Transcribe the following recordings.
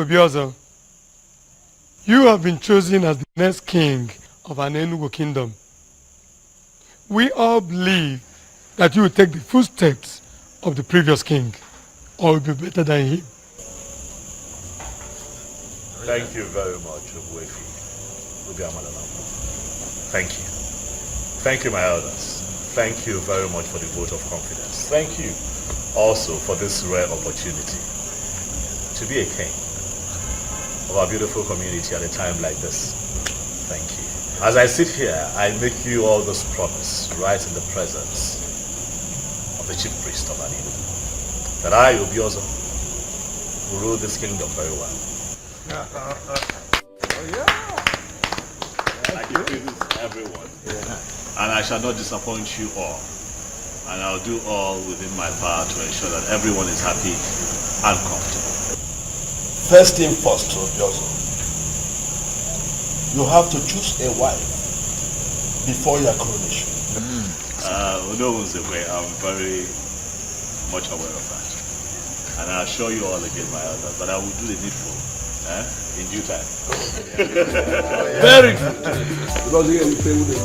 Obiozo, you have been chosen as the next king of an Enugu kingdom. We all believe that you will take the footsteps of the previous king, or will be better than him. Thank you very much, Ogwefi. Thank you. Thank you, my elders. Thank you very much for the vote of confidence. Thank you also for this rare opportunity to be a king of our beautiful community at a time like this. Thank you. As I sit here, I make you all this promise right in the presence of the chief priest of Anino, that I, Obiozo, will rule this kingdom very well. I can do this to everyone, and I shall not disappoint you all, and I'll do all within my power to ensure that everyone is happy and comfortable. First thing first, Obiozo, you have to choose a wife before your coronation. No one's aware. I'm very much aware of that, and I'll show you all again, my elders, but I will do the needful. In due time. Very good. Because you can play with it.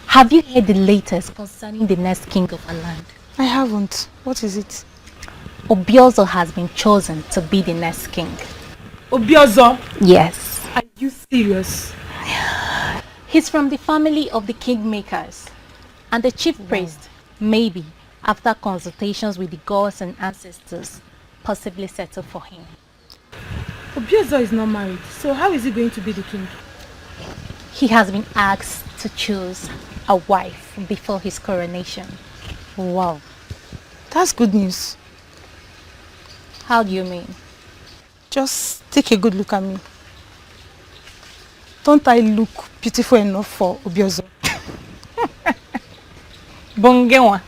Have you heard the latest concerning the next king of our land? I haven't. What is it? Obiozo has been chosen to be the next king. Obiozo? Yes. Are you serious? He's from the family of the kingmakers, and the chief priest, maybe, after consultations with the gods and ancestors, possibly settle for him. Obiozo is not married, so how is he going to be the king? He has been asked to choose a wife before his coronation. Wow. That's good news. How do you mean? Just take a good look at me. Don't I look beautiful enough for Obiozo? Bongewa.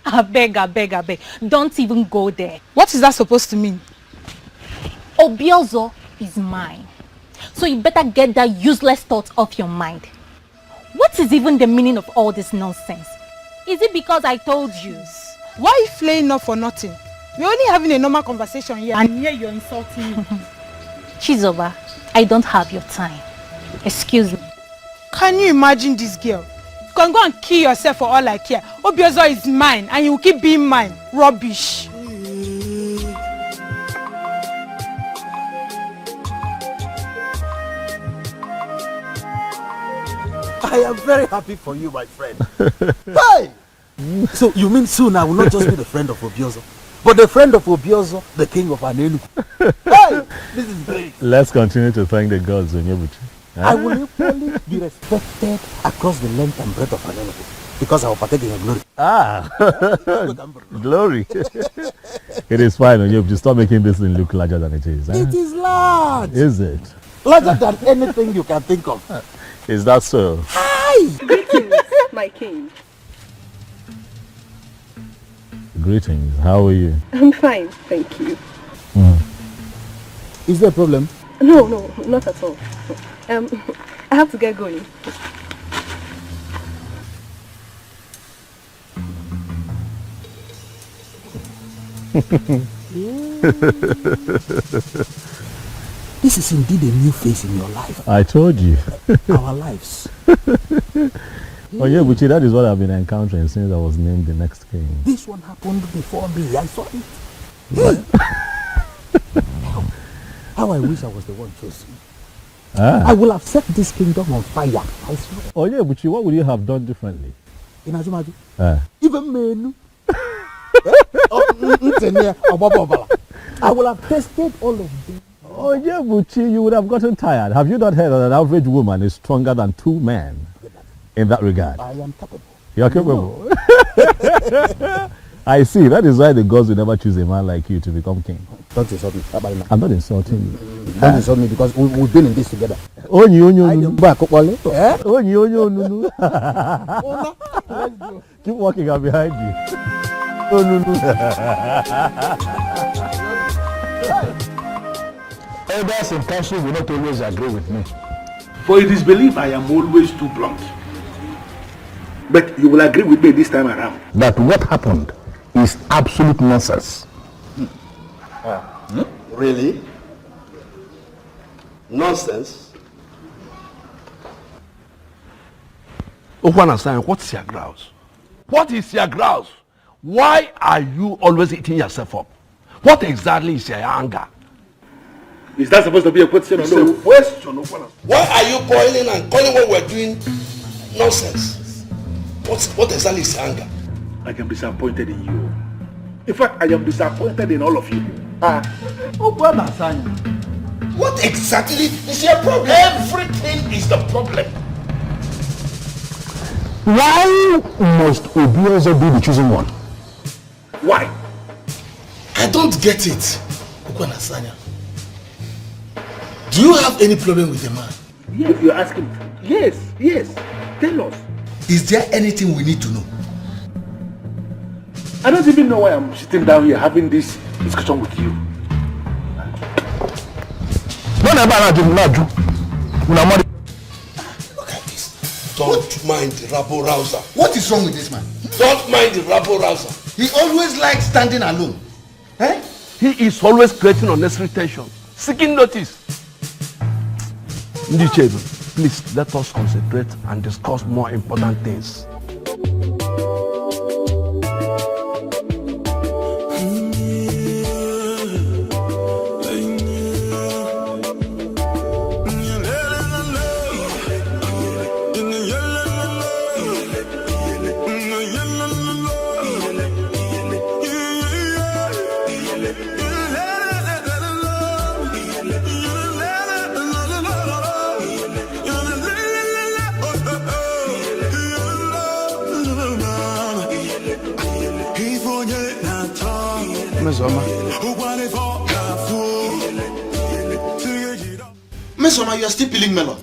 I beg. Don't even go there. What is that supposed to mean? Obiozo is mine. So you better get that useless thought off your mind. What is even the meaning of all this nonsense? Is it because I told you? Why are you flaying up for nothing? We're only having a normal conversation here, and here you're insulting me. Chizoba, I don't have your time. Excuse me. Can you imagine this girl? You can go and kill yourself for all I care. Obiozo is mine, and he will keep being mine. Rubbish. I am very happy for you, my friend. Hey! So you mean soon I will not just be the friend of Obiozo, but the friend of Obiozo, the king of Anenu. Hey! This is great. Let's continue to thank the gods, Onyebuchi. I will equally be respected across the length and breadth of Anenu, because I will partake in your glory. Glory. It is fine, Onyebuchi. Stop making this thing look larger than it is. It is large. Is it? Larger than anything you can think of. Is that so? Hi! Greetings, my king. Greetings. How are you? I'm fine, thank you. Is there a problem? No, not at all. I have to get going. This is indeed a new phase in your life. I told you. Our lives. Oh yeah, Buchi, that is what I've been encountering since I was named the next king. This one happened before me. I saw it. Hey. How I wish I was the one chosen. I will have set this kingdom on fire. I swear. Oh yeah, Buchi, what would you have done differently? In Azumaju. Even men. I will have tested all of them. Oh yeah, Buchi, you would have gotten tired. Have you not heard that an average woman is stronger than 2 men in that regard? I am capable. You are capable? No. I see. That is why the gods will never choose a man like you to become king. Don't insult me. I'm not insulting you. Don't insult me because we've been in this together. Keep walking, I'm behind you. Elders in council will not always agree with me. For it is believed I am always too blunt. But you will agree with me this time around. That what happened is absolute nonsense. Really? Nonsense? Okwana-san, what's your grouse? What is your grouse? Why are you always eating yourself up? What exactly is your anger? Is that supposed to be a question or no? Question, Okwana. Why are you boiling and calling what we're doing nonsense? What exactly is your anger? I am disappointed in you. In fact, I am disappointed in all of you. What exactly is your problem? Everything is the problem. Why must Obiozo be the chosen one? Why? I don't get it, Okwana-san. Do you have any problem with the man? Yes, you're asking. Yes. Tell us. Is there anything we need to know? I don't even know why I'm sitting down here having this discussion with you. Look at this. Don't mind the rabble-rouser. What is wrong with this man? Don't mind the rabble-rouser. He always likes standing alone. Eh? He is always creating unnecessary tension, seeking notice. Ndichebu, please let us concentrate and discuss more important things. Mesoma, you are still peeling melon.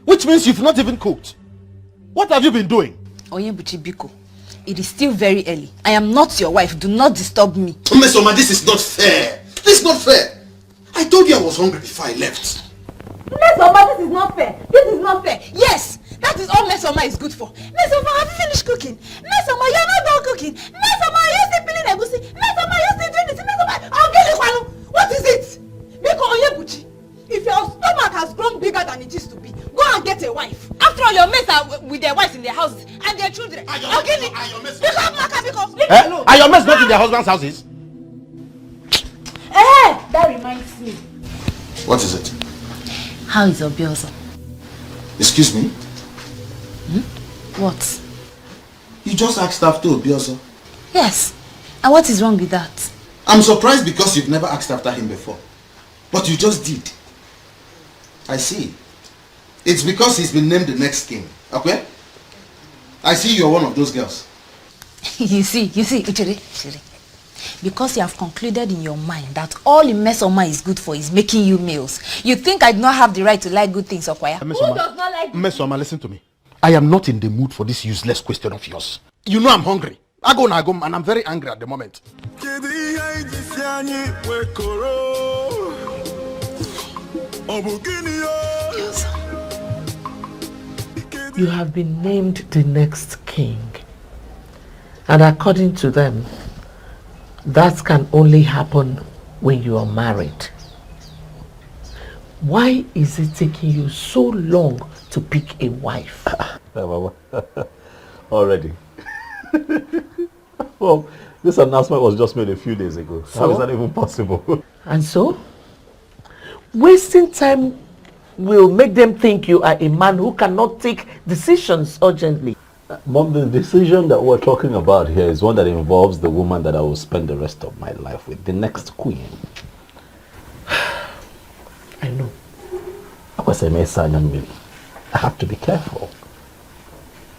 Which means you've not even cooked. What have you been doing? Onyebuchi Biko, it is still very early. I am not your wife. Do not disturb me. Mesoma, this is not fair. This is not fair. I told you I was hungry before I left. Mesoma, this is not fair. This is not fair. Yes, that is all Mesoma is good for. Mesoma, have you finished cooking? Mesoma, you are not done cooking. Mesoma, are you still peeling egusi? Mesoma, are you still doing this? Mesoma, I'll get you. What is it? Biko Onyebuchi, if your stomach has grown bigger than it used to be, go and get a wife. After all, your mates are with their wives in their houses and their children. I'll get it. Biko, leave me alone. Are your mates not in their husbands' houses? That reminds me. What is it? How is Obiozo? Excuse me? What? You just asked after Obiozo. Yes. And what is wrong with that? I'm surprised because you've never asked after him before. But you just did. I see. It's because he's been named the next king. Okay? I see you're one of those girls. You see, Uchiri. Because you have concluded in your mind that all Mesoma is good for is making you males. You think I do not have the right to like good things, Okwaya? Who does not like Mesoma, listen to me. I am not in the mood for this useless question of yours. You know I'm hungry. I go and I'm very angry at the moment. You have been named the next king. And according to them, that can only happen when you are married. Why is it taking you so long to pick a wife? Already. Well, this announcement was just made a few days ago. So? How is that even possible? And so? Wasting time will make them think you are a man who cannot take decisions urgently. Mom, the decision that we're talking about here is one that involves the woman that I will spend the rest of my life with, the next queen. I know. I have to be careful.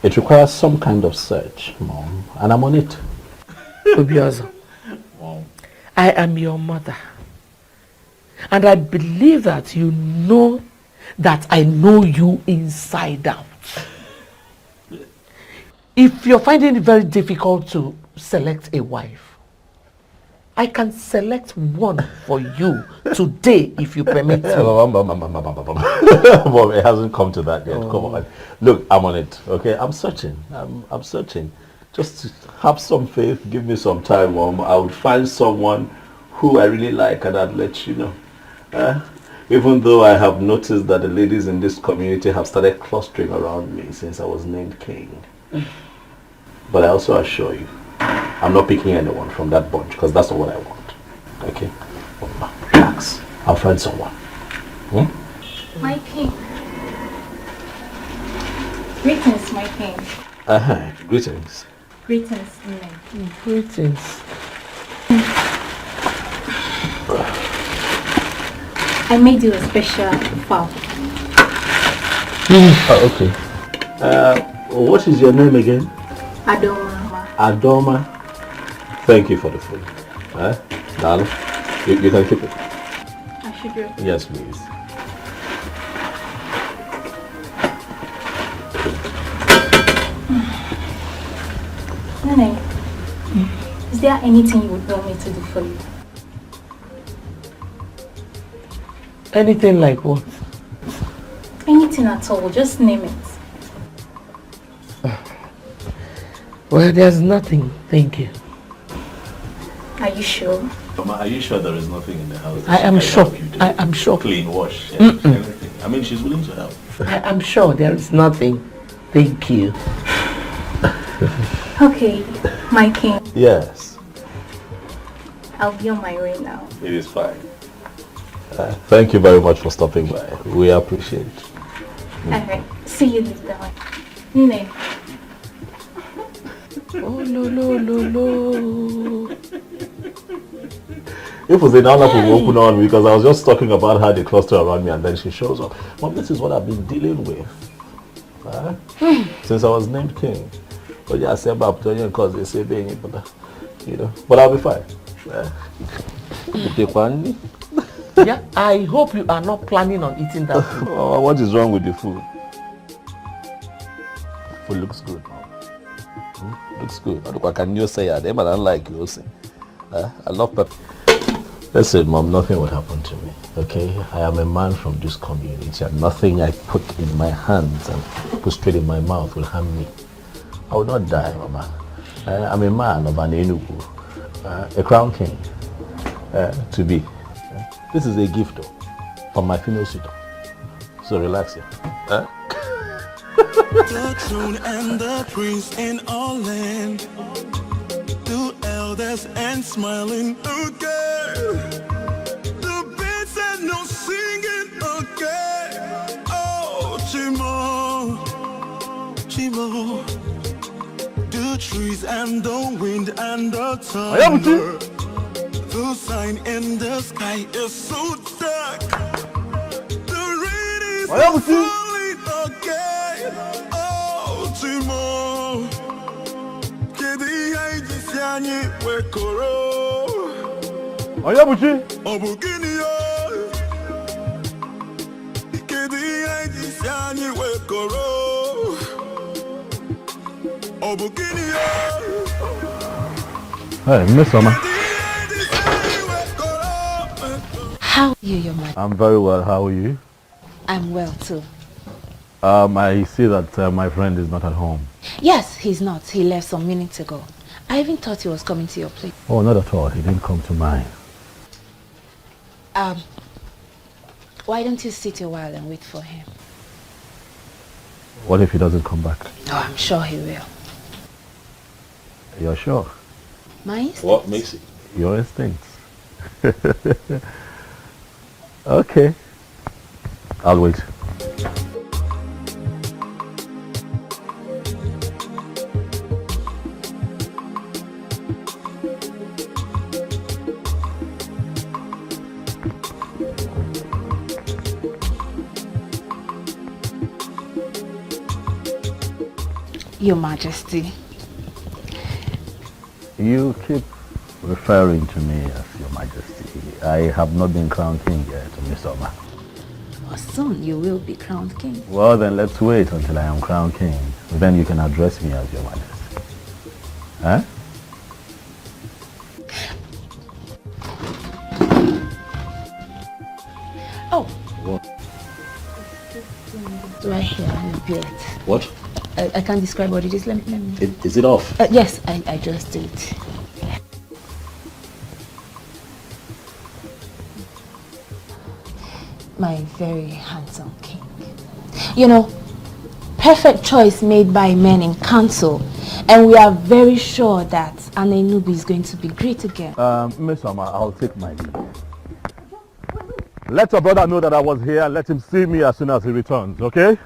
It requires some kind of search, Mom, and I'm on it. Obiozo, I am your mother. And I believe that you know that I know you inside out. If you're finding it very difficult to select a wife, I can select one for you today if you permit me. Mom, it hasn't come to that yet. Oh. Come on. Look, I'm on it, okay? I'm searching. I'm searching. Just have some faith. Give me some time, Mom. I would find someone who I really like and I'd let you know. Even though I have noticed that the ladies in this community have started clustering around me since I was named king. But I also assure you, I'm not picking anyone from that bunch because that's not what I want. Okay? Relax. I'll find someone. My king. Greetings, my king. Greetings. Greetings, men. Greetings. I made you a special fowl. Okay. What is your name again? Adoma. Adoma. Thank you for the food. Darling, you can keep it. I should do. Yes, please. Nene, is there anything you would want me to do for you? Anything like what? Anything at all, just name it. Well, there's nothing, thank you. Are you sure? Mama, are you sure there is nothing in the house? I am sure. I am sure. Clean, wash, everything. I mean, she's willing to help. I am sure there is nothing. Thank you. Okay, my king. Yes. I'll be on my way now. It is fine. Thank you very much for stopping by. We appreciate it. Alright, see you later. Nene. Oh, no. If it was an will open on me because I was just talking about how they cluster around me and then she shows up. Mom, this is what I've been dealing with since I was named king. But yeah, I said about because they say they ain't, but you know. But I'll be fine. Yeah, I hope you are not planning on eating that food. Oh, what is wrong with the food? Food looks good. Looks good. I can just say that. I don't like you. I love pepper. Listen, Mom, nothing would happen to me. Okay? I am a man from this community and nothing I put in my hands and put straight in my mouth will harm me. I will not die, Mama. I'm a man of an Enugu, a crown king, to be. This is a gift though, from my female suitor. So relax here. The throne and the prince in all land, two elders and smiling again. The birds and no singing again. Oh, Chimo, the trees and the wind and the thunder. The sign in the sky is so dark. The rain is falling again. Oh, Timo. Kedi haiji siani wekoro. Ayabuchi. Obukini yo. Kedi haiji siani wekoro. Obukini yo. Hey, Miss Summer. How are you, your mother? I'm very well. How are you? I'm well too. I see that my friend is not at home. Yes, he's not. He left some minutes ago. I even thought he was coming to your place. Oh, not at all. He didn't come to mine. Why don't you sit a while and wait for him? What if he doesn't come back? Oh, I'm sure he will. You're sure? My instincts. What makes it? Your instincts. Okay. I'll wait. Your Majesty. You keep referring to me as Your Majesty. I have not been crowned king yet, Miss Oma. Well, soon you will be crowned king. Well, then let's wait until I am crowned king. Then you can address me as Your Majesty. Huh? Oh. What? Right here, I feel it. What? I can't describe what it is. Let me. Is it off? Yes, I just did. My very handsome king. You know, perfect choice made by men in council, and we are very sure that Anenubi is going to be great again. Miss Oma, I'll take my leave. Let your brother know that I was here and let him see me as soon as he returns, okay?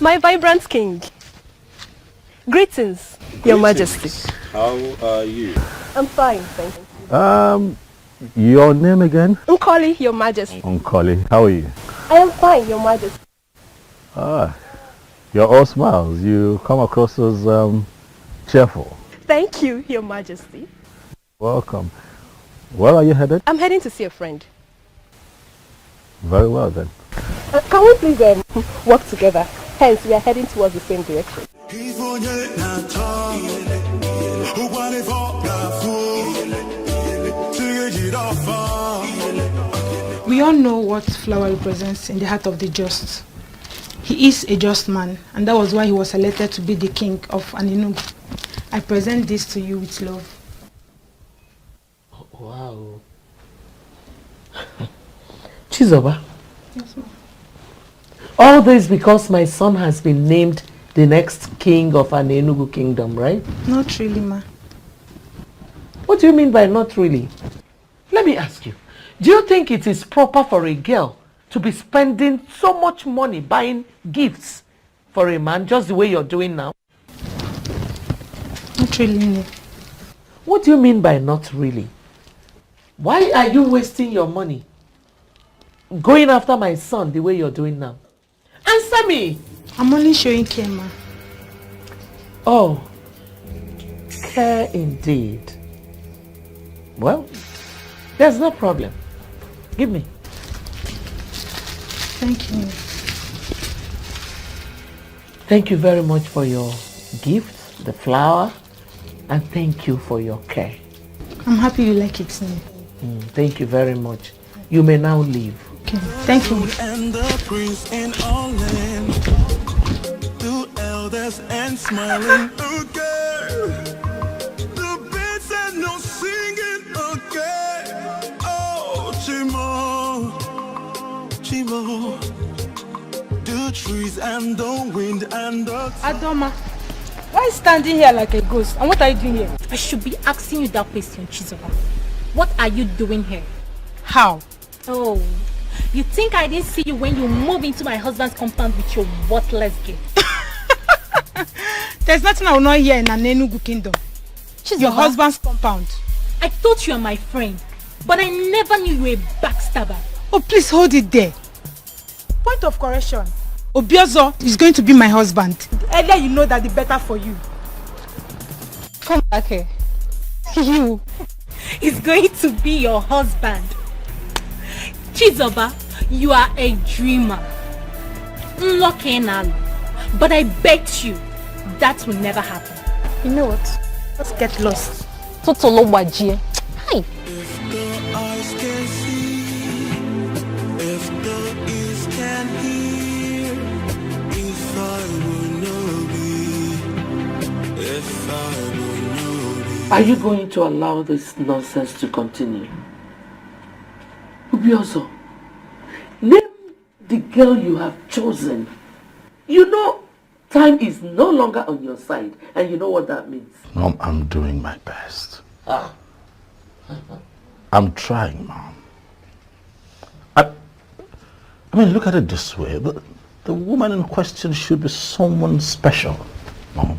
My vibrant king. Greetings, Your Majesty. How are you? I'm fine, thank you. Your name again? Nkoli, Your Majesty. Nkoli, how are you? I am fine, Your Majesty. Ah, you're all smiles. You come across as cheerful. Thank you, Your Majesty. Welcome. Where are you headed? I'm heading to see a friend. Very well then. Can we please work together? Hence, we are heading towards the same direction. We all know what flower represents in the heart of the just. He is a just man, and that was why he was selected to be the king of Anenugu. I present this to you with love. Wow. Chizoba. Yes, ma'am. All this because my son has been named the next king of Anenugu kingdom, right? Not really, ma. What do you mean by not really? Let me ask you. Do you think it is proper for a girl to be spending so much money buying gifts for a man just the way you're doing now? Not really, no. What do you mean by not really? Why are you wasting your money going after my son the way you're doing now? Answer me! I'm only showing care, ma. Oh, care indeed. Well, there's no problem. Give me. Thank you. Thank you very much for your gift, the flower, and thank you for your care. I'm happy you like it, Sine. Thank you very much. You may now leave. Okay, thank you. And the prince in all land, two elders and smiling, okay. The birds and no singing, okay. Oh, Chimo, Chimo, the trees and the wind and the... Adoma, why are you standing here like a ghost? And what are you doing here? I should be asking you that question, Chizoba. What are you doing here? How? Oh, you think I didn't see you when you moved into my husband's compound with your worthless gift? There's nothing I will not hear in Anenugu kingdom. Chizoba, your husband's compound. I thought you were my friend, but I never knew you were a backstabber. Oh, please hold it there. Point of correction. Obiozo is going to be my husband. The earlier you know that, the better for you. Come back here. You is going to be your husband. Chizoba, you are a dreamer. But I bet you that will never happen. You know what? Let's get lost. Totolo wajie. Hi. If the eyes can see, if the ears can hear, if I will know be, if I will know be. Are you going to allow this nonsense to continue? Ubiozo, name the girl you have chosen. You know, time is no longer on your side, and you know what that means. Mom, I'm doing my best. I'm trying, Mom. I mean, look at it this way. The woman in question should be someone special, Mom.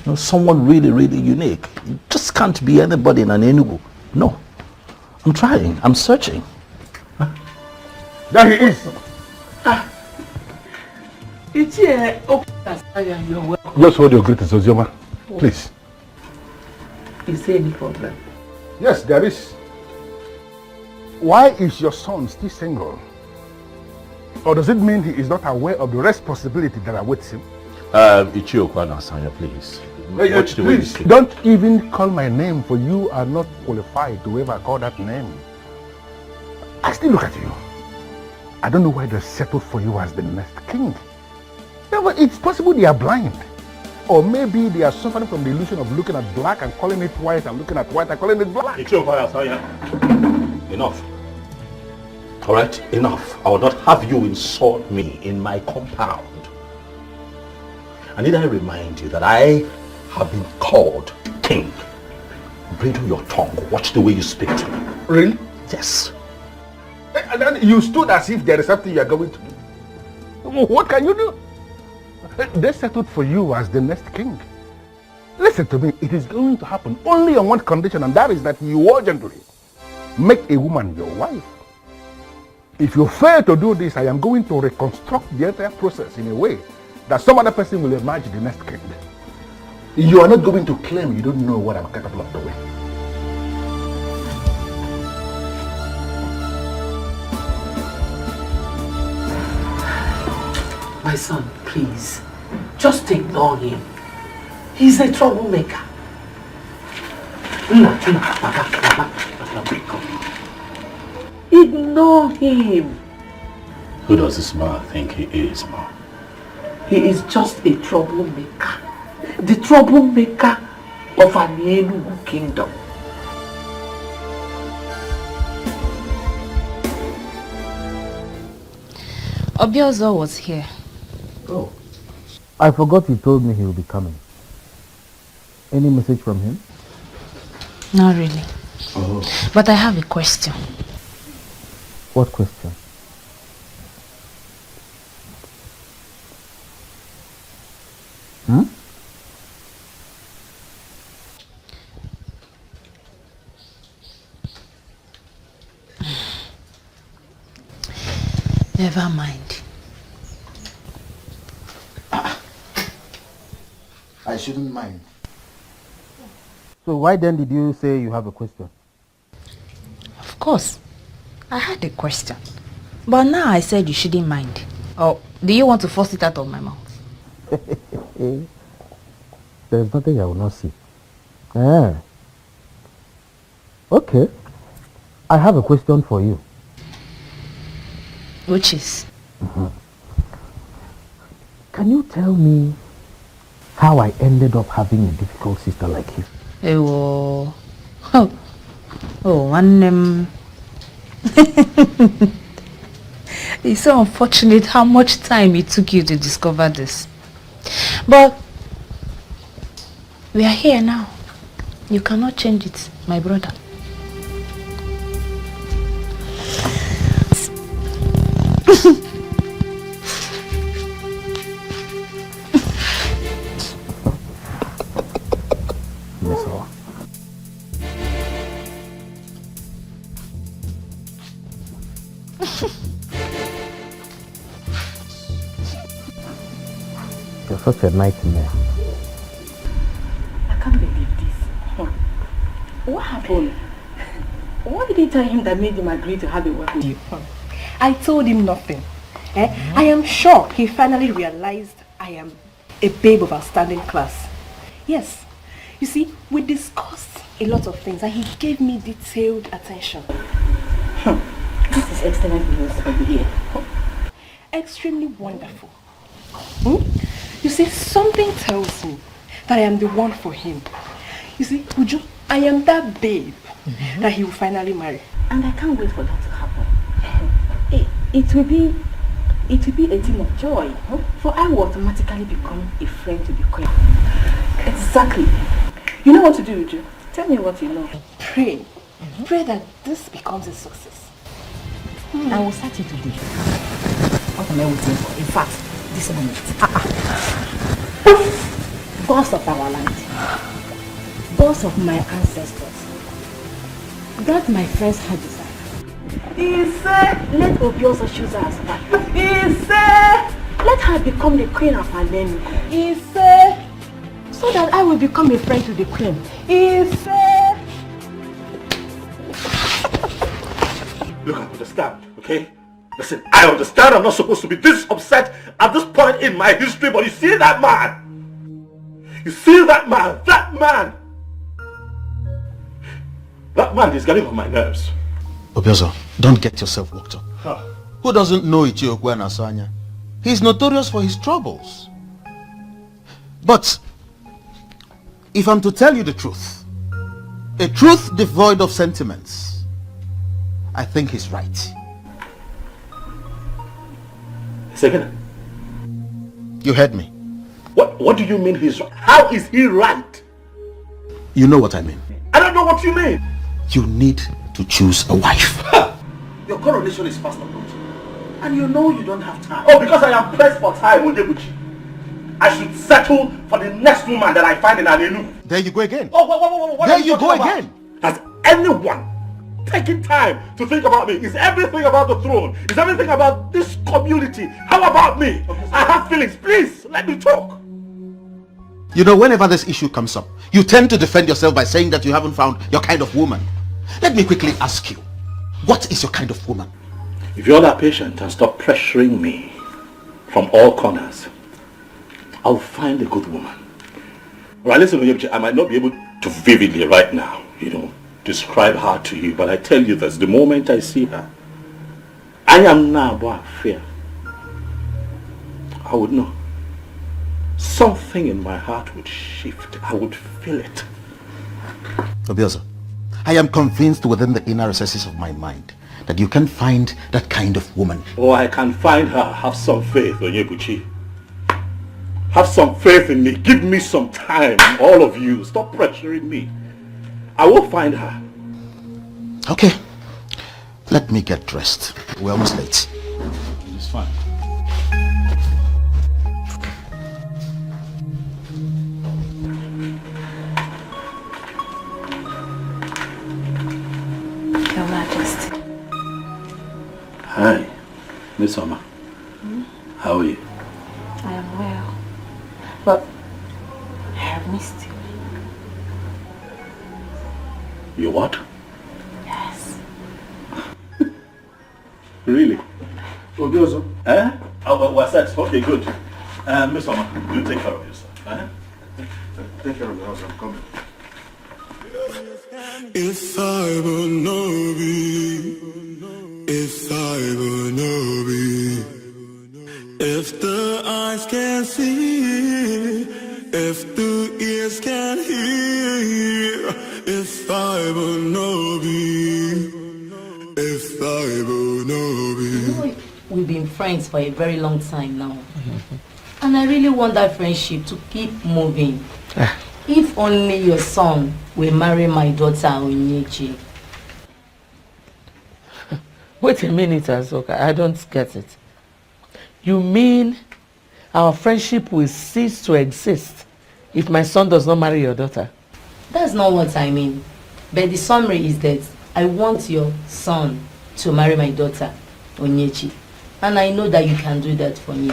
You know, someone really, really unique. It just can't be anybody in an Enugu. No. I'm trying. I'm searching. There he is. It's here. Oh, you're welcome. Just hold your greetings, Ozioma. Please. Is there any problem? Yes, there is. Why is your son still single? Or does it mean he is not aware of the responsibility that awaits him? Ichiokwa Nasanya, please. Watch the way you speak. Don't even call my name, for you are not qualified to ever call that name. I still look at you. I don't know why they settled for you as the next king. Yeah, but it's possible they are blind. Or maybe they are suffering from the illusion of looking at black and calling it white, and looking at white and calling it black. Enough. All right, enough. I will not have you insult me in my compound. I need to remind you that I have been called king. Bridle your tongue. Watch the way you speak to me. Really? Yes. And then you stood as if there is something you are going to do. What can you do? They settled for you as the next king. Listen to me, it is going to happen only on one condition, and that is that you urgently make a woman your wife. If you fail to do this, I am going to reconstruct the entire process in a way that some other person will emerge the next king. You are not going to claim you don't know what I'm capable of doing. My son, please, just ignore him. He's a troublemaker. Ignore him. Who does this man think he is, Mom? He is just a troublemaker. The troublemaker of an Enugu kingdom. Obiozo was here. Oh. I forgot you told me he will be coming. Any message from him? Not really. Oh. But I have a question. What question? Hmm? Never mind. I shouldn't mind. So why then did you say you have a question? Of course. I had a question. But now I said you shouldn't mind. Or do you want to force it out of my mouth? There's nothing I will not see. Ah. Okay. I have a question for you. Which is? Can you tell me how I ended up having a difficult sister like you? It's so unfortunate how much time it took you to discover this. But we are here now. You cannot change it, my brother. You're such a nightmare. I can't believe this. happened? What did you tell him that made him agree to have a word with you? I told him nothing. I am sure he finally realized I am a babe of outstanding class. Yes. You see, we discussed a lot of things and he gave me detailed attention. This is excellent news for you here. Extremely wonderful. You see, something tells me that I am the one for him. You see, Uju, I am that babe that he will finally marry. And I can't wait for that to happen. It will be a thing of joy, for I will automatically become a friend to the queen. Exactly. You know what to do, Uju? Tell me what you know. Pray. Pray that this becomes a success. I will start it today. What am I waiting for? In fact, this moment. Gods of our land, gods of my ancestors, grant my friends her desire. He said, let Obioso choose her as wife. He said, let her become the queen of her name. He said, so that I will become a friend to the queen. He said. Look, I understand, okay? Listen, I understand I'm not supposed to be this upset at this point in my history, but you see that man? You see that man? That man is getting on my nerves. Obioso, don't get yourself worked up. Who doesn't know Ichiokwe and Asanya? He's notorious for his troubles. But if I'm to tell you the truth, a truth devoid of sentiments, I think he's right. Second. You heard me. What do you mean he's right? How is he right? You know what I mean. I don't know what you mean. You need to choose a wife. Your coronation is fast approaching. And you know you don't have time. Oh, because I am pressed for time, Odebuchi. I should settle for the next woman that I find in Anenu. There you go again. Oh, what there you go again. Has anyone taken time to think about me? Is everything about the throne? Is everything about this community? How about me? I have feelings. Please, let me talk. You know, whenever this issue comes up, you tend to defend yourself by saying that you haven't found your kind of woman. Let me quickly ask you, what is your kind of woman? If you're that patient and stop pressuring me from all corners, I'll find a good woman. Right, listen, I might not be able to vividly right now, describe her to you, but I tell you this, the moment I see her, I am now about fear. I would know. Something in my heart would shift. I would feel it. Obioso, I am convinced within the inner recesses of my mind that you can find that kind of woman. Oh, I can find her. Have some faith, Onyebuchi. Have some faith in me. Give me some time, all of you. Stop pressuring me. I will find her. Okay. Let me get dressed. We're almost late. It's fine. Your Majesty. Hi, Miss Oma. How are you? I am well. But I have missed you. You what? Yes. Really? Obioso? Eh? Oh, what's that? Okay, good. Miss Oma, you take care of yourself. Take care of the house. I'm coming. If I will know be, if I will know be, if the eyes can see, if the ears can hear, if I will know be, if I will know be. We've been friends for a very long time now. And I really want that friendship to keep moving. If only your son will marry my daughter Onyechi. Wait a minute, Azoka. I don't get it. You mean our friendship will cease to exist if my son does not marry your daughter? That's not what I mean. But the summary is that I want your son to marry my daughter Onyechi. And I know that you can do that for me.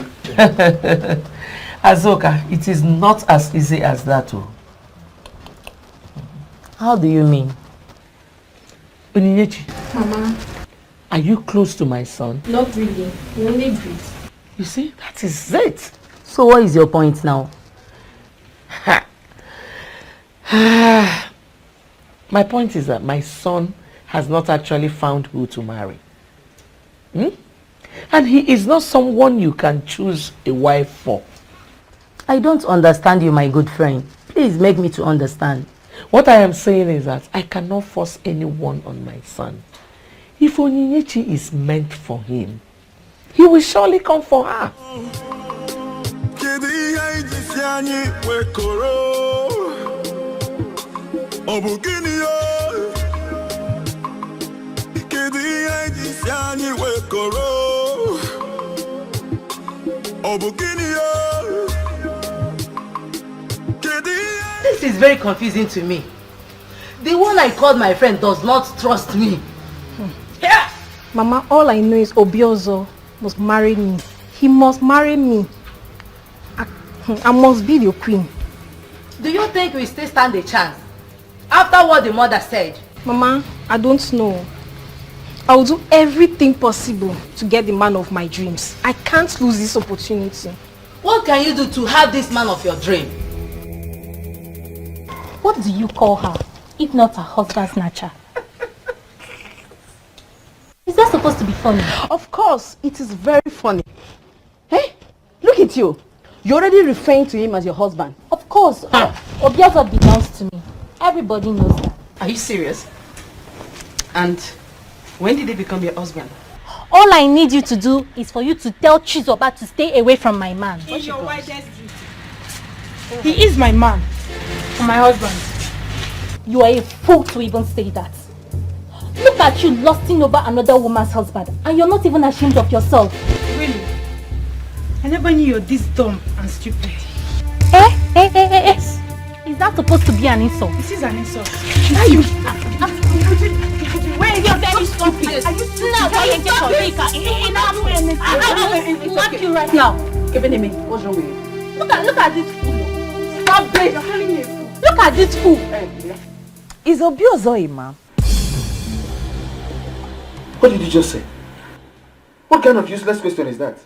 Azoka, it is not as easy as that. How do you mean? Onyinyechi, Mama. Are you close to my son? Not really. We only breathe. You see, that is it. So what is your point now? My point is that my son has not actually found who to marry. And he is not someone you can choose a wife for. I don't understand you, my good friend. Please make me to understand. What I am saying is that I cannot force anyone on my son. If Onyinyechi is meant for him, he will surely come for her. This is very confusing to me. The one I called my friend does not trust me. Yeah. Mama, all I know is Obiozo must marry me. He must marry me. I must be the queen. Do you think we still stand a chance? After what the mother said? Mama, I don't know. I will do everything possible to get the man of my dreams. I can't lose this opportunity. What can you do to have this man of your dream? What do you call her, if not a husband snatcher? Is that supposed to be funny? Of course, it is very funny. Hey, look at you. You're already referring to him as your husband. Of course. Obiozo belongs to me. Everybody knows that. Are you serious? And when did he become your husband? All I need you to do is for you to tell Chizoba to stay away from my man. It's your wisest duty. He is my man. My husband. You are a fool to even say that. Look at you lusting over another woman's husband, and you're not even ashamed of yourself. Really? I never knew you're this dumb and stupid. Is that supposed to be an insult? This is an insult. Now you... Wait, you're very stupid. Are you now going to get your slap you right now. What's wrong with you? Look at this fool. Stop it. You're calling me a fool. Look at this fool. Is Obiozo a man? What did you just say? What kind of useless question is that?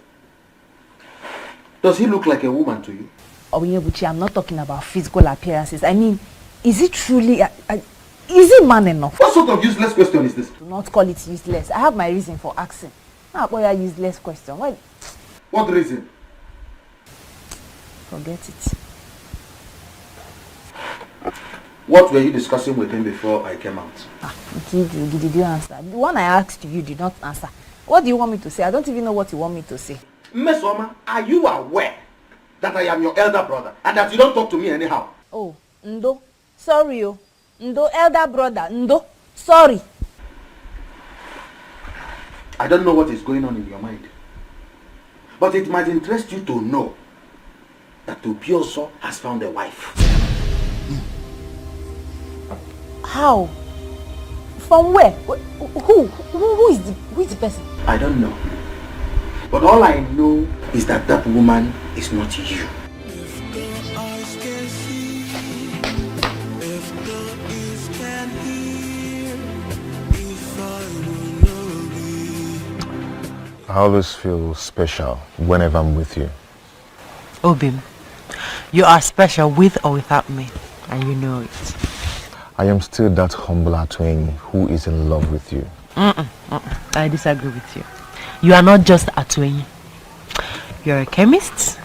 Does he look like a woman to you? Obinyebuchi, I'm not talking about physical appearances. I mean, is he truly is he man enough? What sort of useless question is this? Do not call it useless. I have my reason for asking. Now, boy, a useless question. What reason? Forget it. What were you discussing with him before I came out? Did you answer? The one I asked you did not answer. What do you want me to say? I don't even know what you want me to say. Mesoma, are you aware that I am your elder brother and that you don't talk to me anyhow? Oh, Ndo. Sorry, oh. Ndo, elder brother. Ndo. Sorry. I don't know what is going on in your mind. But it might interest you to know that Obiozo has found a wife. How? From where? Who is the person? I don't know. But all I know is that that woman is not you. I always feel special whenever I'm with you. Obim, you are special with or without me, and you know it. I am still that humble Atwenyi who is in love with you. I disagree with you. You are not just Atwenyi. You're a chemist,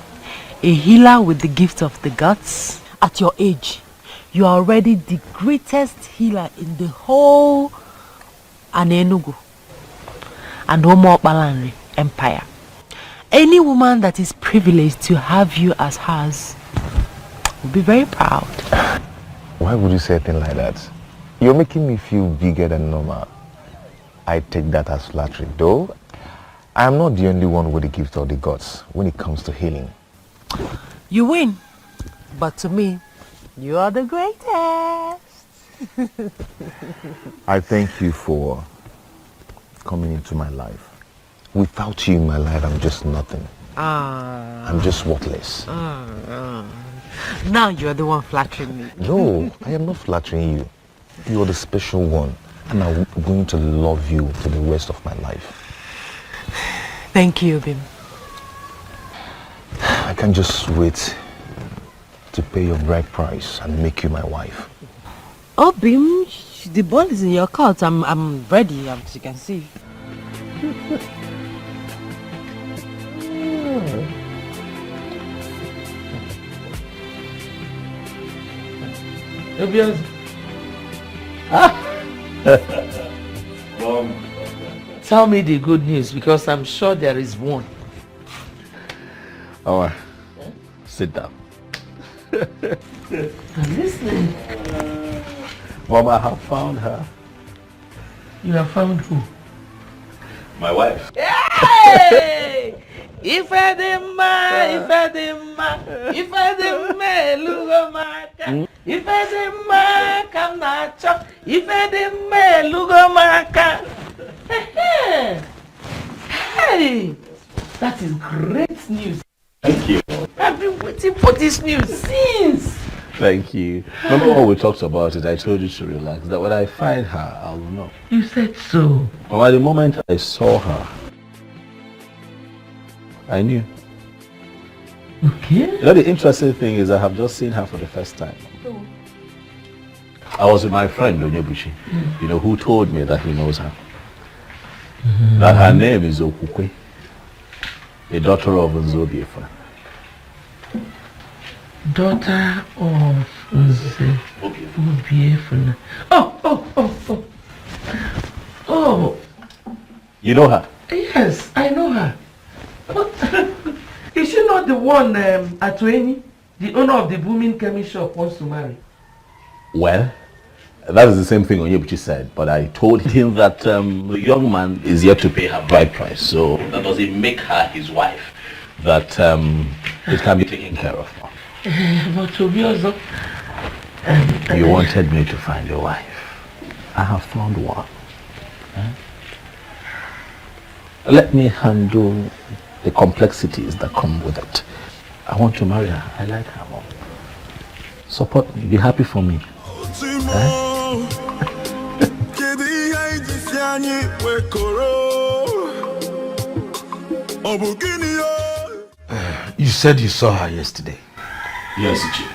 a healer with the gift of the gods. At your age, you are already the greatest healer in the whole Anenugu and Omo Balanri Empire. Any woman that is privileged to have you as hers will be very proud. Why would you say a thing like that? You're making me feel bigger than normal. I take that as flattery, though I am not the only one with the gift of the gods when it comes to healing. You win, but to me, you are the greatest. I thank you for coming into my life. Without you in my life, I'm just nothing. I'm just worthless. Now you're the one flattering me. No, I am not flattering you. You're the special one. And I'm going to love you for the rest of my life. Thank you, Bim. I can't just wait to pay your bride price and make you my wife. Oh, Bim, the ball is in your court. I'm ready, as you can see. Mom. Tell me the good news, because I'm sure there is one. Alright, sit down. I'm listening. Mom, I have found her. You have found who? My wife. Hey! If I didn't Lugomaka. If I didn't I'm not chuck. If I didn't Lugomaka. Hey! That is great news. Thank you. I've been waiting for this news since. Thank you. Remember when we talked about it, I told you to relax, that when I find her, I will know. You said so. But at the moment I saw her, I knew. Okay. You know, the interesting thing is I have just seen her for the first time. I was with my friend, Onyebuchi, you know, who told me that he knows her. That her name is Okukwe, the daughter of Nzobiefa. Daughter of Nzobiefa. Oh. You know her? Yes, I know her. But is she not the one Atueni, the owner of the booming chemist shop, wants to marry? Well, that is the same thing Onyebuchi said, but I told him that the young man is yet to pay her bride price, so that doesn't make her his wife, that it can be taken care of. But to be also... You wanted me to find your wife. I have found one. Let me handle the complexities that come with it. I want to marry her. I like her, Mom. Support me. Be happy for me. You said you saw her yesterday. Yes, Chief.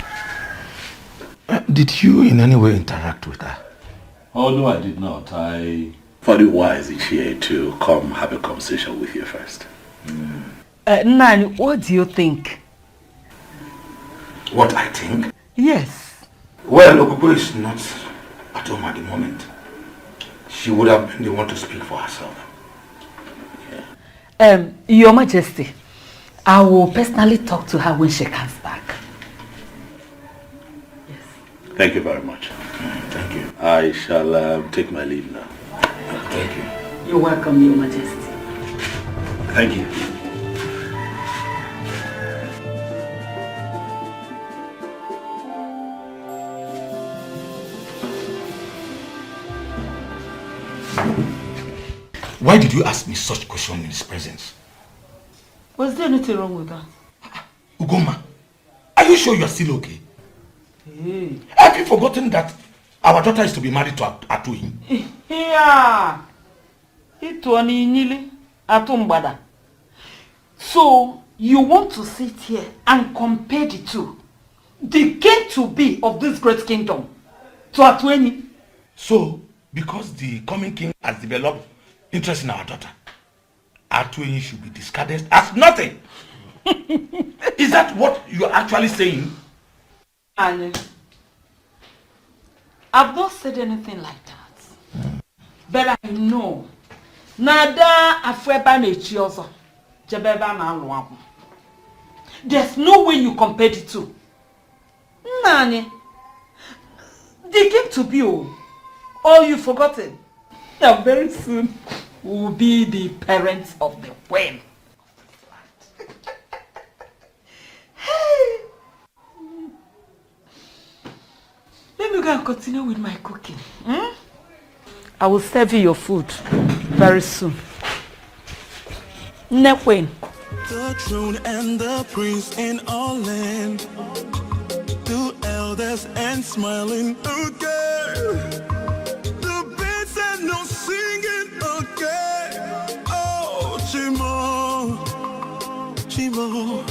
Did you in any way interact with her? Oh, no, I did not. I thought it wise each year to come have a conversation with you first. Nani, what do you think? What I think? Yes. Well, Okupo is not at home at the moment. She would have been the one to speak for herself. Your Majesty, I will personally talk to her when she comes back. Thank you very much. Thank you. I shall take my leave now. Thank you. You're welcome, Your Majesty. Thank you. Why did you ask me such question in his presence? Was there anything wrong with that? Ugoma, are you sure you are still okay? Hey. Have you forgotten that our daughter is to be married to Atuin? Yeah. So, you want to sit here and compare the two? The king to be of this great kingdom to Atueni? So, because the coming king has developed interest in our daughter, Atueni should be discarded as nothing. Is that what you are actually saying? And I've not said anything like that. But I know Nada Afreba Nechioso Jebeba Maluaku. There's no way you compare the two. Nani, they came to be all you've forgotten. Now very soon will be the parents of the queen. Let me go and continue with my cooking. I will serve you your food very soon. Nekwen. The throne and the prince in all land, two elders and smiling again. The beats Chimo, Chimo,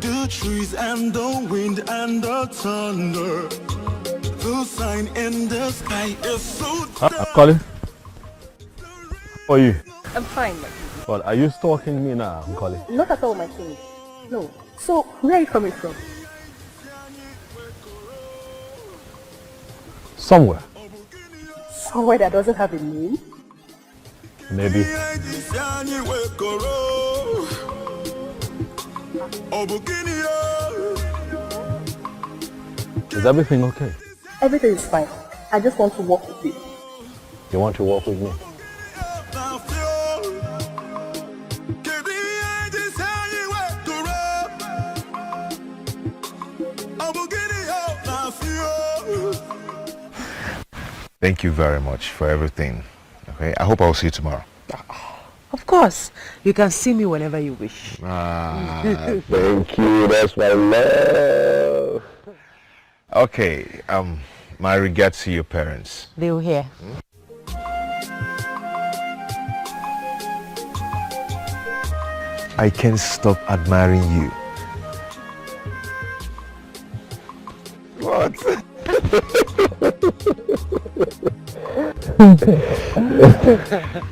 the trees and the wind and the thunder, the sign in the sky is so dark. Colin, how are you? I'm fine, my king. Well, are you stalking me now, Colin? Not at all, my king. No. So, where are you coming from? Somewhere. Somewhere that doesn't have a name? Maybe. Is everything okay? Everything is fine. I just want to walk with you. You want to walk with me? Thank you very much for everything. Okay, I hope I'll see you tomorrow. Of course. You can see me whenever you wish. Thank you. That's my love. Okay, my regards to your parents. They were here. I can't stop admiring you. What?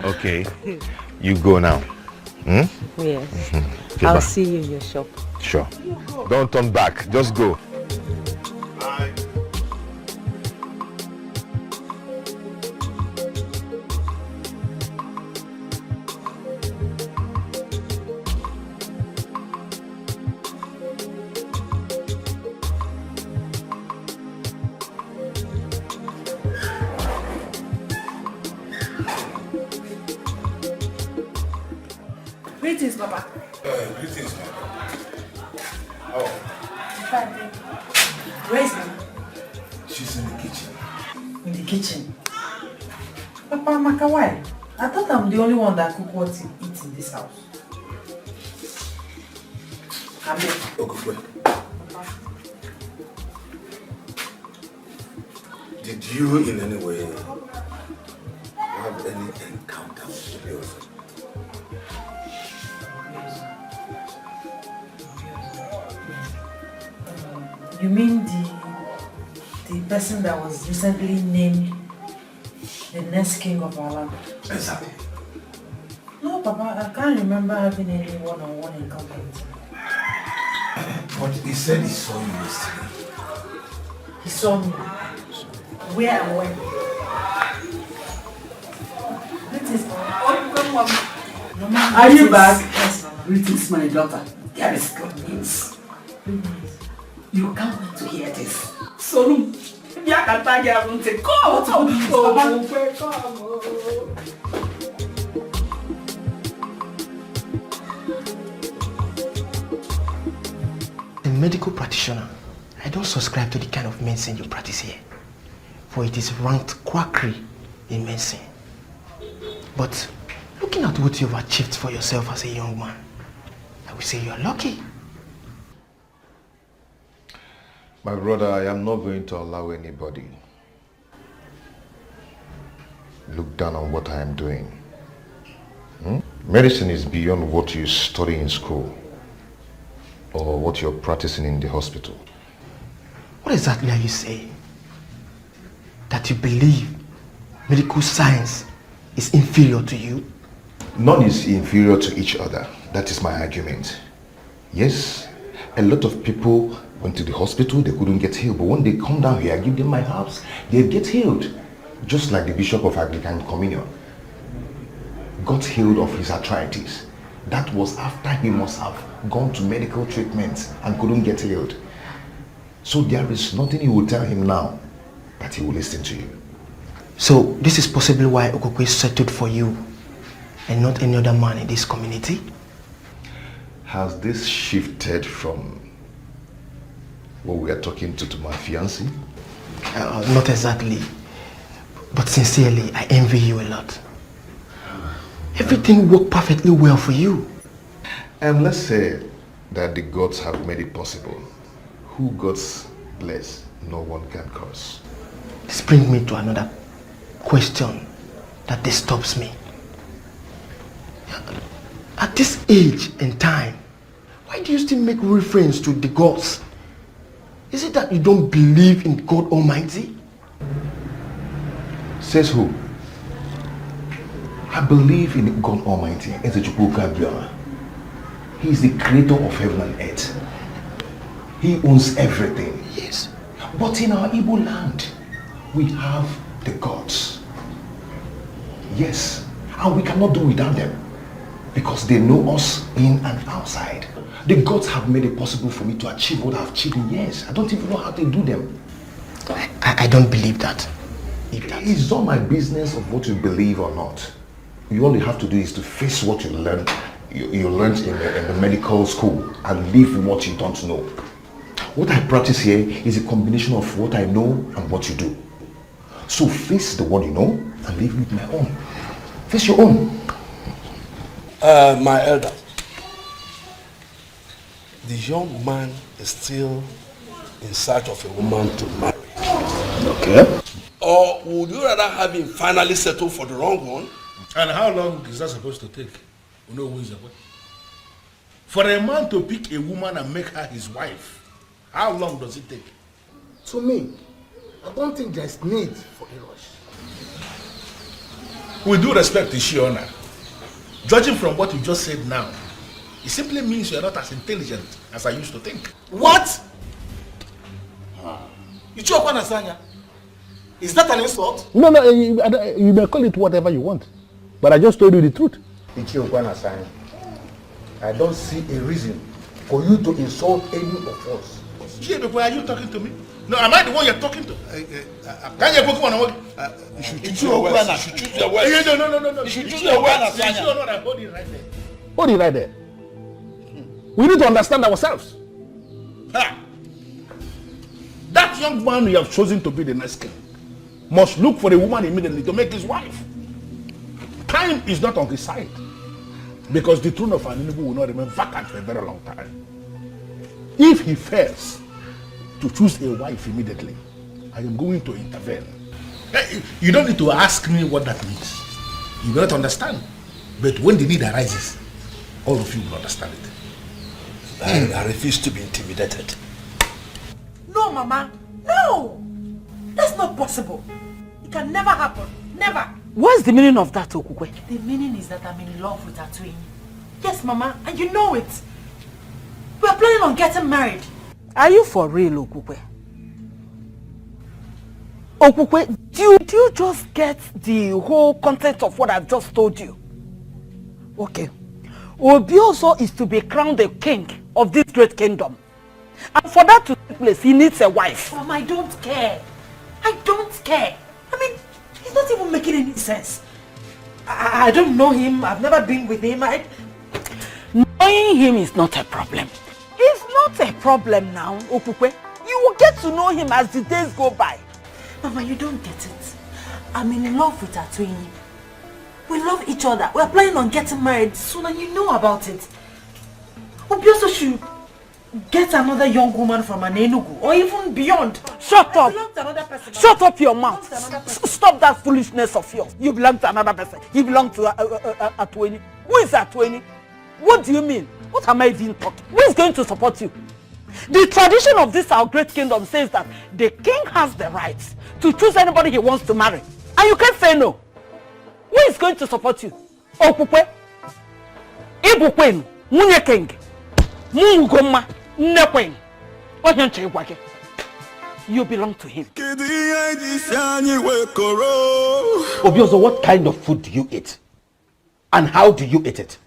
Okay, you go now. Hmm? Yes. Okay, I'll bye. see you in your shop. Sure. Don't turn back. Just go. Greetings, Papa. Greetings, man. Where is Mama? She's in the kitchen. In the kitchen. Papa, Maka, why? I thought I'm the only one that cook what to eat in this house. Come here. Okay, wait. Did you in any way have any encounter with the girls? You mean the person that was recently named the next king of our land? Exactly. No, Papa, I can't remember having any one-on-one encounter with him. But he said he saw you yesterday. He saw me. Where and when? Greetings, Mama. Mama, Are you greetings. back? Yes, Mama. Greetings, my daughter. There is good news. You can't wait to hear this. So, come. A medical practitioner, I don't subscribe to the kind of medicine you practice here, for it is ranked quackery in medicine. But looking at what you've achieved for yourself as a young man, I would say you are lucky. My brother, I am not going to allow anybody look down on what I am doing. Medicine is beyond what you study in school or what you're practicing in the hospital. What exactly are you saying? That you believe medical science is inferior to you? None is inferior to each other. That is my argument. Yes, a lot of people went to the hospital, they couldn't get healed. But when they come down here, I give them my herbs, they get healed. Just like the Bishop of Anglican Communion got healed of his arthritis. That was after he must have gone to medical treatment and couldn't get healed. So there is nothing you will tell him now that he will listen to you. So this is possibly why Okokwe settled for you and not any other man in this community? Has this shifted from what we are talking to my fiancé? Not exactly. But sincerely, I envy you a lot. Everything worked perfectly well for you. And let's say that the gods have made it possible. Who gods bless, no one can curse. This brings me to another question that disturbs me. At this age and time, why do you still make reference to the gods? Is it that you don't believe in God Almighty? Says who? I believe in God Almighty. He is the creator of heaven and earth. He owns everything. Yes. But in our Igbo land, we have the gods. Yes. And we cannot do without them. Because they know us in and outside. The gods have made it possible for me to achieve what I've achieved in years. I don't even know how they do them. I don't believe that. It's not my business of what you believe or not. All you have to do is to face what you learned. You learned in the medical school and live with what you don't know. What I practice here is a combination of what I know and what you do. So face the one you know and live with my own. Face your own. My elder, the young man is still in search of a woman to marry. Okay. Or would you rather have him finally settle for the wrong one? And how long is that supposed to take? You know who is away? For a man to pick a woman and make her his wife, how long does it take? To me, I don't think there's need for a rush. With due respect to Shiona, judging from what you just said now, it simply means you're not as intelligent as I used to think. What? You choke on Asanya? Is that an insult? No, you may call it whatever you want. But I just told you the truth. I don't see a reason for you to insult any of us. Jay, are you talking to me? No, am I the one you're talking to? Can you go on? You should choose your words. You should choose your words. No. You should choose your words. Hold it right there. Hold it right there. We need to understand ourselves. That young man you have chosen to be the next king must look for a woman immediately to make his wife. Time is not on his side. Because the throne of Aninugu will not remain vacant for a very long time. If he fails to choose a wife immediately, I am going to intervene. You don't need to ask me what that means. You will not understand. But when the need arises, all of you will understand it. I refuse to be intimidated. No, Mama. No! That's not possible. It can never happen. Never. What's the meaning of that, Okukwe? The meaning is that I'm in love with Atuini. Yes, Mama, and you know it. We're planning on getting married. Are you for real, Okukwe? Okukwe, did you just get the whole content of what I've just told you? Okay. Obioso is to be crowned the king of this great kingdom. And for that to take place, he needs a wife. Mama, I don't care. I don't care. I mean, he's not even making any sense. I don't know him. I've never been with him. Knowing him is not a problem. It's not a problem now, Okukwe. You will get to know him as the days go by. Mama, you don't get it. I'm in love with Atuini. We love each other. We're planning on getting married soon and you know about it. Obioso should get another young woman from an Enugu or even beyond. Shut up! Shut up your mouth! Stop that foolishness of yours. You belong to another person. You belong to Atuini. Who is Atuini? What do you mean? What am I even talking? Who is going to support you? The tradition of this our great kingdom says that the king has the right to choose anybody he wants to marry. And you can't say no. Who is going to support you? Okukwe? Ibukwen? Munye king? Mungoma? Nekwen? You belong to him. Obioso, what kind of food do you eat? And how do you eat it?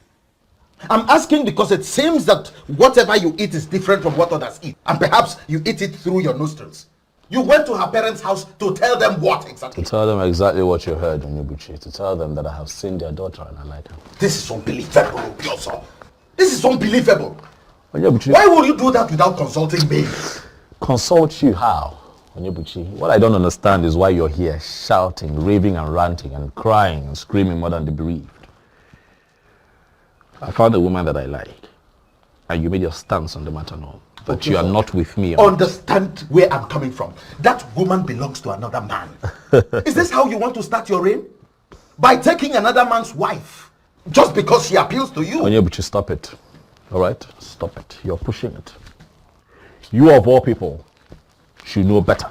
I'm asking because it seems that whatever you eat is different from what others eat. And perhaps you eat it through your nostrils. You went to her parents' house to tell them what exactly? To tell them exactly what you heard, Onyebuchi. To tell them that I have seen their daughter and I like her. This is unbelievable, Obioso. This is unbelievable. Onyebuchi, why would you do that without consulting me? Consult you how? Onyebuchi, what I don't understand is why you're here shouting, raving and ranting and crying and screaming more than the bereaved. I found a woman that I like, and you made your stance on the matter now. But okay, you are not with me. Understand where I'm coming from. That woman belongs to another man. Is this how you want to start your reign? By taking another man's wife? Just because she appeals to you. Onyebuchi, stop it. All right? Stop it. You're pushing it. You of all people should know better.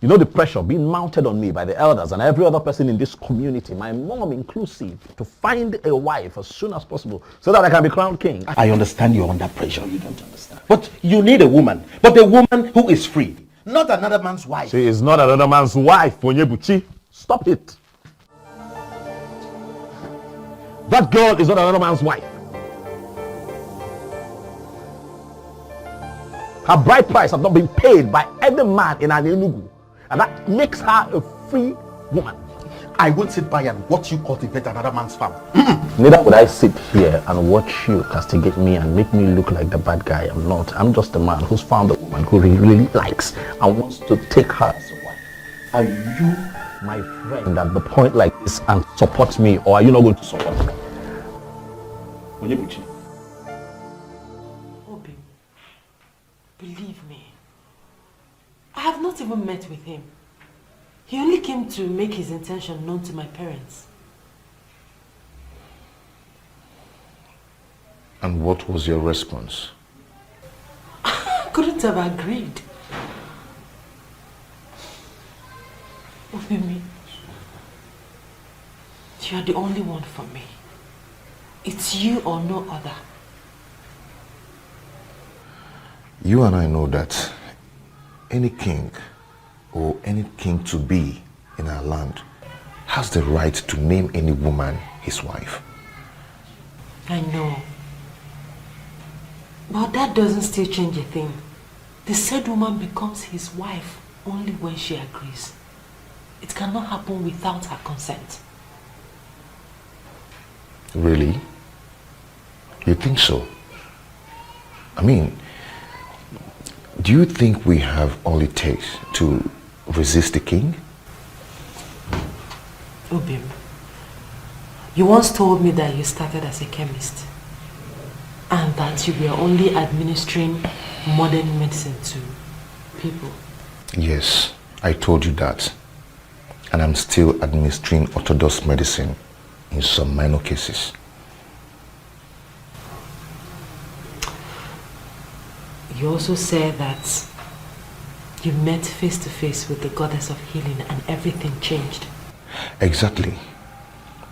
You know the pressure being mounted on me by the elders and every other person in this community, my mom inclusive, to find a wife as soon as possible so that I can be crowned king. I understand you're under pressure. You don't understand. But you need a woman. But a woman who is free. Not another man's wife. She is not another man's wife, Onyebuchi. Stop it. That girl is not another man's wife. Her bride price has not been paid by any man in Enugu. And that makes her a free woman. I won't sit by and watch you cultivate another man's farm. Neither would I sit here and watch you castigate me and make me look like the bad guy. I'm not. I'm just a man who's found a woman who he really likes and wants to take her as a wife. Are you my friend at the point like this and support me, or are you not going to support me? Onyebuchi. Obi, believe me, I have not even met with him. He only came to make his intention known to my parents. And what was your response? I couldn't have agreed. Obimi, you are the only one for me. It's you or no other. You and I know that any king or any king to be in our land has the right to name any woman his wife. I know. But that doesn't still change a thing. The said woman becomes his wife only when she agrees. It cannot happen without her consent. Really? You think so? I mean, do you think we have all it takes to resist the king? Obim, you once told me that you started as a chemist and that you were only administering modern medicine to people. Yes, I told you that. And I'm still administering orthodox medicine in some minor cases. You also said that you met face to face with the goddess of healing and everything changed. Exactly.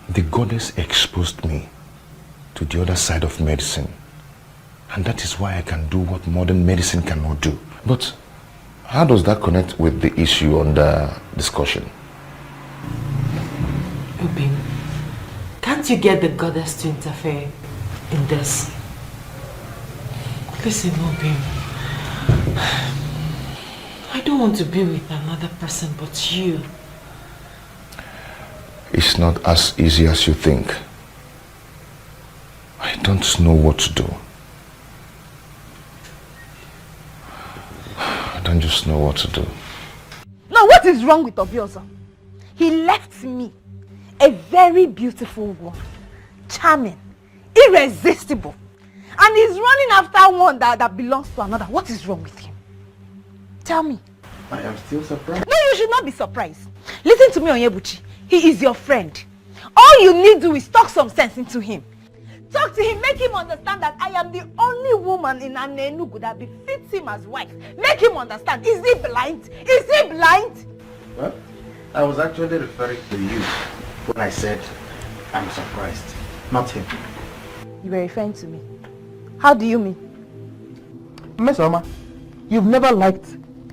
The goddess exposed me to the other side of medicine. And that is why I can do what modern medicine cannot do. But how does that connect with the issue under discussion? Obim, can't you get the goddess to interfere in this? Listen, Obim, I don't want to be with another person but you. It's not as easy as you think. I don't know what to do. I don't just know what to do. Now what is wrong with Obiozo? He left me, a very beautiful woman, charming, irresistible, and he's running after one that belongs to another. What is wrong with him? Tell me. I am still surprised. No, you should not be surprised. Listen to me, Onyebuchi. He is your friend. All you need to do is talk some sense into him. Talk to him, make him understand that I am the only woman in Enugu that befits him as wife. Make him understand. Is he blind? Is he blind? Well, I was actually referring to you when I said I'm surprised, not him. You were referring to me. How do you mean? Miss Oma, you've never liked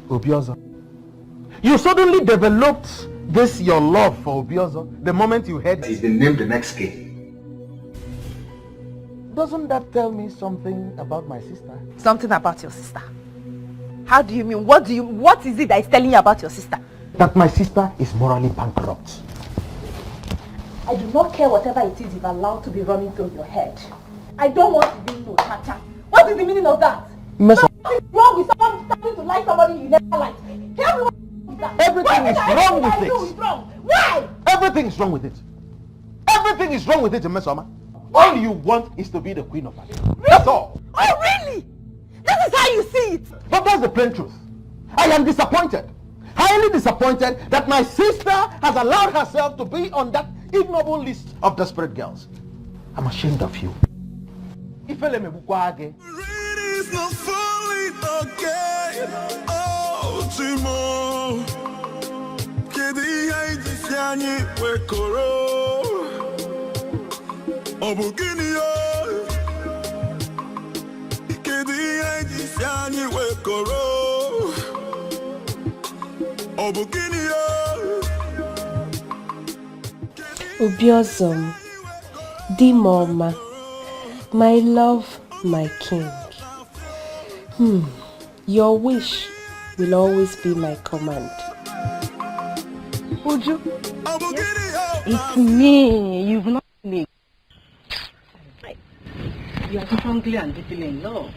Obiozo. You suddenly developed this your love for Obiozo the moment you heard he's been named the next king. Doesn't that tell me something about my sister? Something about your sister? How do you mean? What is it that is telling you about your sister? That my sister is morally bankrupt. I do not care whatever it is you've allowed to be running through your head. I don't want to be no cha-cha. What is the meaning of that? What is wrong with someone starting to like somebody you never liked? Tell me what is that? Everything is wrong with it. Why? Everything is wrong with it. Everything is wrong with it, Miss Oma. All you want is to be the queen of Ade. Really? That's all. Oh, really? That is how you see it. But that's the plain truth. I am disappointed. Highly disappointed that my sister has allowed herself to be on that ignoble list of desperate girls. I'm ashamed of you. Rain is not falling again. Oh, Timo. Kedi haiti siani wekoro. Obugini yo. Kedi haiti siani wekoro. Obugini yo. Obiozom, Dimoma, my love, my king. Your wish will always be my command. Uju, it's me. You've not me. You are strongly and deeply in love.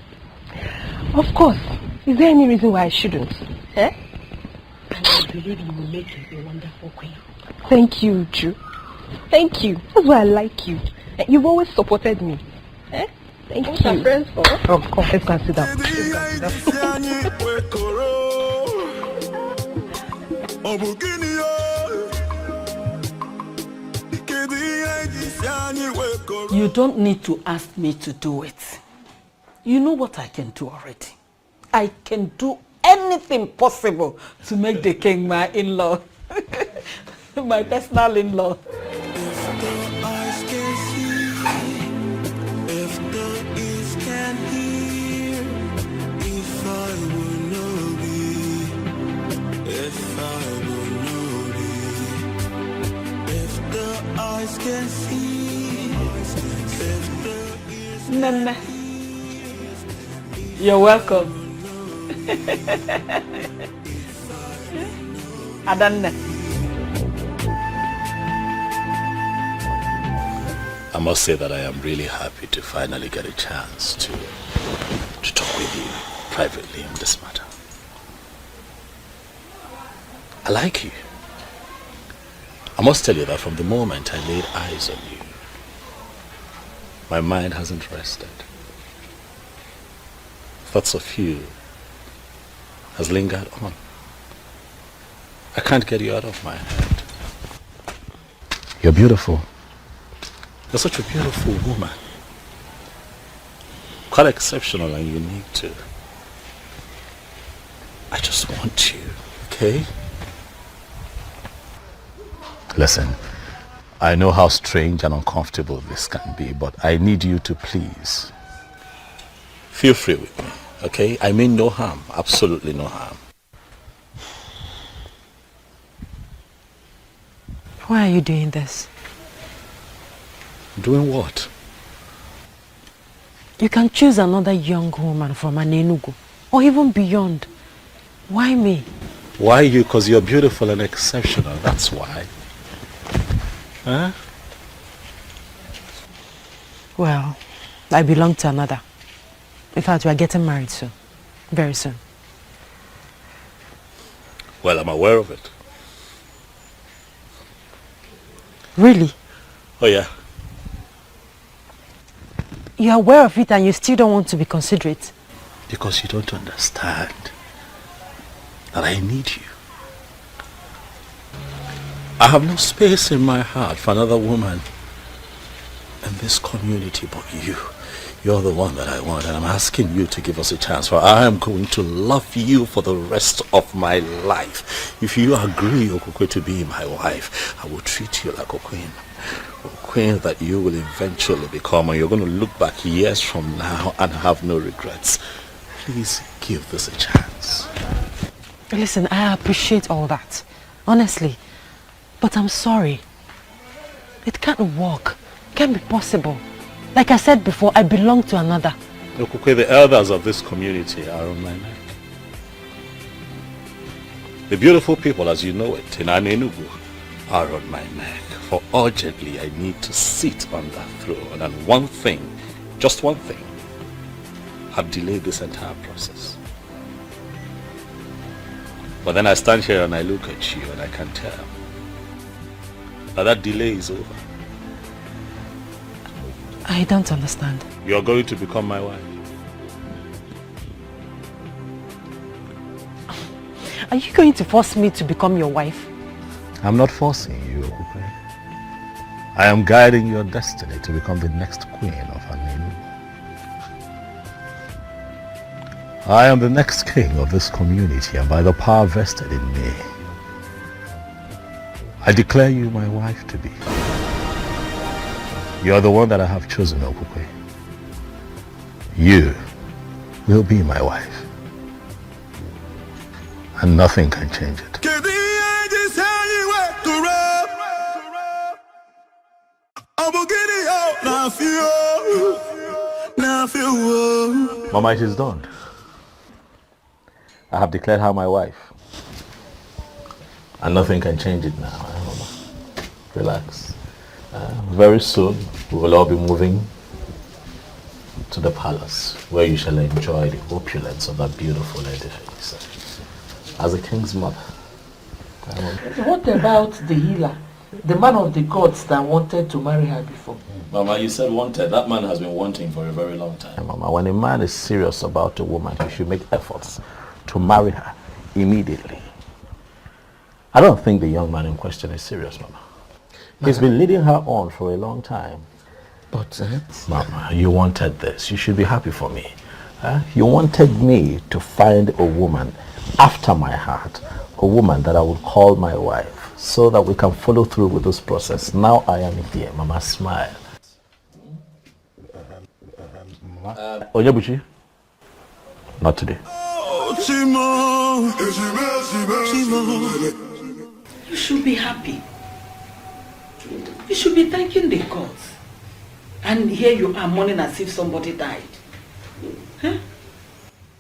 Of course. Is there any reason why I shouldn't? Eh? And I believe you will make a wonderful queen. Thank you, Uju. Thank you. That's why I like you. You've always supported me. Eh? Thank you. Our friends for? Of course. Let's go and sit down. You don't need to ask me to do it. You know what I can do already. I can do anything possible to make the king my in-law. My personal in-law. Nana, you're welcome. Adanna. I must say that I am really happy to finally get a chance to talk with you privately on this matter. I like you. I must tell you that from the moment I laid eyes on you, my mind hasn't rested. Thoughts of you has lingered on. I can't get you out of my head. You're beautiful. You're such a beautiful woman. Quite exceptional and unique too. I just want you, okay? Listen, I know how strange and uncomfortable this can be, but I need you to please feel free with me, okay? I mean no harm, absolutely no harm. Why are you doing this? Doing what? You can choose another young woman from Anenugu, or even beyond. Why me? Why you? Because you're beautiful and exceptional, that's why. Huh? Well, I belong to another. In fact, we are getting married soon. Very soon. Well, I'm aware of it. Really? Oh yeah. You're aware of it and you still don't want to be considerate? Because you don't understand that I need you. I have no space in my heart for another woman in this community but you. You're the one that I want, and I'm asking you to give us a chance, for I am going to love you for the rest of my life. If you agree, Okokwe, to be my wife, I will treat you like a queen that you will eventually become, and you're going to look back years from now and have no regrets. Please give this a chance. Listen, I appreciate all that, honestly, but I'm sorry. It can't work. It can't be possible. Like I said before, I belong to another. Okokwe, the elders of this community are on my neck. The beautiful people, as you know it, in Anenugu, are on my neck. For urgently, I need to sit on that throne. And one thing, just one thing, have delayed this entire process. But then I stand here and I look at you and I can tell that delay is over. I don't understand. You're going to become my wife. Are you going to force me to become your wife? I'm not forcing you, Okukwe. I am guiding your destiny to become the next queen of Anenu. I am the next king of this community, and by the power vested in me, I declare you my wife to be. You are the one that I have chosen, Okukwe. You will be my wife, and nothing can change it. Mama, it is done. I have declared her my wife, and nothing can change it now. Mama, relax. Very soon we will all be moving to the palace, where you shall enjoy the opulence of that beautiful edifice as a king's mother. What about the healer, the man of the gods that wanted to marry her before? Mama, you said wanted. That man has been wanting for a very long time. Mama, when a man is serious about a woman, he should make efforts to marry her immediately. I don't think the young man in question is serious, Mama. He's been leading her on for a long time. But, Mama, you wanted this. You should be happy for me. You wanted me to find a woman after my heart, a woman that I would call my wife, so that we can follow through with this process. Now I am here. Mama, smile. Onyebuchi? Not today. You should be happy. You should be thanking the gods. And here you are mourning as if somebody died. Huh?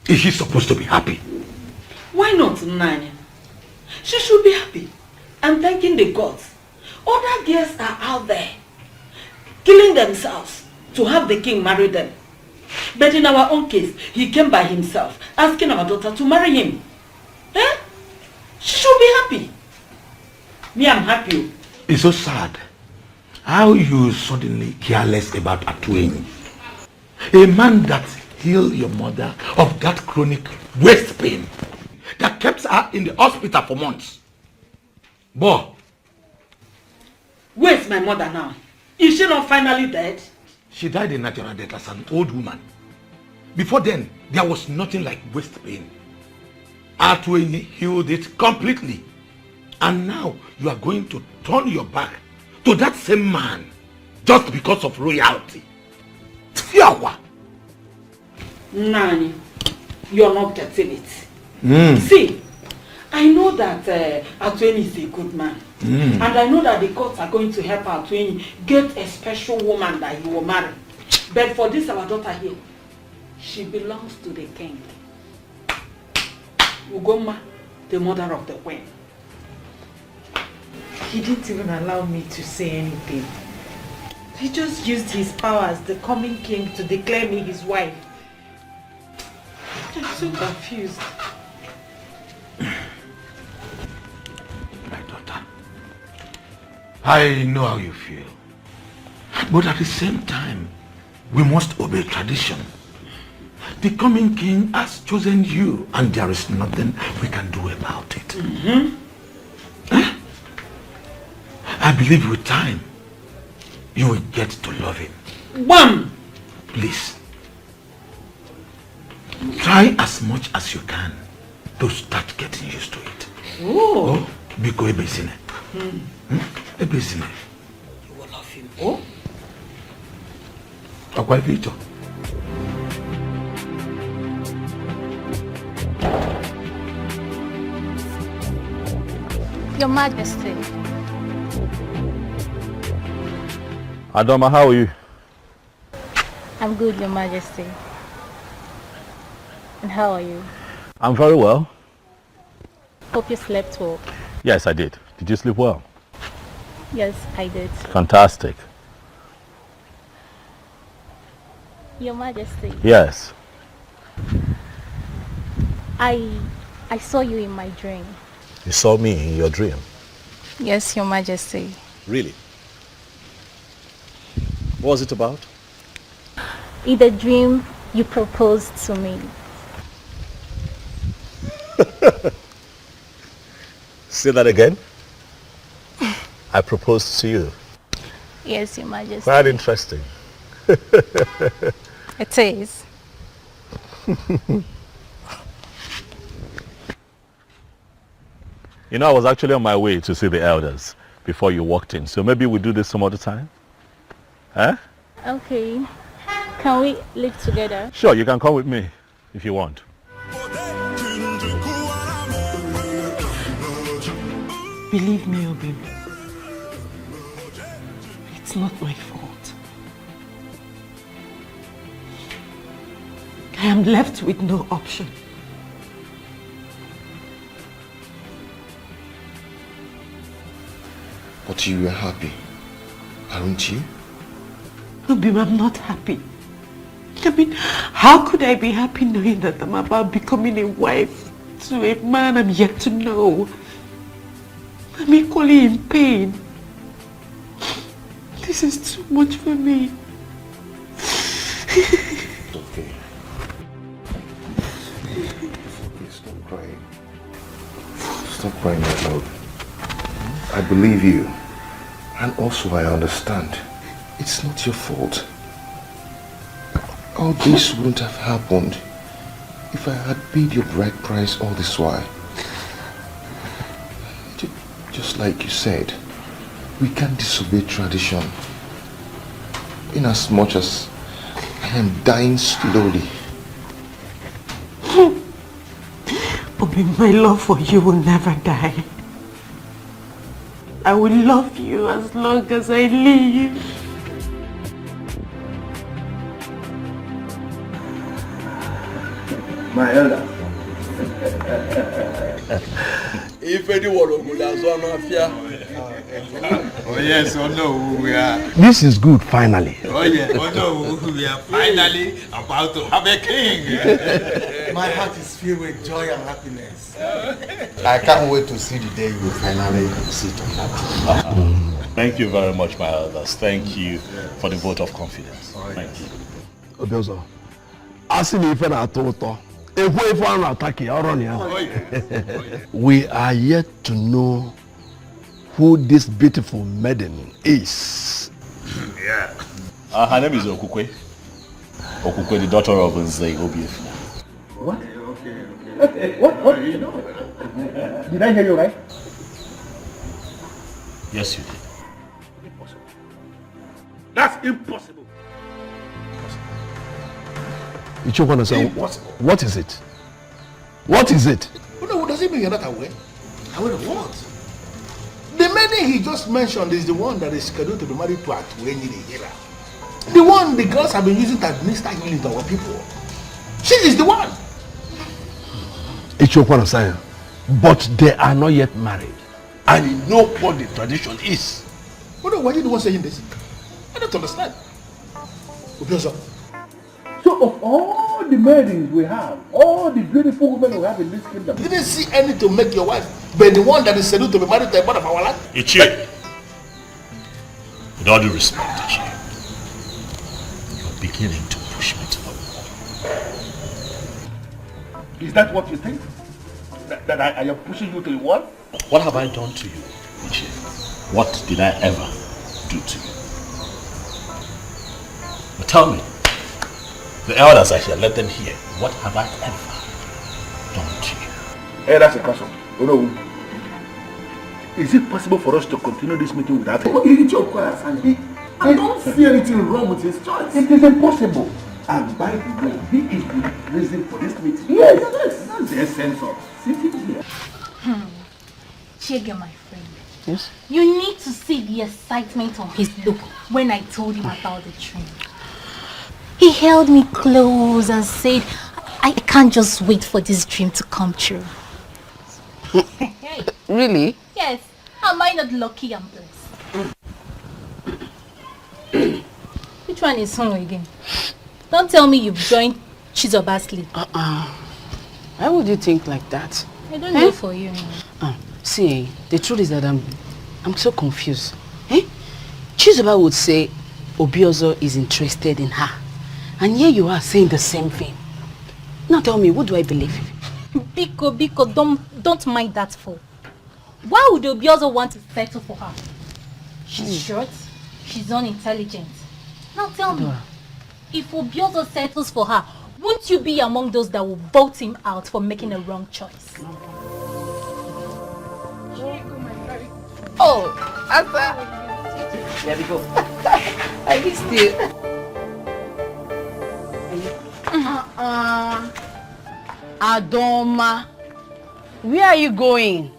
Is she supposed to be happy? Why not, Nanya? She should be happy and thanking the gods. Other girls are out there killing themselves to have the king marry them. But in our own case, he came by himself, asking our daughter to marry him. Eh? She should be happy. Me, I'm happy. It's so sad how you suddenly care less about Atueni. A man that healed your mother of that chronic waist pain that kept her in the hospital for months. Boy. Where's my mother now? Is she not finally dead? She died a natural death as an old woman. Before then, there was nothing like waist pain. Atueni healed it completely. And now you are going to turn your back to that same man just because of royalty. Fiawa! Nani, you're not getting it. See, I know that Atueni is a good man. And I know that the courts are going to help Atueni get a special woman that he will marry. But for this, our daughter here, she belongs to the king. Ugoma, the mother of the queen. He didn't even allow me to say anything. He just used his power as the coming king to declare me his wife. I'm so confused. My daughter, I know how you feel. But at the same time, we must obey tradition. The coming king has chosen you, and there is nothing we can do about it. I believe with time, you will get to love him. Bam! Please, try as much as you can to start getting used to it. Oh! Biko ebezine. Ebezine. You will love him. Oh? Akwa Vito. Your Majesty. Adoma, how are you? I'm good, Your Majesty. And how are you? I'm very well. Hope you slept well. Yes, I did. Did you sleep well? Yes, I did. Fantastic. Your Majesty. Yes. I saw you in my dream. You saw me in your dream? Yes, Your Majesty. Really? What was it about? In the dream, you proposed to me. Say that again. I proposed to you. Yes, Your Majesty. Quite interesting. It is. You know, I was actually on my way to see the elders before you walked in, so maybe we do this some other time? Huh? Okay. Can we live together? Sure, you can come with me if you want. Believe me, Obi. It's not my fault. I am left with no option. But you were happy, aren't you? Obi, I'm not happy. I mean, how could I be happy knowing that I'm about becoming a wife to a man I'm yet to know? I'm equally in pain. This is too much for me. It's okay. Stop crying. Stop crying, my love. I believe you. And also I understand. It's not your fault. All this wouldn't have happened if I had paid your bride price all this while. Just like you said, we can't disobey tradition. In as much as I am dying slowly. Obi, my love for you will never die. I will love you as long as I live. My elder. If anyone would have so mafia. Oh yes, oh no, we are. This is good, finally. Oh yeah, oh no, we are finally about to have a king. My heart is filled with joy and happiness. I can't wait to see the day you finally sit on that throne. Thank you very much, my elders. Thank you for the vote of confidence. Thank you. Obiozo, asking if I told we are yet to know who this beautiful maiden is. Yeah. Her name is Okukwe. Okukwe, the daughter of Nze Obiefina. What? Okay. What? You know? Did I hear you right? Yes, you did. Impossible. That's impossible. Impossible. What is it? What is it? No, does it mean you're not aware? Aware of what? The maiden he just mentioned is the one that is scheduled to be married to Atuenyi the Hera. The one the girls have been using to administer healing to our people. She is the one. It's your saying, but they are not yet married. And you know what the tradition is. Why are you the one saying this? I don't understand. So of all the maidens we have, all the beautiful women we have in this kingdom, you didn't see any to make your wife, but the one that is scheduled to be married to a man of our land? Ichie, with all due respect, Ichie, you're beginning to push me to the wall. Is that what you think? That I am pushing you to the wall? What have I done to you, Ichie? What did I ever do to you? But tell me, the elders are here, let them hear. What have I ever done to you? Hey, that's a question. Oh, no. Is it possible for us to continue this meeting without him? It's your question. I don't see anything wrong with his choice. It is impossible. And by the way, he is the reason for this meeting. Yes. That's the essence of sitting here. Chege, my friend. Yes? You need to see the excitement on his look when I told him about the dream. He held me close and said, I can't just wait for this dream to come true. Really? Yes. Am I not lucky and blessed? Which one is home again? Don't tell me you've joined Chizoba's league. Why would you think like that? I don't know for you. See, the truth is that I'm so confused. Chizoba would say Obiozo is interested in her. And here you are saying the same thing. Now tell me, what do I believe? Biko, don't mind that fool. Why would Obiozo want to settle for her? She's short, She's unintelligent. Now tell me, if Obiozo settles for her, won't you be among those that will vote him out for making a wrong choice? Oh, Asa. There we go. I missed you. Adoma, where are you going?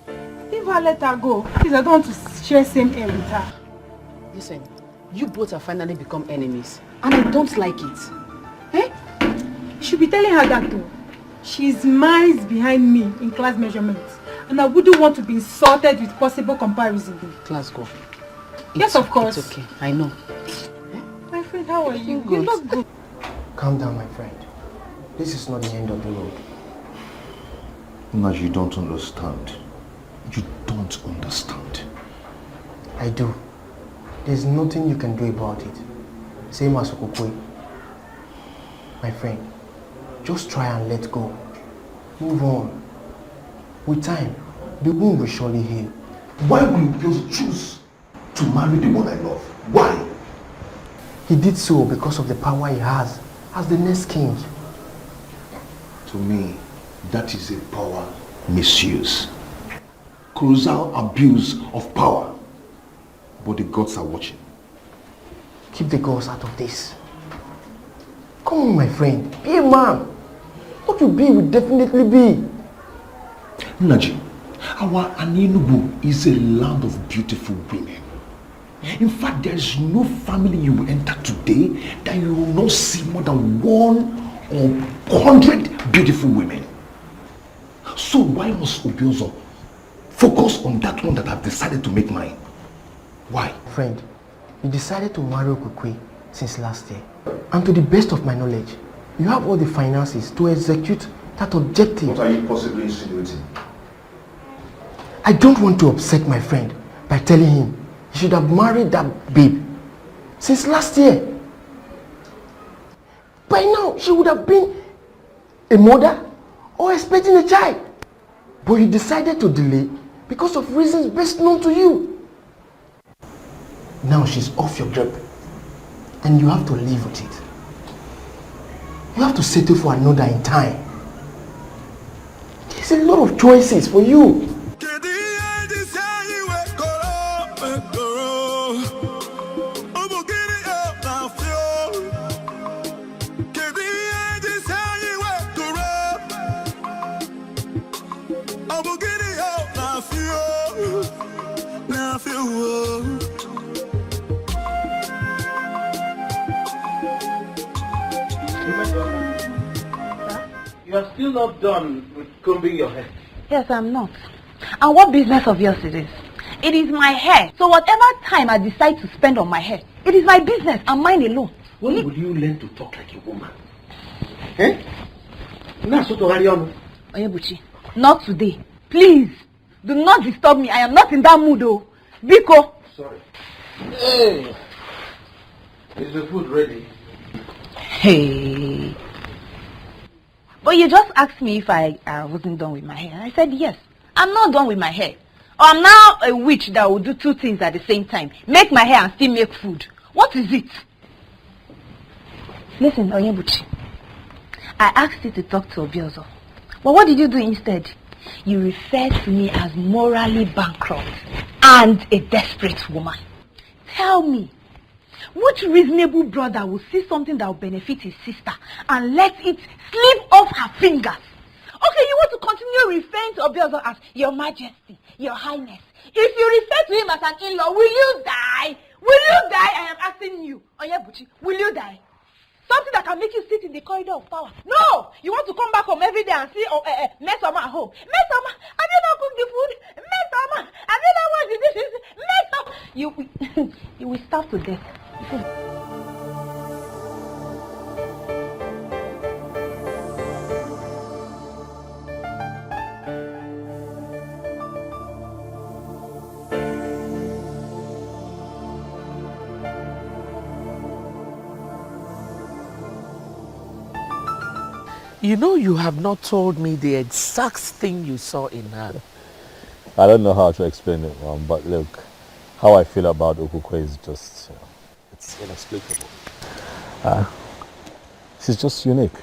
Leave her, let her go. Please, I don't want to share same air with her. Listen, you both have finally become enemies, and I don't like it. Eh? You should be telling her that too. She's miles behind me in class measurements, and I wouldn't want to be insulted with possible comparison. Class go. Yes, of course. It's okay, I know. My friend, how are you? You look good. Calm down, my friend. This is not the end of the road. Naj, you don't understand. You don't understand. I do. There's nothing you can do about it. Same as Okokwe. My friend, just try and let go. Move on. With time, the wound will surely heal. Why will you just choose to marry the one I love? Why? He did so because of the power he has as the next king. To me, that is a power misuse. Colossal abuse of power. But the gods are watching. Keep the gods out of this. Come on, my friend. Be a man. What you be will definitely be. Naji, our Anenugu is a land of beautiful women. In fact, there is no family you will enter today that you will not see more than 100 beautiful women. So why must Obiozo focus on that one that I've decided to make mine? Why? Friend, you decided to marry Okokwe since last year. And to the best of my knowledge, you have all the finances to execute that objective. What are you possibly insinuating? I don't want to upset my friend by telling him he should have married that babe since last year. By now, she would have been a mother or expecting a child. But you decided to delay because of reasons best known to you. Now she's off your grip and you have to live with it. You have to settle for another in time. There's a lot of choices for you. You are still not done with combing your hair. Yes, I'm not. And what business of yours it is? It is my hair. So whatever time I decide to spend on my hair, it is my business and mine alone. When will you learn to talk like a woman? Eh? Onyebuchi, not today. Please, do not disturb me. I am not in that mood, oh. Biko. Sorry. Hey! Is the food ready? Hey. But you just asked me if I wasn't done with my hair. And I said yes. I'm not done with my hair. Or I'm now a witch that will do two things at the same time. Make my hair and still make food. What is it? Listen, Onyebuchi. I asked you to talk to Obiozo. But what did you do instead? You referred to me as morally bankrupt and a desperate woman. Tell me, which reasonable brother will see something that will benefit his sister and let it slip off her fingers? Okay, you want to continue referring to Obiozo as Your Majesty, Your Highness. If you refer to him as an in-law, will you die? Will you die? I am asking you, Onyebuchi, will you die? Something that can make you sit in the corridor of power. No! You want to come back home every day and see Mesoma at home. Mesoma, have you not cooked the food? Mesoma, have you not washed the dishes? Mesoma! You will starve to death. You know you have not told me the exact thing you saw in her. I don't know how to explain it, but look, how I feel about Okokwe is just It's inexplicable. She's just unique.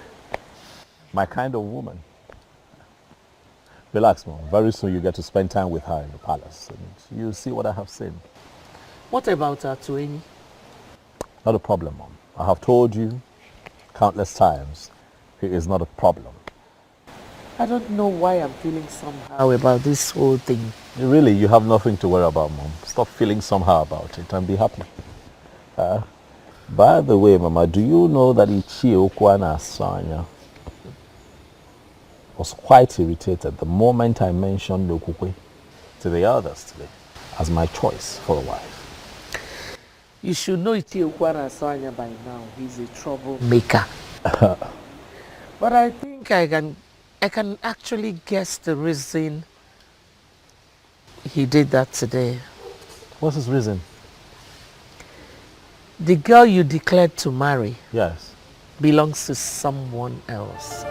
My kind of woman. Relax, Mom. Very soon you get to spend time with her in the palace. And you'll see what I have seen. What about Atueni? Not a problem, Mom. I have told you countless times he is not a problem. I don't know why I'm feeling somehow about this whole thing. Really, you have nothing to worry about, Mom. Stop feeling somehow about it and be happy. By the way, Mama, do you know that Ichie Okwana Asanya was quite irritated the moment I mentioned Okukwe to the others today as my choice for a wife? You should know Ichie Okwana Asanya by now. He's a troublemaker. But I think I can actually guess the reason he did that today. What's his reason? The girl you declared to marry, yes, belongs to someone else.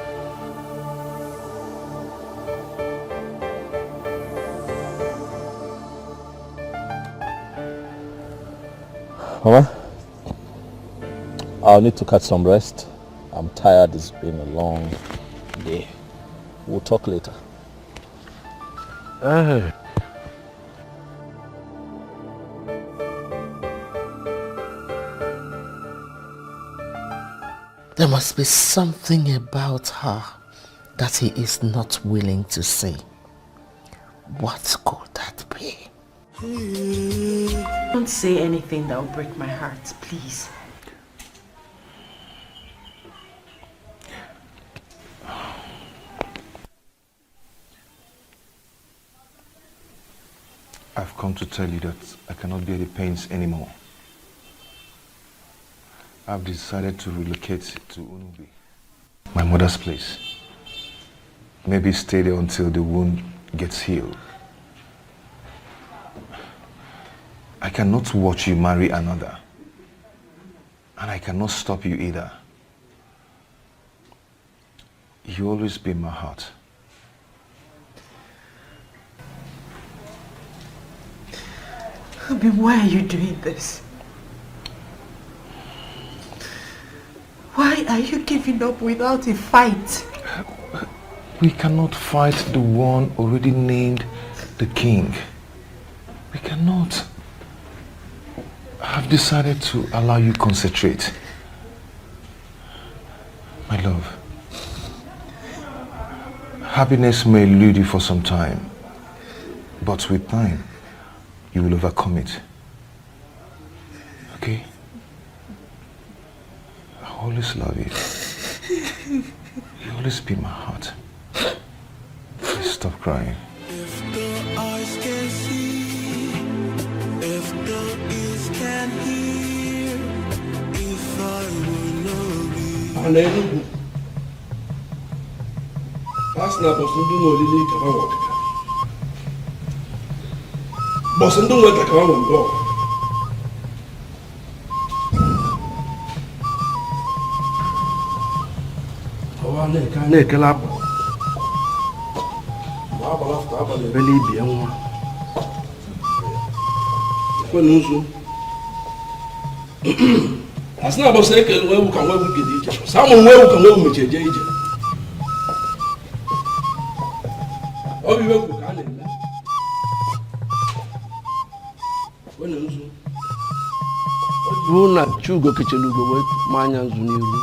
Mama, I'll need to catch some rest. I'm tired. It's been a long day. We'll talk later. There must be something about her that he is not willing to say. What could that be? Don't say anything that will break my heart, please. I've come to tell you that I cannot bear the pains anymore. I've decided to relocate to Unubi, my mother's place. Maybe stay there until the wound gets healed. I cannot watch you marry another. And I cannot stop you either. You always be in my heart. Abi, why are you doing this? Why are you giving up without a fight? We cannot fight the one already named the king. We cannot. I've decided to allow you concentrate. My love, happiness may elude you for some time, but with time, you will overcome it. Okay? I always love you. You always be in my heart. Please stop crying. If the eyes can see, if the ears can hear, if I will not be. Hallelujah. That's not possible. Only come on, work. Boss, don't work. Come on, go. Na-ekele akwa ma agbara afọ abalị ebele ibie nwa ekwena nzu asị na abọsa ekele nwa ewu ka nwa ewu gede ije sa amụrụ nwa ewu ka nwa ewu mechie jee ije ọ bụ iwe kwu ka a na-eme ekwena nzu ọ bụrụ na Chugo kechara ugo wee ma anya nzu n'iru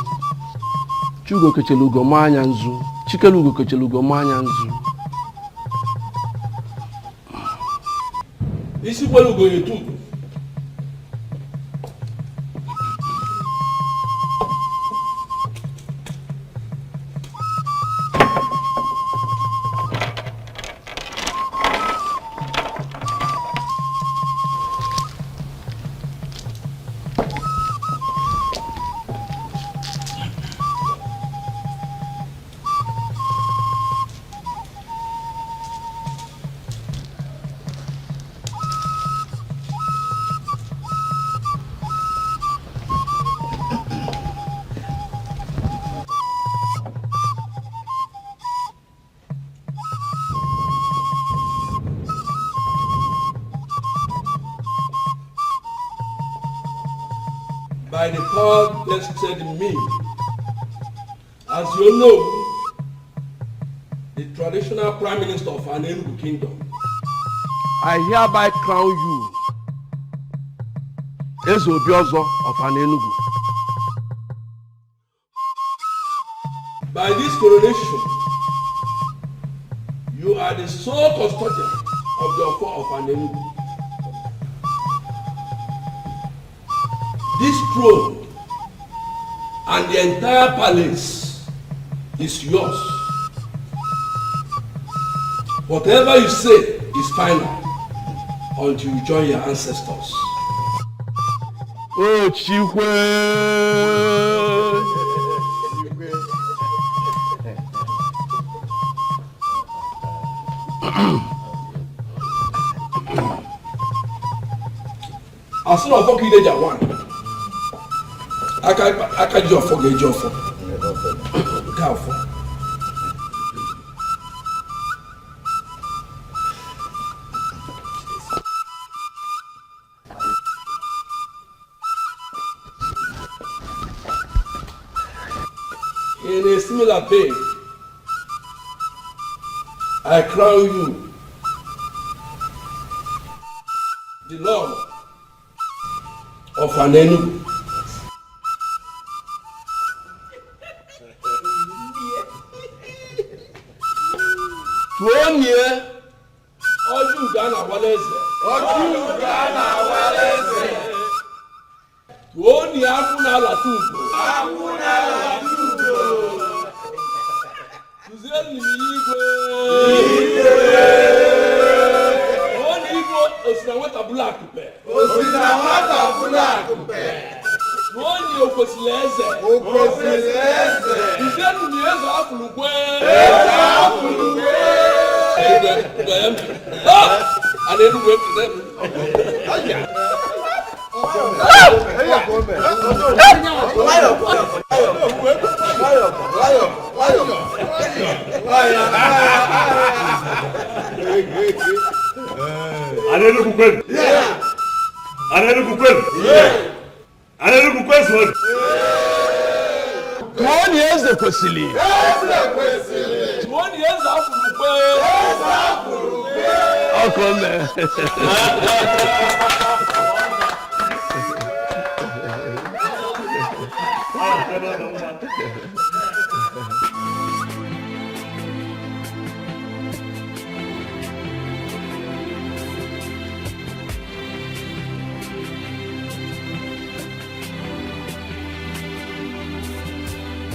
Chugo kechara ugo ma anya nzu Chikelu ugo kechara ugo ma anya nzu isi kwelu ugo yetu ugo by the power vested in me. As you know, the traditional Prime Minister of an Enugu Kingdom. I hereby crown you as Obiozo of an Enugu. By this coronation, you are the sole custodian of the offer of an Enugu. This throne and the entire palace is yours. Whatever you say is final until you join your ancestors. Oh, Chikwe! As soon as I get that one, I can't just forget your phone. In a similar vein, I crown you the Lord of an Enugu. Tuonye Ojugana Waleze. Ojugana Waleze. Tuonye Akuna Latugo. Akuna Latugo. Tuzeli Igwe. Tuonye Igwe Osinawata Bulakupe. Osinawata Bulakupe. Tuonye Okosileze. Okosileze. Tuzeli Mieza Afulukwe. Eza Afulukwe. I didn't wait for them. One years the Kwesili. 1 years after I'll come there.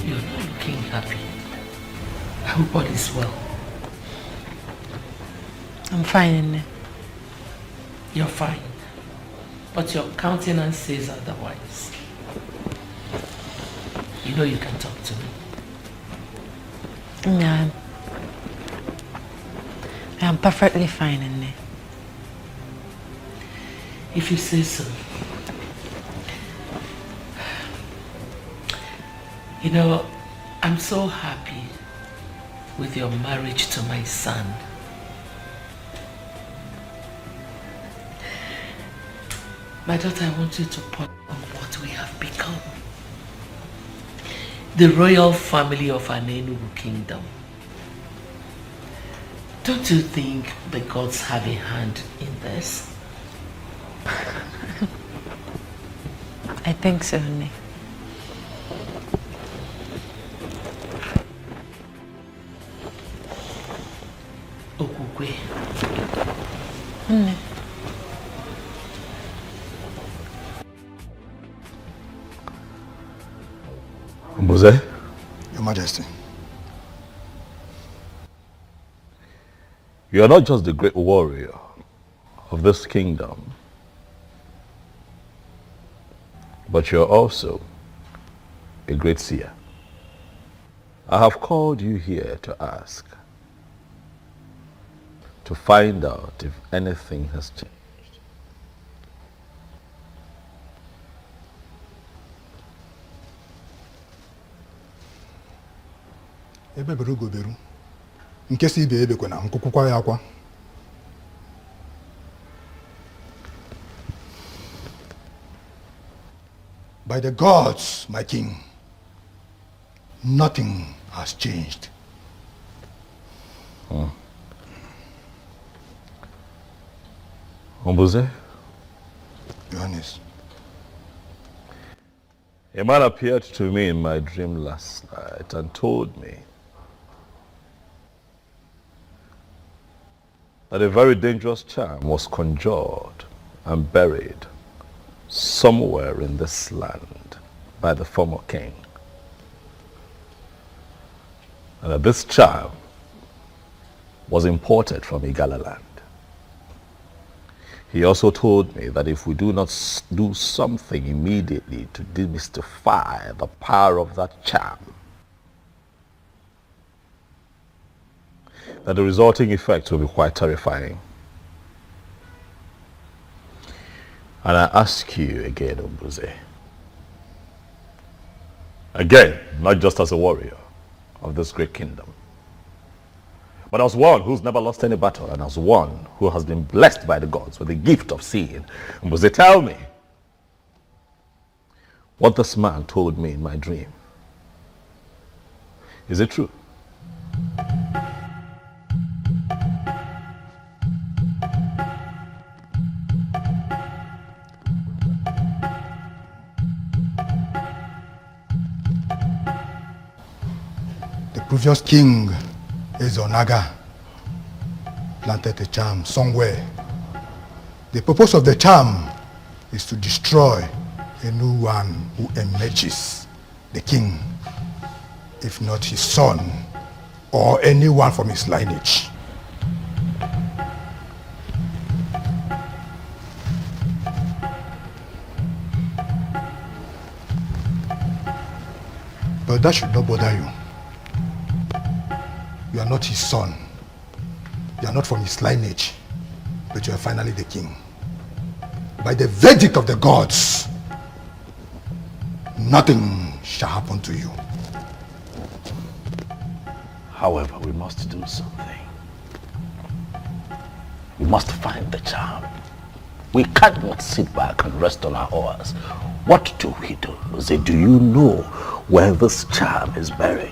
You're not looking happy. I hope all is well. I'm fine, Nne. You're fine. But your countenance says otherwise. You know you can talk to me. Yeah. I'm perfectly fine, Nne. If you say so. You know, I'm so happy with your marriage to my son. My daughter, I want you to ponder on what we have become. The royal family of an Enugu kingdom. Don't you think the gods have a hand in this? I think so, Nne. Okukwe. Nne. Mose? Your Majesty. You are not just the great warrior of this kingdom, but you're also a great seer. I have called you here to ask, to find out if anything has changed. Ebe beru go beru. Nke si ibe ebe kwena nkukwukwa ya akwa. By the gods, my king, nothing has changed. Ombuze? Johannes. A man appeared to me in my dream last night and told me that a very dangerous charm was conjured and buried somewhere in this land by the former king. And that this charm was imported from Igala land. He also told me that if we do not do something immediately to demystify the power of that charm, that the resulting effects will be quite terrifying. And I ask you again, Ombuze, again, not just as a warrior of this great kingdom, but as one who's never lost any battle and as one who has been blessed by the gods with the gift of seeing. Ombuze, tell me what this man told me in my dream. Is it true? The previous king, Ezonaga, planted a charm somewhere. The purpose of the charm is to destroy anyone who emerges the king, if not his son or anyone from his lineage. But that should not bother you. You are not his son. You are not from his lineage, but you are finally the king. By the verdict of the gods, nothing shall happen to you. However, we must do something. We must find the charm. We cannot sit back and rest on our oars. What do we do? Say, do you know where this charm is buried?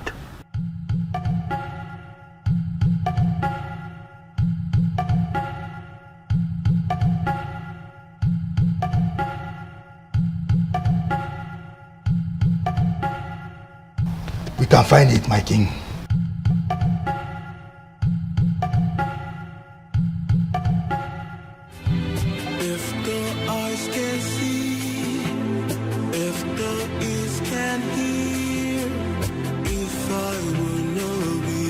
We can find it, my king. If the eyes can see, if the ears can hear, if I will know be,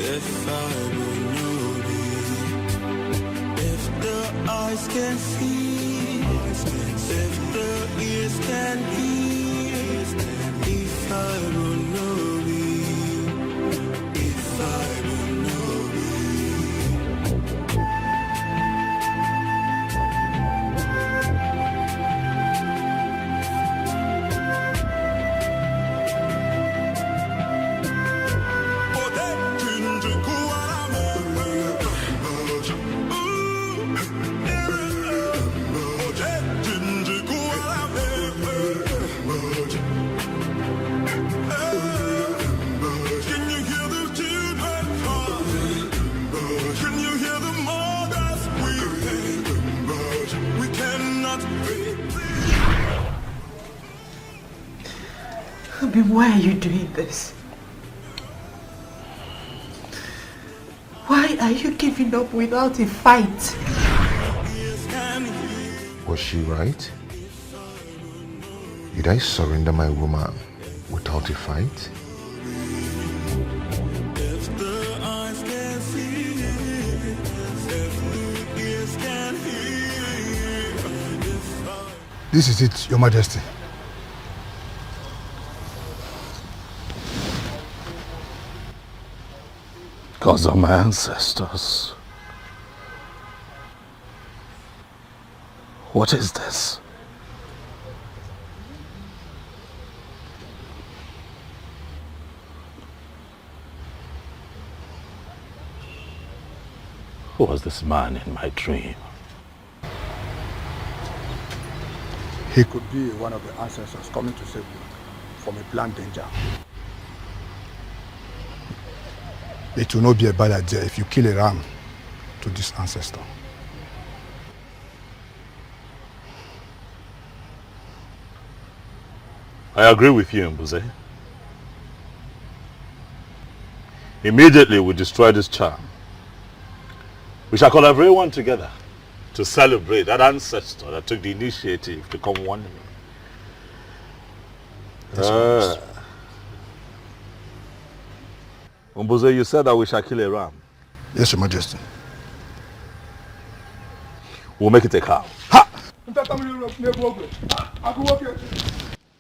if I will know be, if the eyes can see, if the ears can hear, if I will know be, if I will know be. Why are you doing this? Why are you giving up without a fight? Was she right? Did I surrender my woman without a fight? This is it, Your Majesty. Gods of my ancestors. What is this? Who was this man in my dream? He could be one of the ancestors coming to save you from a planned danger. It will not be a bad idea if you kill a ram to this ancestor. I agree with you, Mbuze. Immediately we destroy this charm. We shall call everyone together to celebrate that ancestor that took the initiative to come warn me. Mbuze, you said that we shall kill a ram. Yes, Your Majesty. We'll make it a cow.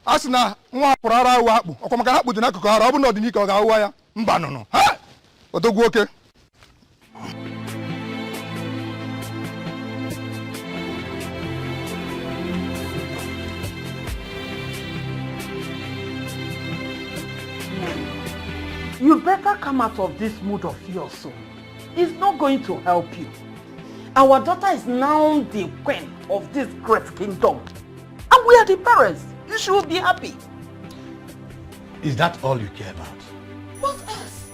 Asina nwa pụrụ ara akpụ ọkwa maka ha kpụdị n'akụkụ ara ọ bụ na ọdịnike ọ ga-awụwa ya mba nụnụ odogwu oke. You better come out of this mood of yours soon. It's not going to help you. Our daughter is now the queen of this great kingdom. And we are the parents. You should be happy. Is that all you care about? What else?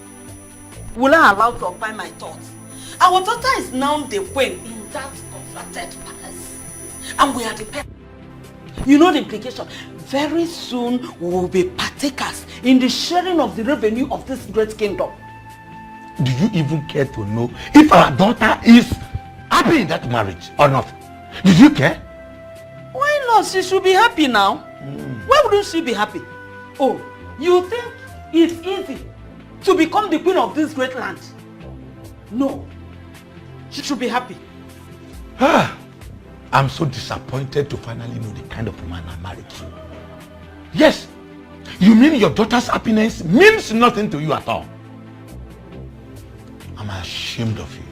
Will I allow to occupy my thoughts? Our daughter is now the queen in that converted palace. And we are the parents. You know the implication. Very soon we will be partakers in the sharing of the revenue of this great kingdom. Do you even care to know if our daughter is happy in that marriage or not? Did you care? Why not? She should be happy now. Why wouldn't she be happy? Oh, you think it's easy to become the queen of this great land? No. She should be happy. I'm so disappointed to finally know the kind of woman I married to. Yes, you mean your daughter's happiness means nothing to you at all? I'm ashamed of you.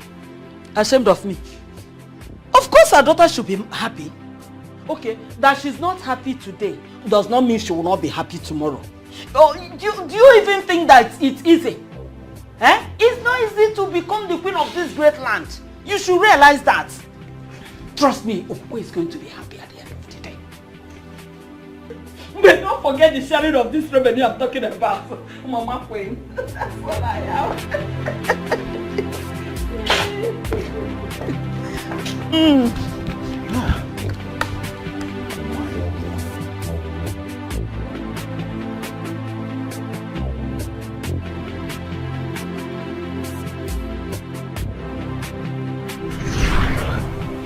Ashamed of me? Of course our daughter should be happy. Okay, that she's not happy today does not mean she will not be happy tomorrow. Oh, do you even think that it's easy? Eh? It's not easy to become the queen of this great land. You should realize that. Trust me, Okwe is going to be happy at the end of the day. But don't forget the sharing of this revenue I'm talking about. Mama Queen. That's what I am.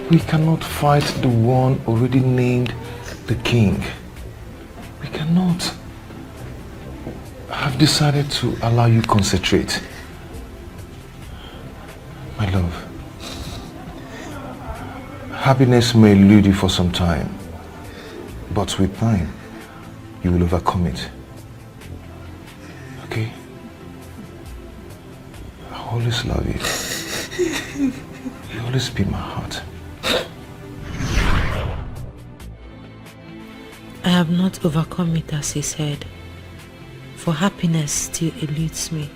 We cannot fight the one already named the king. We cannot. I've decided to allow you concentrate. My love, happiness may elude you for some time, but with time, you will overcome it. Okay? I'll always love you. You'll always be my heart. I have not overcome it as he said, for happiness still eludes me.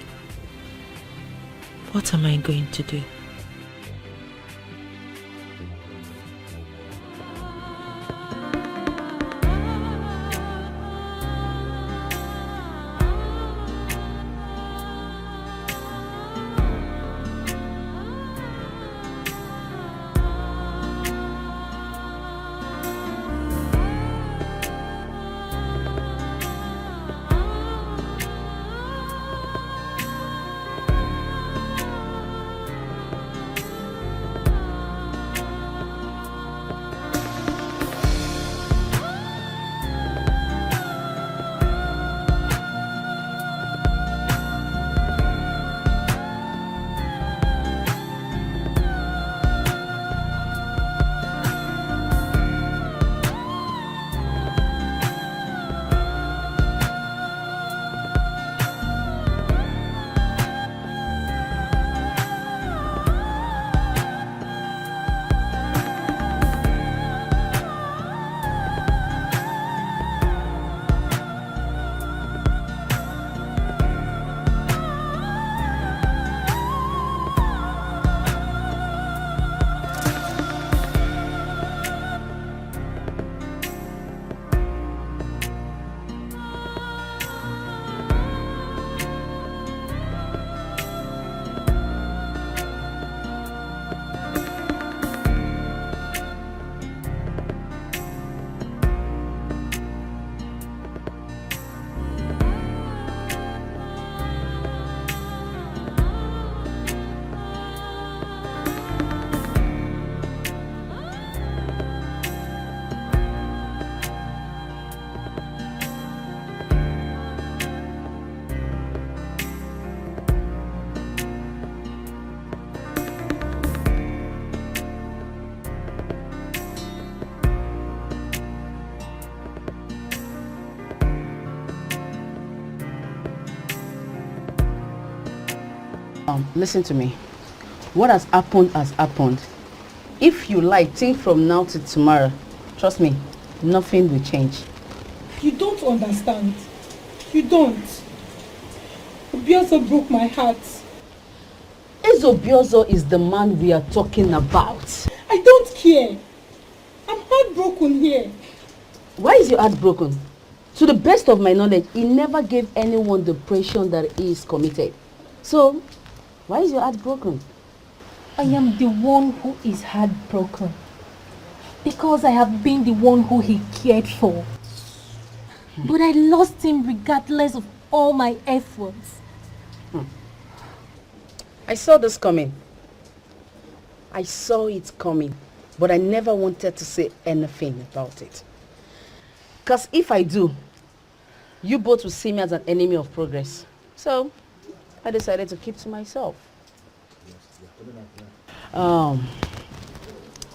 What am I going to do? Listen to me. What has happened. If you like, think from now to tomorrow. Trust me, nothing will change. You don't understand. You don't. Obiozo broke my heart. Obiozo is the man we are talking about. I don't care. I'm heartbroken here. Why is your heart broken? To the best of my knowledge, he never gave anyone the impression that he is committed. So, why is your heart broken? I am the one who is heartbroken. Because I have been the one who he cared for. But I lost him regardless of all my efforts. I saw this coming. I saw it coming. But I never wanted to say anything about it. Because if I do, you both will see me as an enemy of progress. So, I decided to keep to myself.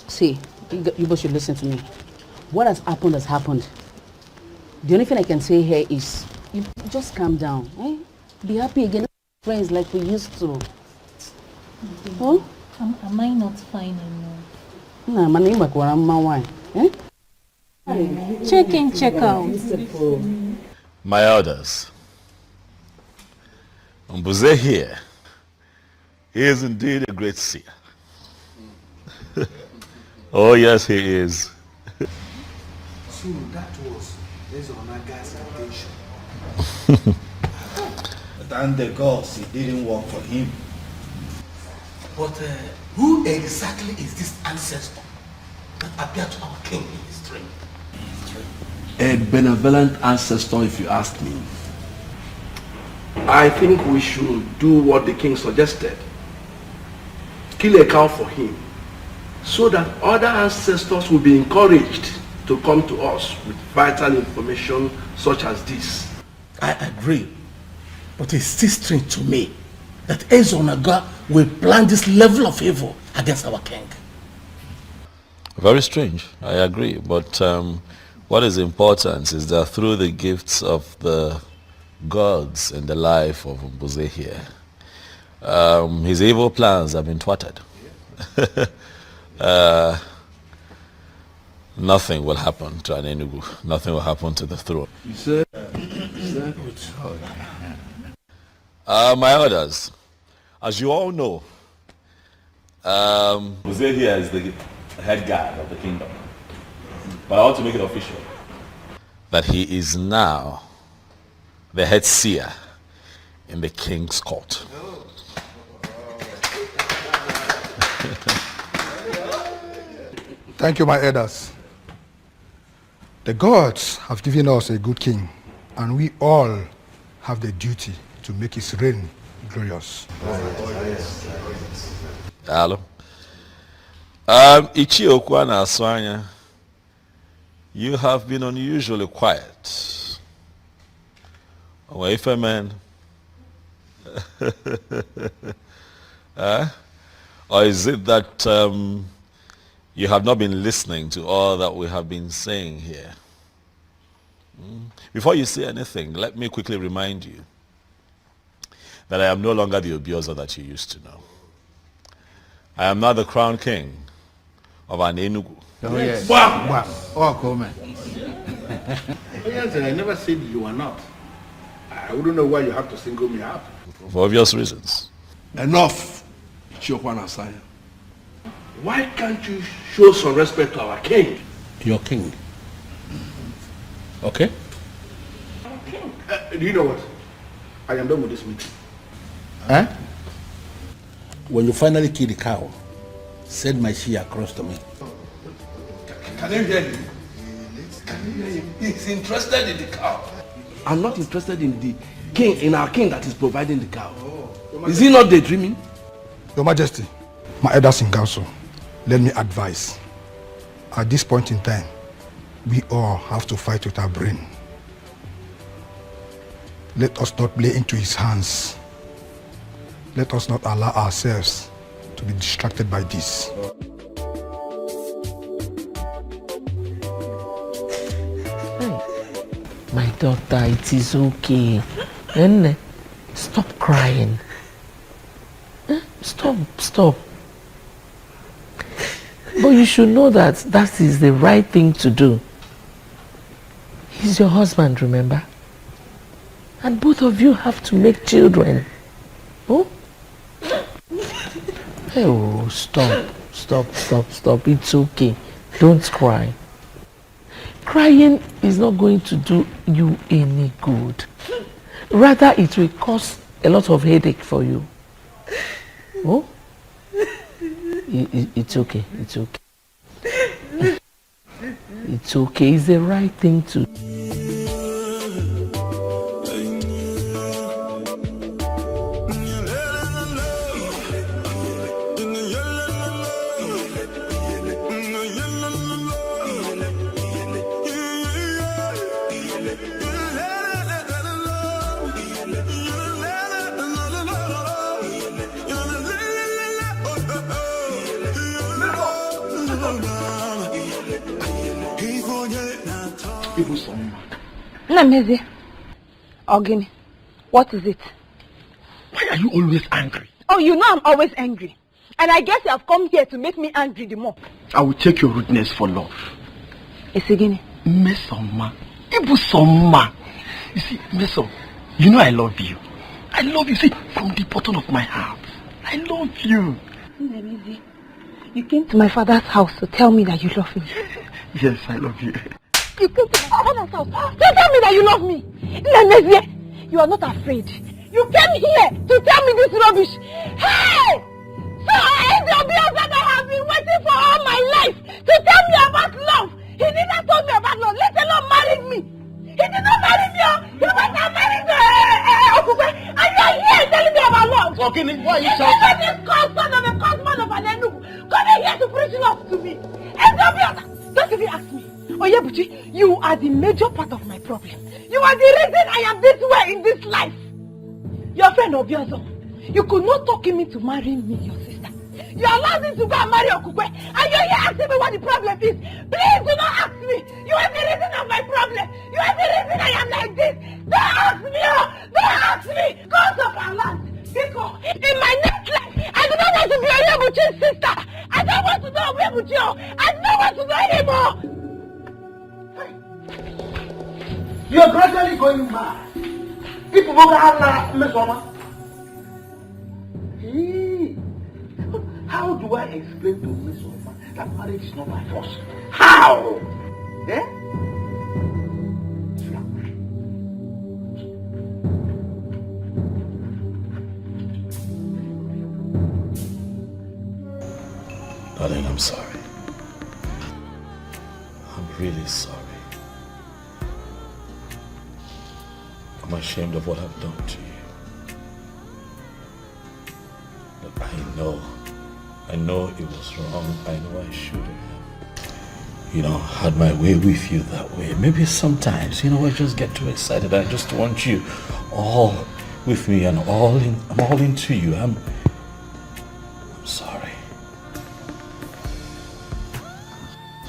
See, you both should listen to me. What has happened has happened. The only thing I can say here is, you just calm down. Eh? Be happy again, friends like we used to. Huh? Am I not fine enough? Nah, my name is eh? Check in, check out. My elders, Mbuze here, he is indeed a great seer. Oh yes, he is. So that was Ezonaga's intention. Thank the gods it didn't work for him. But who exactly is this ancestor that appeared to our king in his dream? A benevolent ancestor, if you ask me. I think we should do what the king suggested. Kill a cow for him, so that other ancestors will be encouraged to come to us with vital information such as this. I agree, but it's still strange to me that Ezonaga will plan this level of evil against our king. Very strange, I agree. But what is important is that through the gifts of the gods in the life of Mbuze here, his evil plans have been thwarted. Nothing will happen to an Enugu. Nothing will happen to the throne. You said my elders, as you all know, Mbuze here is the head guard of the kingdom. But I want to make it official that he is now the head seer in the king's court. Thank you, my elders. The gods have given us a good king, and we all have the duty to make his reign glorious. Hello. Ichi Okwana Aswanya, you have been unusually quiet. Away man. Or is it that you have not been listening to all that we have been saying here? Before you say anything, let me quickly remind you that I am no longer the Obiozo that you used to know. I am now the crown king of an Enugu. Oh yes. Wow. Oh, cool, man. I never said you are not. I wouldn't know why you have to single me out. For obvious reasons. enough, Chiokwana Asanya. Why can't you show some respect to our king? Your king. Okay? Do you know what? I am done with this meeting. Huh? When you finally kill the cow, send my she across to me. Can you hear him? Can you hear him? He's interested in the cow. I'm not interested in the king, in our king that is providing the cow. Is he not daydreaming? Your Majesty, my elders in council, let me advise. At this point in time, we all have to fight with our brain. Let us not play into his hands. Let us not allow ourselves to be distracted by this. My daughter, it is okay. And stop crying. Stop. But you should know that that is the right thing to do. He's your husband, remember? And both of you have to make children. Oh? Oh, stop. It's okay. Don't cry. Crying is not going to do you any good. Rather, it will cause a lot of headache for you. Oh? It's okay. It's okay. It's the right thing to do. Nameze, Ogini, what is it? Why are you always angry? Oh, you know I'm always angry. And I guess you have come here to make me angry the more. I will take your rudeness for love. Esigini. Mesoma. Ibusoma. You see, Meso, you know I love you. I love you, see, from the bottom of my heart. I love you. Nameze, you came to my father's house to tell me that you love me. Yes, I love you. You came to my father's house to tell me that you love me. Nameze, you are not afraid. You came here to tell me this rubbish. Hey! So I am the abuse that I have been waiting for all my life to tell me about love. He never told me about love, let alone marry me. He did not marry me. He was not married to Okupe. And you are here telling me about love. Okay, why are you shouting? If this son of a cosman of an Enugu coming here to preach love to me. And don't even ask me. Oh yeah, Buchi, you are the major part of my problem. You are the reason I am this way in this life. Your friend Obiozo, you could not talk me to marry me, your sister. You allowed him to go and marry Okupe, and you're here asking me what the problem is. Please do not ask me. You are the reason of my problem. You are the reason I am like this. Don't ask me. Don't ask me. Cause of our land. Because in my next life, I do not want to be Oyebuchi's sister. I don't want to know Oyebuchi. I don't want to know anymore. You are gradually going mad. People will have Mesoma. How do I explain to Mesoma that marriage is not by force? How? Eh? Darling, I'm sorry. I'm really sorry. I'm ashamed of what I've done to you. But I know it was wrong. I know I shouldn't have, had my way with you that way. Maybe sometimes, I just get too excited. I just want you all with me and I'm all into you. I'm sorry.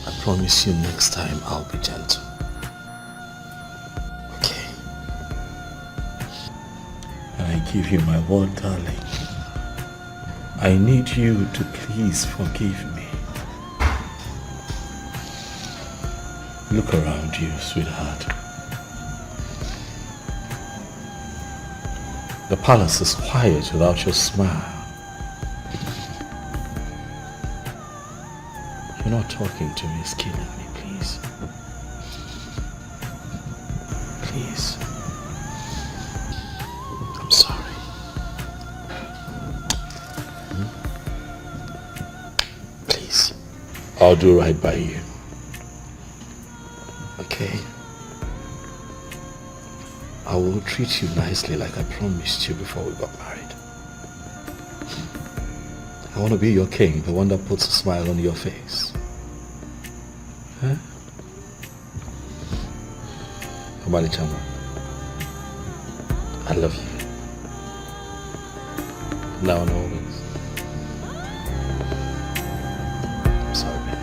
I promise you next time I'll be gentle. I give you my word, darling. I need you to please forgive me. Look around you, sweetheart. The palace is quiet without your smile. You're not talking to me, it's killing me, please. Please. I'm sorry. Please. I'll do right by you. Okay? I will treat you nicely like I promised you before we got married. I want to be your king, the one that puts a smile on your face. Huh? Omali Chama, I love you. Now and always. I'm sorry, baby.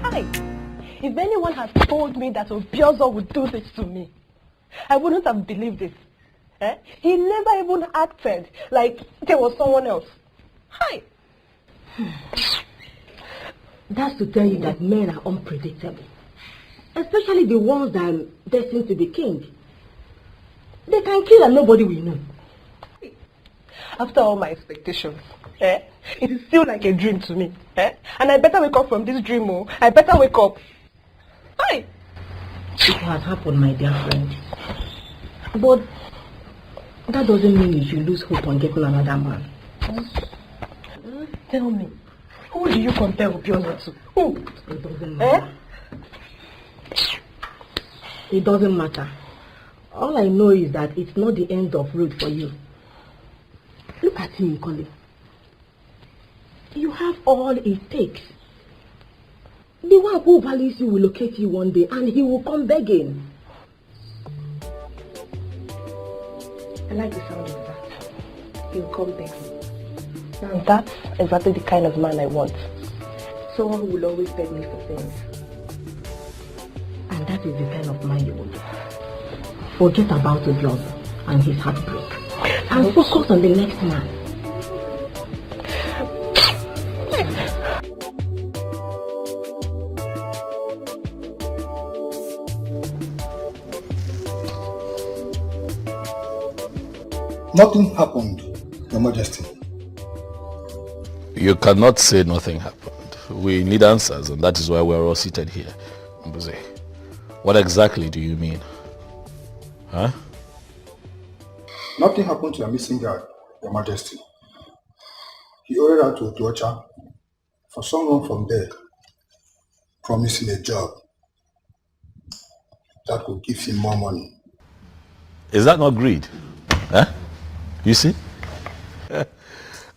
Hi. If anyone had told me that Obiozo would do this to me, I wouldn't have believed it. Eh? He never even acted like there was someone else. Hi. That's to tell you that men are unpredictable. Especially the ones that are destined to be king. They can kill and nobody will know. After all my expectations, it is still like a dream to me. And I better wake up from this dream, oh. I better wake up. Hi. It has happened, my dear friend. But that doesn't mean you should lose hope on getting another man. Tell me, who do you compare Obiozo to? Who? It doesn't matter. It doesn't matter. All I know is that it's not the end of road for you. Look at him, Colin. You have all it takes. The one who values you will locate you one day and he will come begging. I like the sound of that. He'll come begging. And that's exactly the kind of man I want. Someone who will always beg me for things. And that is the kind of man you want. Forget about Obiozo and his heartbreak. And focus on the next man. Nothing happened, Your Majesty. You cannot say nothing happened. We need answers, and that is why we're all seated here. Mbuze, what exactly do you mean? Huh? Nothing happened to a missing guard, Your Majesty. He ordered out to Otuocha for someone from there, promising a job that would give him more money. Is that not greed? Huh? You see?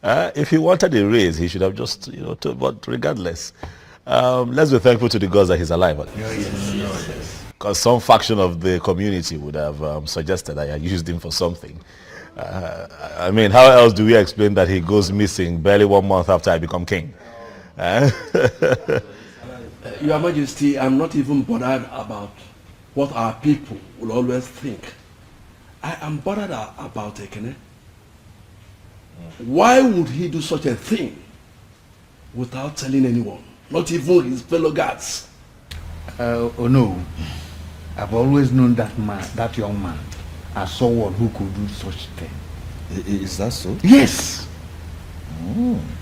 If he wanted a raise, he should have just, but regardless, let's be thankful to the gods that he's alive. Because some faction of the community would have suggested that I used him for something. I mean, how else do we explain that he goes missing barely 1 month after I become king? Your Majesty, I'm not even bothered about what our people will always think. I am bothered about Ekene. Why would he do such a thing without telling anyone, not even his fellow guards? Oh no, I've always known that young man as someone who could do such thing. Is that so? Yes.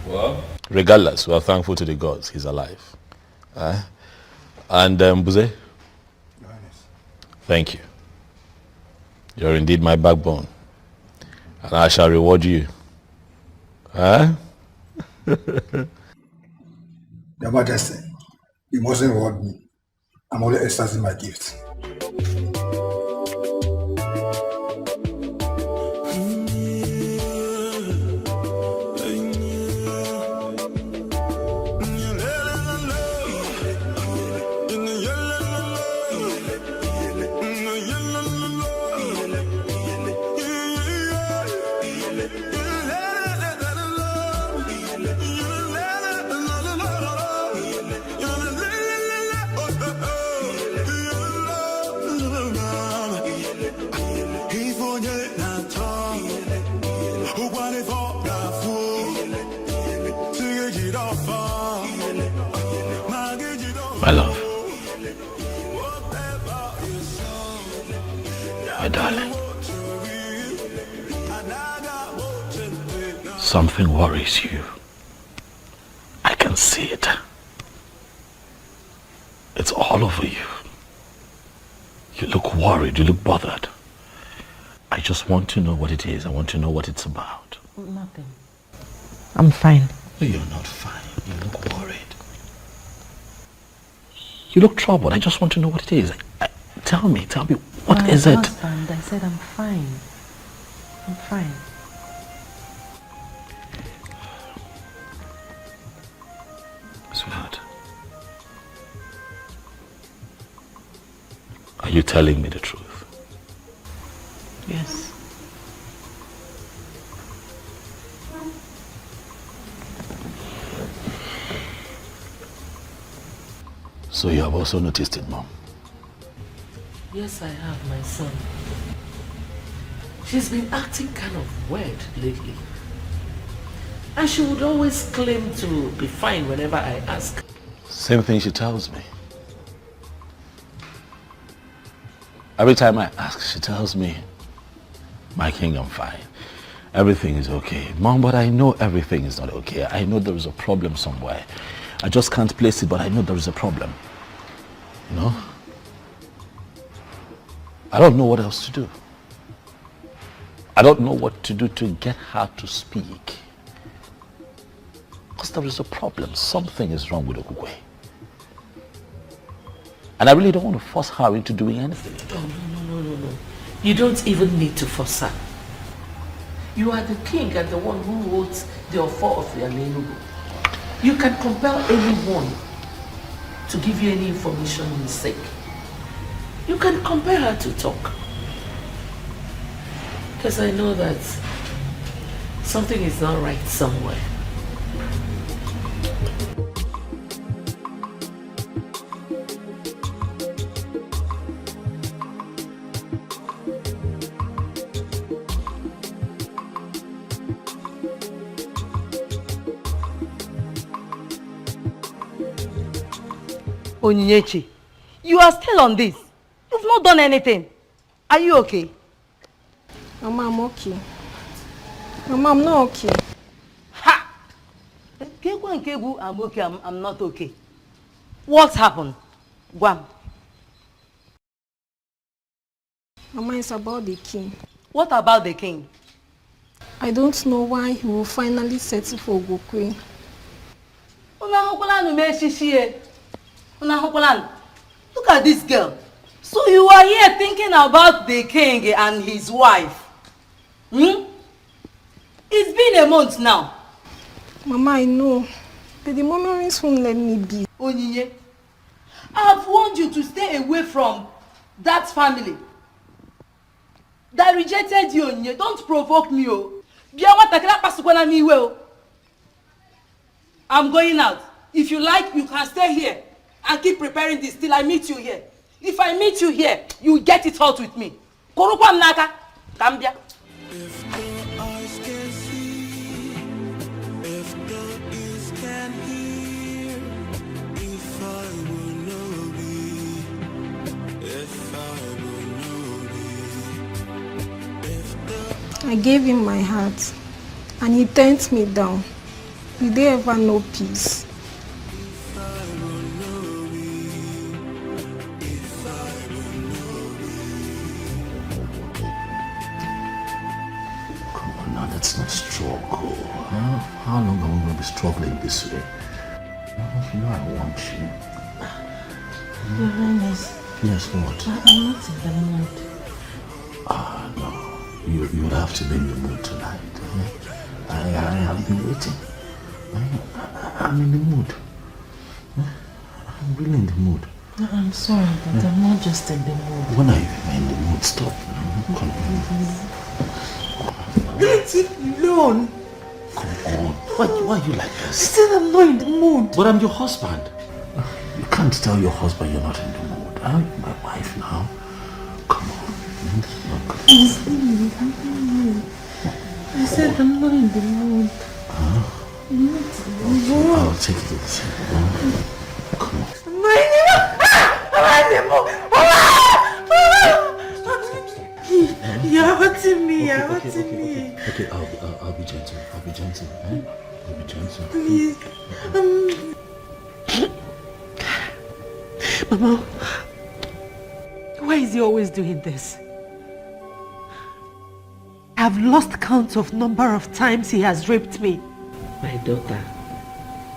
Well, regardless, we are thankful to the gods he's alive. And Buze, thank you. You're indeed my backbone, and I shall reward you. Your Majesty, you mustn't reward me. I'm only exercising my gifts. My love. My darling. Something worries you. I can see it. It's all over you. You look worried, you look bothered. I just want to know what it is. I want to know what it's about. Nothing. I'm fine. No, you're not fine. You look worried. You look troubled. I just want to know what it is. Tell me, what is it? Husband, I said I'm fine. I'm fine. Sweetheart, are you telling me the truth? Yes. So you have also noticed it, Mom? Yes, I have, my son. She's been acting kind of weird lately. And she would always claim to be fine whenever I ask. Same thing she tells me. Every time I ask, she tells me, my king, I'm fine. Everything is okay. Mom, but I know everything is not okay. I know there is a problem somewhere. I just can't place it, but I know there is a problem. You know? I don't know what else to do. I don't know what to do to get her to speak. Because there is a problem. Something is wrong with Okugwe. And I really don't want to force her into doing anything. Oh, no. You don't even need to force her. You are the king and the one who holds the authority of your name. You can compel anyone to give you any information you seek. You can compel her to talk. Because I know that something is not right somewhere. Onyinyechi, you are still on this. You've not done anything. Are you okay? Mama, I'm okay. Mama, I'm not okay. Ha! I'm okay, I'm not okay. What happened? Guam. Mama, it's about the king. What about the king? I don't know why he will finally settle for Gokwe. Look at this girl. So you are here thinking about the king and his wife. It's been a month now. Mama, I know. But the memories won't let me be. Onyinye, I have warned you to stay away from that family that rejected you, Onyinye. Don't provoke me, oh. I'm going out. If you like, you can stay here and keep preparing this till I meet you here. If I meet you here, you get it out with me. Korukwa mnaka, Kambia. If the eyes can see, if the ears can hear, if I will know thee, if I will know thee, if the... I gave him my heart and he turned me down. Will they ever know peace? Let's not struggle. How long are we going to be struggling this way? You know I want you. Your Highness. Yes, what? I'm not in the mood. No. You would have to be in the mood tonight. I have been waiting. I'm in the mood. I'm really in the mood. I'm sorry, but I'm not just in the mood. When are you in the mood? Stop. Come on. Let it alone. Come on. Why are you like this? I said I'm not in the mood. But I'm your husband. You can't tell your husband you're not in the mood. I'm my wife now. Come on. I said I'm not in the mood. I'll take it easy. Come on. You're hurting me. You're hurting me. Okay, I'll be gentle. I'll be gentle. I'll be gentle. Please. Mama, why is he always doing this? I've lost count of number of times he has raped me. My daughter,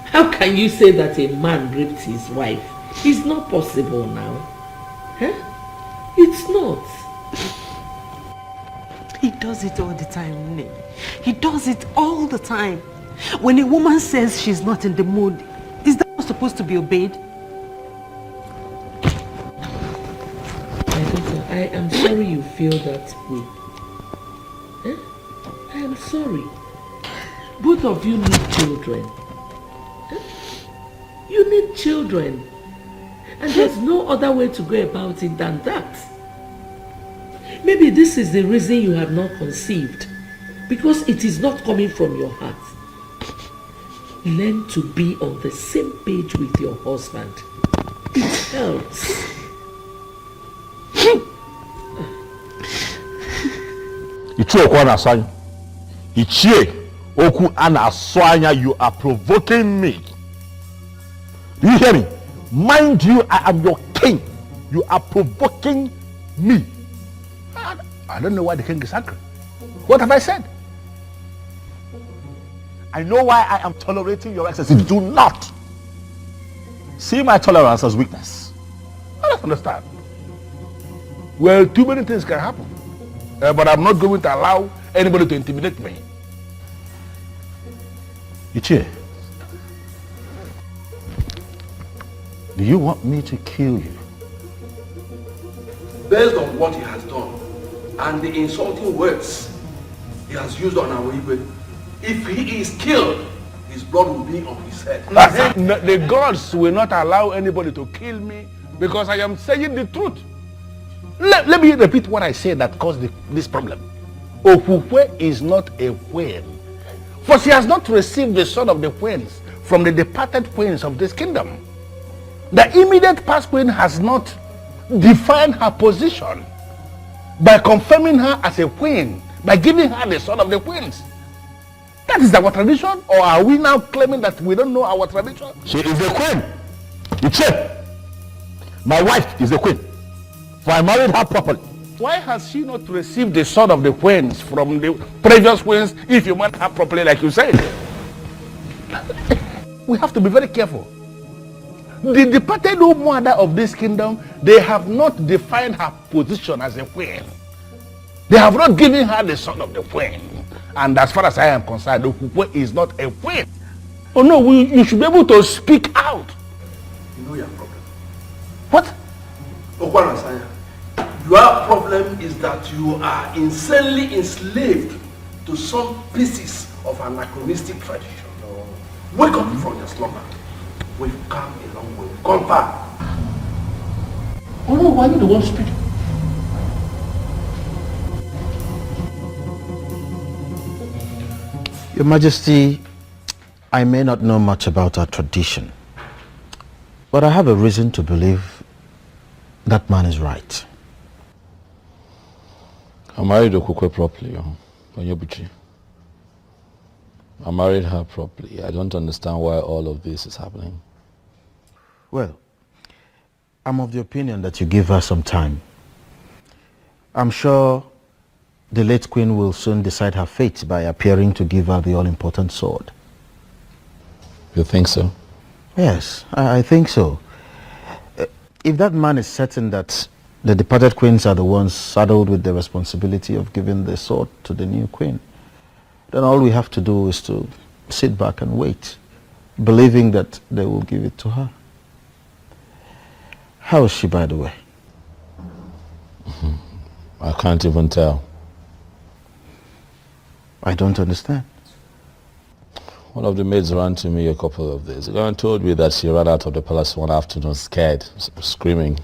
how can you say that a man raped his wife? It's not possible now. Huh? It's not. He does it all the time, Nne. He does it all the time. When a woman says she's not in the mood, is that not supposed to be obeyed? My daughter, I am sorry you feel that way. Huh? I am sorry. Both of you need children. Huh? You need children. And there's no other way to go about it than that. Maybe this is the reason you have not conceived. Because it is not coming from your heart. Learn to be on the same page with your husband. It helps. You are provoking me. Do you hear me? Mind you, I am your king. You are provoking me. I don't know why the king is angry. What have I said? I know why I am tolerating your excesses. Do not see my tolerance as weakness. I don't understand. Well, too many things can happen. But I'm not going to allow anybody to intimidate me. Ichie, do you want me to kill you? Based on what he has done and the insulting words he has used on our Igwe, if he is killed, his blood will be on his head. The gods will not allow anybody to kill me because I am saying the truth. Let me repeat what I said that caused this problem. Okukwe is not a queen, for she has not received the son of the queens from the departed queens of this kingdom. The immediate past queen has not defined her position by confirming her as a queen, by giving her the son of the queens. That is our tradition, or are we now claiming that we don't know our tradition? She is the queen. Ichie, my wife is the queen, for I married her properly. Why has she not received the son of the queens from the previous queens if you married her properly like you said? We have to be very careful. The departed mother of this kingdom, they have not defined her position as a queen. They have not given her the son of the queen. And as far as I am concerned, Okukwe is not a queen. Oh no, you should be able to speak out. You know your problem. What? Okwanasanya, your problem is that you are insanely enslaved to some pieces of anachronistic tradition. Wake up from your slumber. We've come a long way. We've gone far. Oh no, why are you the one speaking? Your Majesty, I may not know much about our tradition, but I have a reason to believe that man is right. I married Okukwe properly, Onyebuchi. I married her properly. I don't understand why all of this is happening. Well, I'm of the opinion that you give her some time. I'm sure the late queen will soon decide her fate by appearing to give her the all-important sword. You think so? Yes, I think so. If that man is certain that the departed queens are the ones saddled with the responsibility of giving the sword to the new queen, then all we have to do is to sit back and wait, believing that they will give it to her. How is she, by the way? I can't even tell. I don't understand. One of the maids ran to me a couple of days ago and told me that she ran out of the palace one afternoon scared, screaming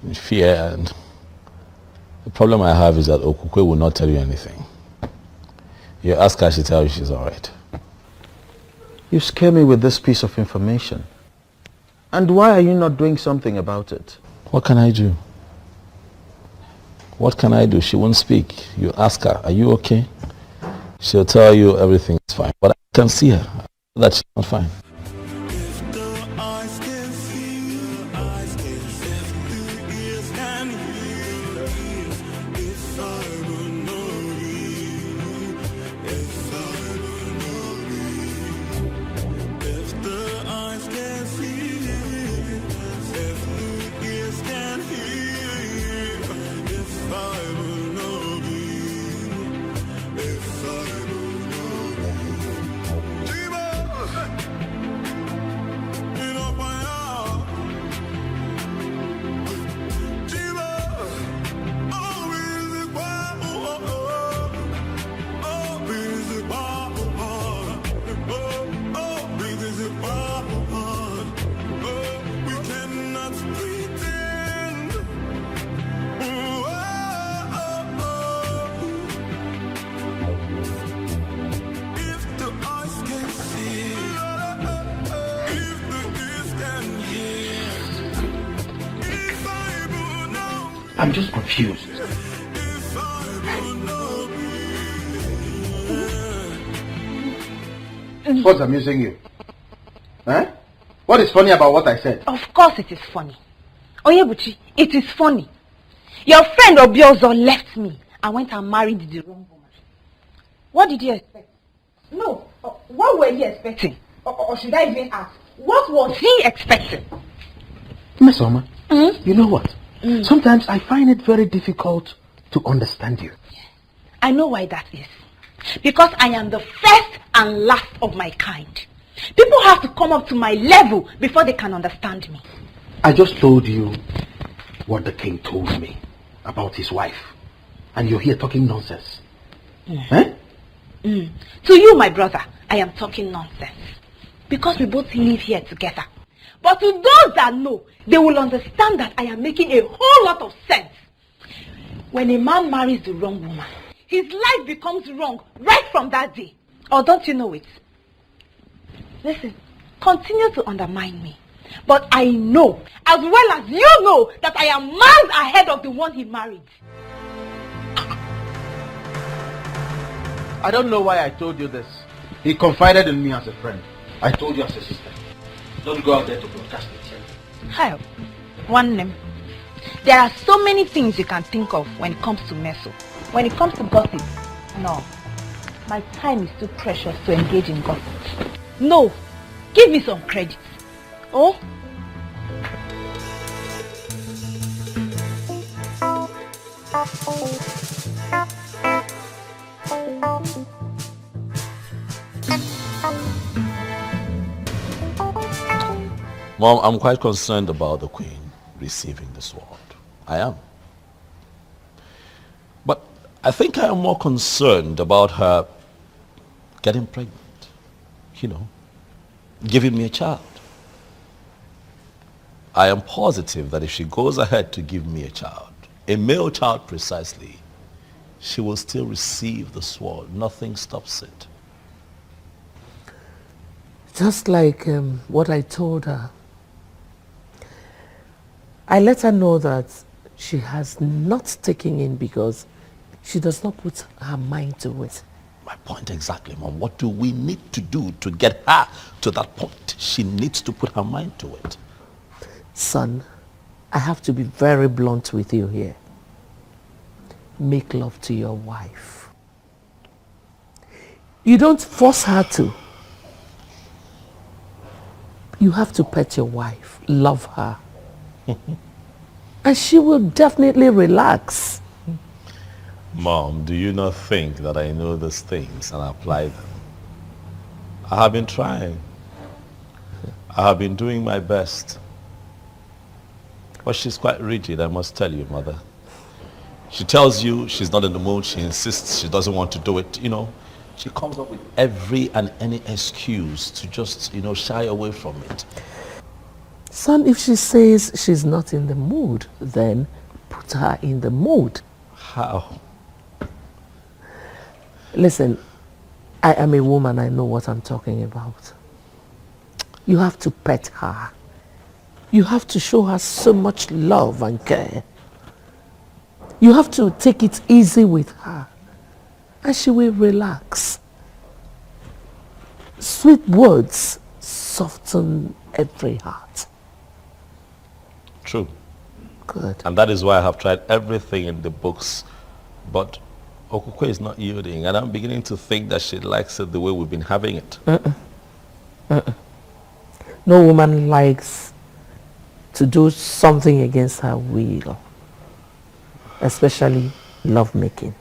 in fear. And the problem I have is that Okukwe will not tell you anything. You ask her, she tells you she's all right. You scare me with this piece of information. And why are you not doing something about it? What can I do? What can I do? She won't speak. You ask her, are you okay? She'll tell you everything is fine. But I can see her, that she's not fine. I'm just confused. What's amusing you? Huh? What is funny about what I said? Of course it is funny. Oyebuchi, it is funny. Your friend Obiozo left me and went and married the wrong woman. What did you expect? No, what were you expecting? Or should I even ask? What was he expecting? Miss Oma, you know what? Sometimes I find it very difficult to understand you. I know why that is. Because I am the first and last of my kind. People have to come up to my level before they can understand me. I just told you what the king told me about his wife. And you're here talking nonsense. Eh? To you, my brother, I am talking nonsense. Because we both live here together. But to those that know, they will understand that I am making a whole lot of sense. When a man marries the wrong woman, his life becomes wrong right from that day. Or don't you know it? Listen, continue to undermine me. But I know, as well as you know, that I am miles ahead of the one he married. I don't know why I told you this. He confided in me as a friend. I told you as a sister. Don't go out there to broadcast it. Hi, one name. There are so many things you can think of when it comes to meso. When it comes to gossip, no. My time is too precious to engage in gossip. No, give me some credit. Oh? Mom, I'm quite concerned about the Queen receiving the sword. I am. But I think I am more concerned about her getting pregnant. You know, giving me a child. I am positive that if she goes ahead to give me a child, a male child precisely, she will still receive the sword. Nothing stops it. Just like what I told her. I let her know that she has not taken in because she does not put her mind to it. My point exactly, Mom. What do we need to do to get her to that point? She needs to put her mind to it. Son, I have to be very blunt with you here. Make love to your wife. You don't force her to. You have to pet your wife, love her. And she will definitely relax. Mom, do you not think that I know these things and apply them? I have been trying. I have been doing my best. But she's quite rigid, I must tell you, Mother. She tells you she's not in the mood. She insists she doesn't want to do it, you know. She comes up with every and any excuse to just, you know, shy away from it. Son, if she says she's not in the mood, then put her in the mood. How? Listen, I am a woman. I know what I'm talking about. You have to pet her. You have to show her so much love and care. You have to take it easy with her. And she will relax. Sweet words soften every heart. True. Good. And that is why I have tried everything in the books. But Okukwe is not yielding. And I'm beginning to think that she likes it the way we've been having it. No woman likes to do something against her will. Especially lovemaking.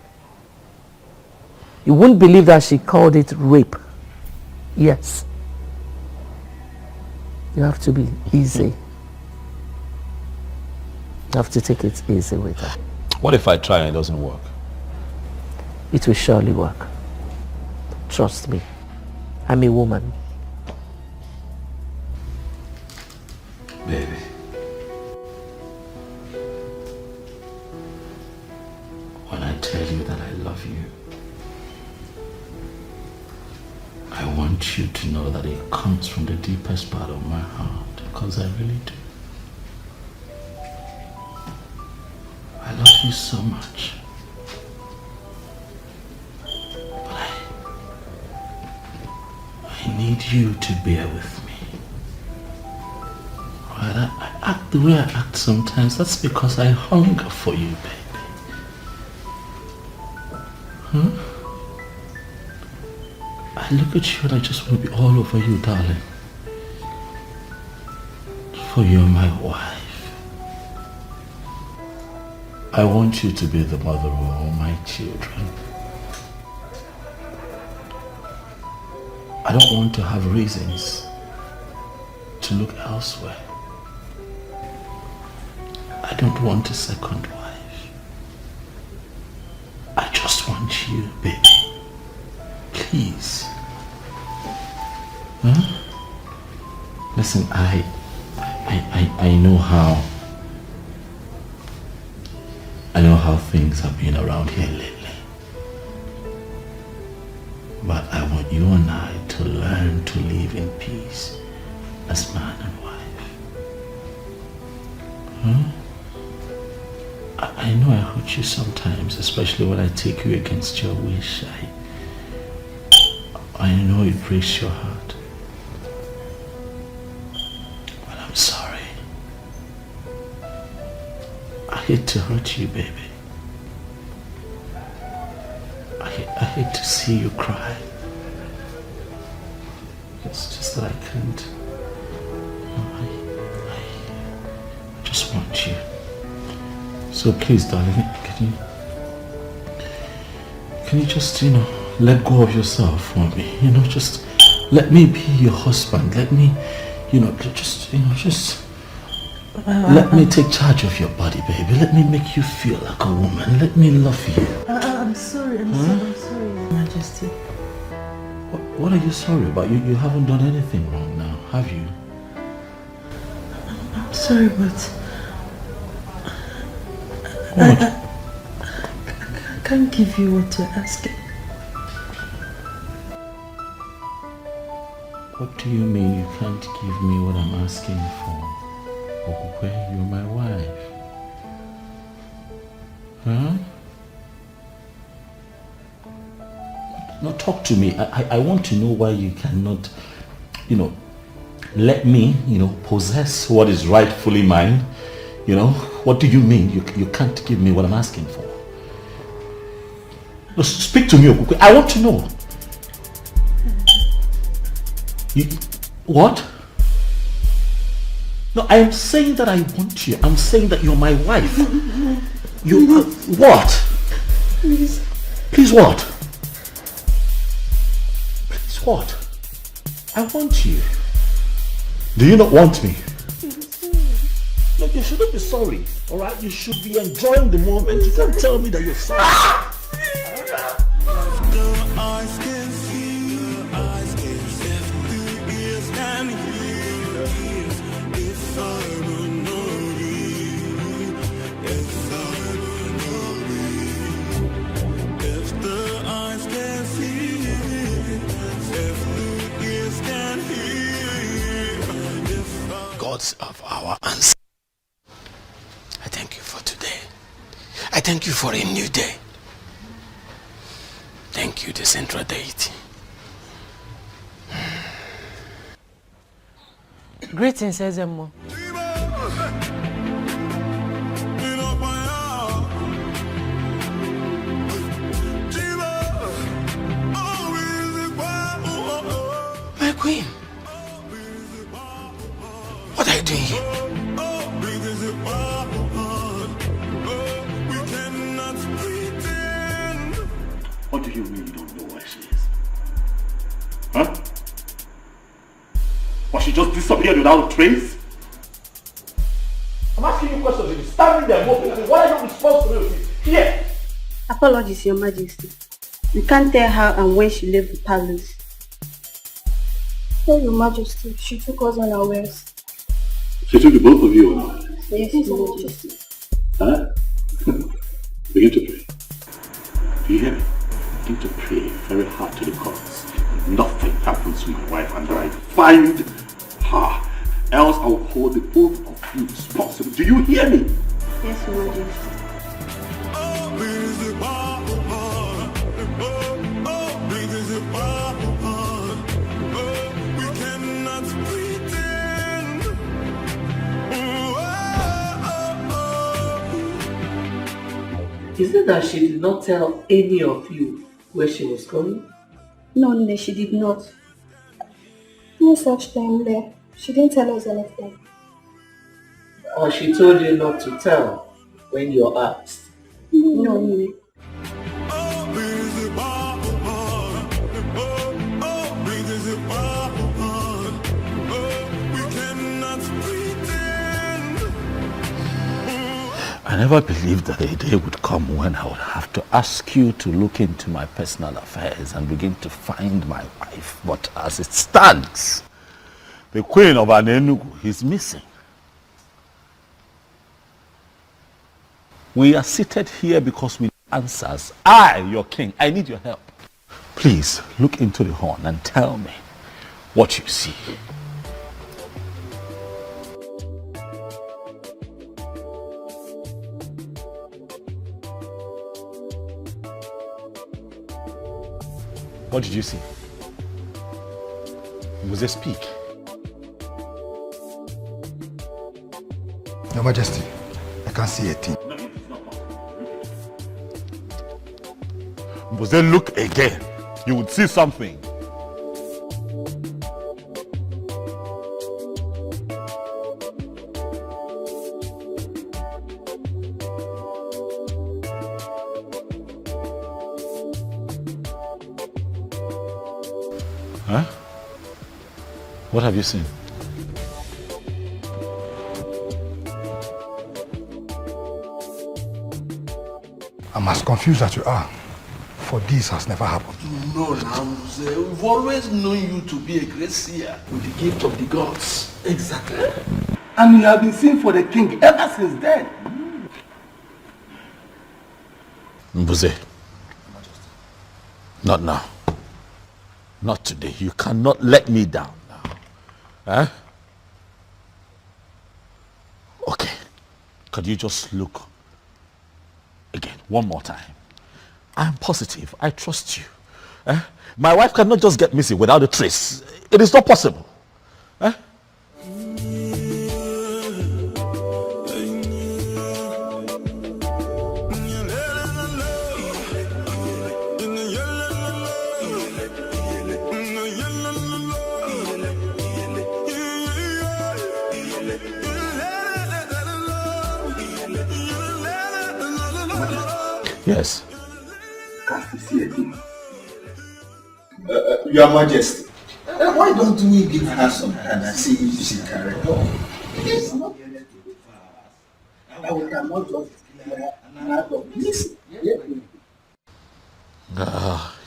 You wouldn't believe that she called it rape. Yes. You have to be easy. You have to take it easy with her. What if I try and it doesn't work? It will surely work. Trust me. I'm a woman. Baby. When I tell you that I love you, I want you to know that it comes from the deepest part of my heart, because I really do. I you so much. But I need you to bear with me. Alright, I act the way I act sometimes. That's because I hunger for you, baby. Huh? I look at you and I just want to be all over you, darling. For you're my wife. I want you to be the mother of all my children. I don't want to have reasons to look elsewhere. I don't want a second wife. I just want you, baby. Please. Huh? Listen, I know how things have been around here lately. But I want you and I to learn to live in peace as man and wife. Huh? I know I hurt you sometimes, especially when I take you against your wish. I know it breaks your heart. But I'm sorry. I hate to hurt you, baby. I hate to see you cry. It's just that I can't. I just want you. So please, darling, can you just, let go of yourself for me? Just let me be your husband. Let me, let me take charge of your body, baby. Let me make you feel like a woman. Let me love you. I'm sorry. I'm sorry, Your Majesty. What are you sorry about? You haven't done anything wrong now, have you? I'm sorry, but what? I can't give you what you're asking. What do you mean you can't give me what I'm asking for? Okukwe, you're my wife. Huh? Now talk to me. I want to know why you cannot, let me, possess what is rightfully mine. What do you mean you can't give me what I'm asking for? No, speak to me, Okukwe. I want to know. What? No, I am saying that I want you. I'm saying that you're my wife. You what? Please. Please what? Please what? I want you. Do you not want me? No, you shouldn't be sorry. Alright? You should be enjoying the moment. You can't tell me that you're sorry. Gods of our ancestors, I thank you for today. I thank you for a new day. Thank you, the central deity. Greetings, Ezemo. My queen, what are you doing here? What do you mean you don't know where she is? Huh? Or she just disappeared without a trace? I'm asking you questions. You're standing there moving. Why are you responsible to me? Here! Apologies, Your Majesty. We can't tell how and when she left the palace. Tell Your Majesty, she took us unawares. She took the both of you on. Yes, Your Majesty. Huh? Begin to pray. Do you hear me? Begin to pray very hard to the gods. Nothing happens to my wife until I find her. Else I will hold the both of you responsible. Do you hear me? Yes, Your Majesty. Is it that she did not tell any of you where she was going? No, Nne, she did not. No such thing there. She didn't tell us anything. Or she told you not to tell when you're asked? No, Nne. I never believed that a day would come when I would have to ask you to look into my personal affairs and begin to find my wife. But as it stands, the queen of Anenugu is missing. We are seated here because we need answers. I, your king, I need your help. Please look into the horn and tell me what you see. What did you see? Was it speak? Your Majesty, I can't see a thing. Was they look again? You would see something. Huh? What have you seen? I'm as confused as you are, for this has never happened. No, Namze, we've always known you to be a great seer with the gift of the gods. Exactly. And you have been seen for the king ever since then. Mbuze, not now. Not today. You cannot let me down now. Huh? Okay. Could you just look again, one more time? I'm positive. I trust you. My wife cannot just get missing without a trace. It is not possible. Yes. Can't see a thing. Your Majesty, why don't we give her some time and see if she can recover? Yes. We cannot just out of this.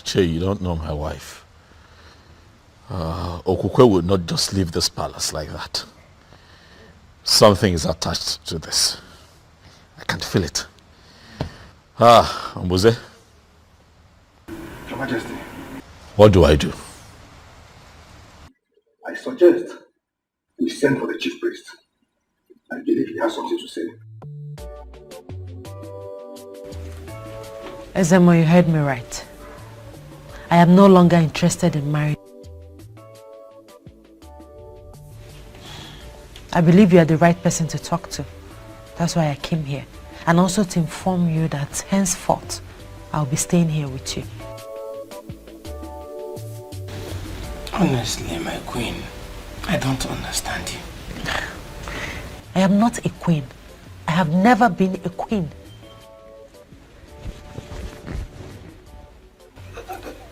Che, you don't know my wife. Okukwe would not just leave this palace like that. Something is attached to this. I can feel it. Mbuze. Your Majesty. What do I do? I suggest we send for the chief priest. I believe he has something to say. Ezemo, you heard me right. I am no longer interested in marriage. I believe you are the right person to talk to. That's why I came here. And also to inform you that henceforth, I'll be staying here with you. Honestly, my queen, I don't understand you. I am not a queen. I have never been a queen.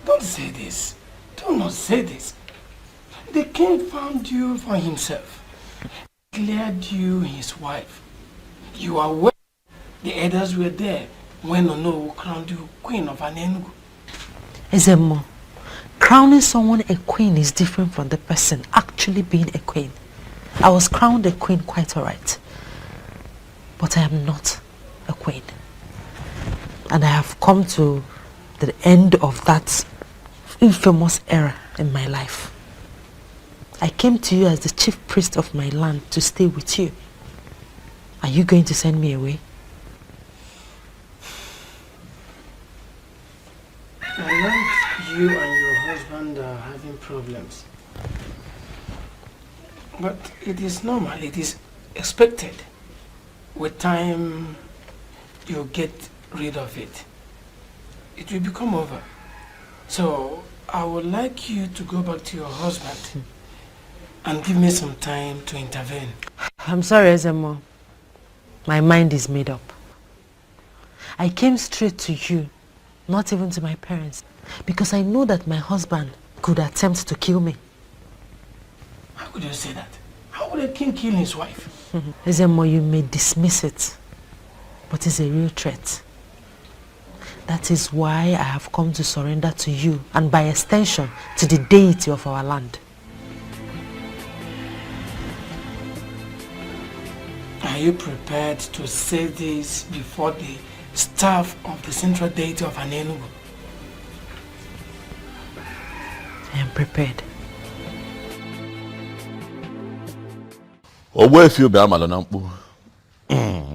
Don't say this. Do not say this. The king found you for himself. Declared you his wife. You are well. The elders were there when Ono crowned you queen of Anenugu. Ezemo, crowning someone a queen is different from the person actually being a queen. I was crowned a queen quite alright. But I am not a queen. And I have come to the end of that infamous era in my life. I came to you as the chief priest of my land to stay with you. Are you going to send me away? I know you and your husband are having problems. But it is normal, it is expected. With time, you get rid of it, it will become over. So I would like you to go back to your husband and give me some time to intervene. I'm sorry, Ezemo. My mind is made up. I came straight to you, not even to my parents, because I know that my husband could attempt to kill me. How could you say that? How would a king kill his wife? Ezemo, you may dismiss it, but it's a real threat. That is why I have come to surrender to you, and by extension, to the deity of our land. Are you prepared to say this before the staff of the central deity of Anenugu? I am prepared.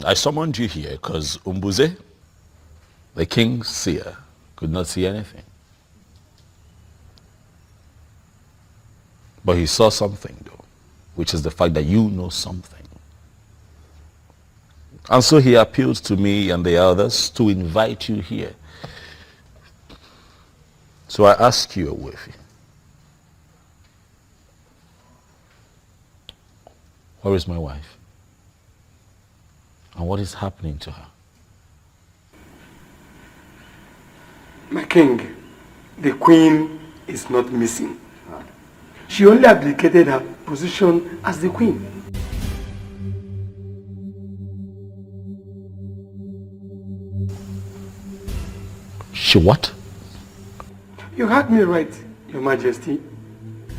I summoned you here because Umbuze, the king's seer, could not see anything. But he saw something though, which is the fact that you know something. And so he appealed to me and the others to invite you here. So I ask you, Owefi, where is my wife? And what is happening to her? My king, the queen is not missing. She only abdicated her position as the queen. She what? You heard me right, Your Majesty.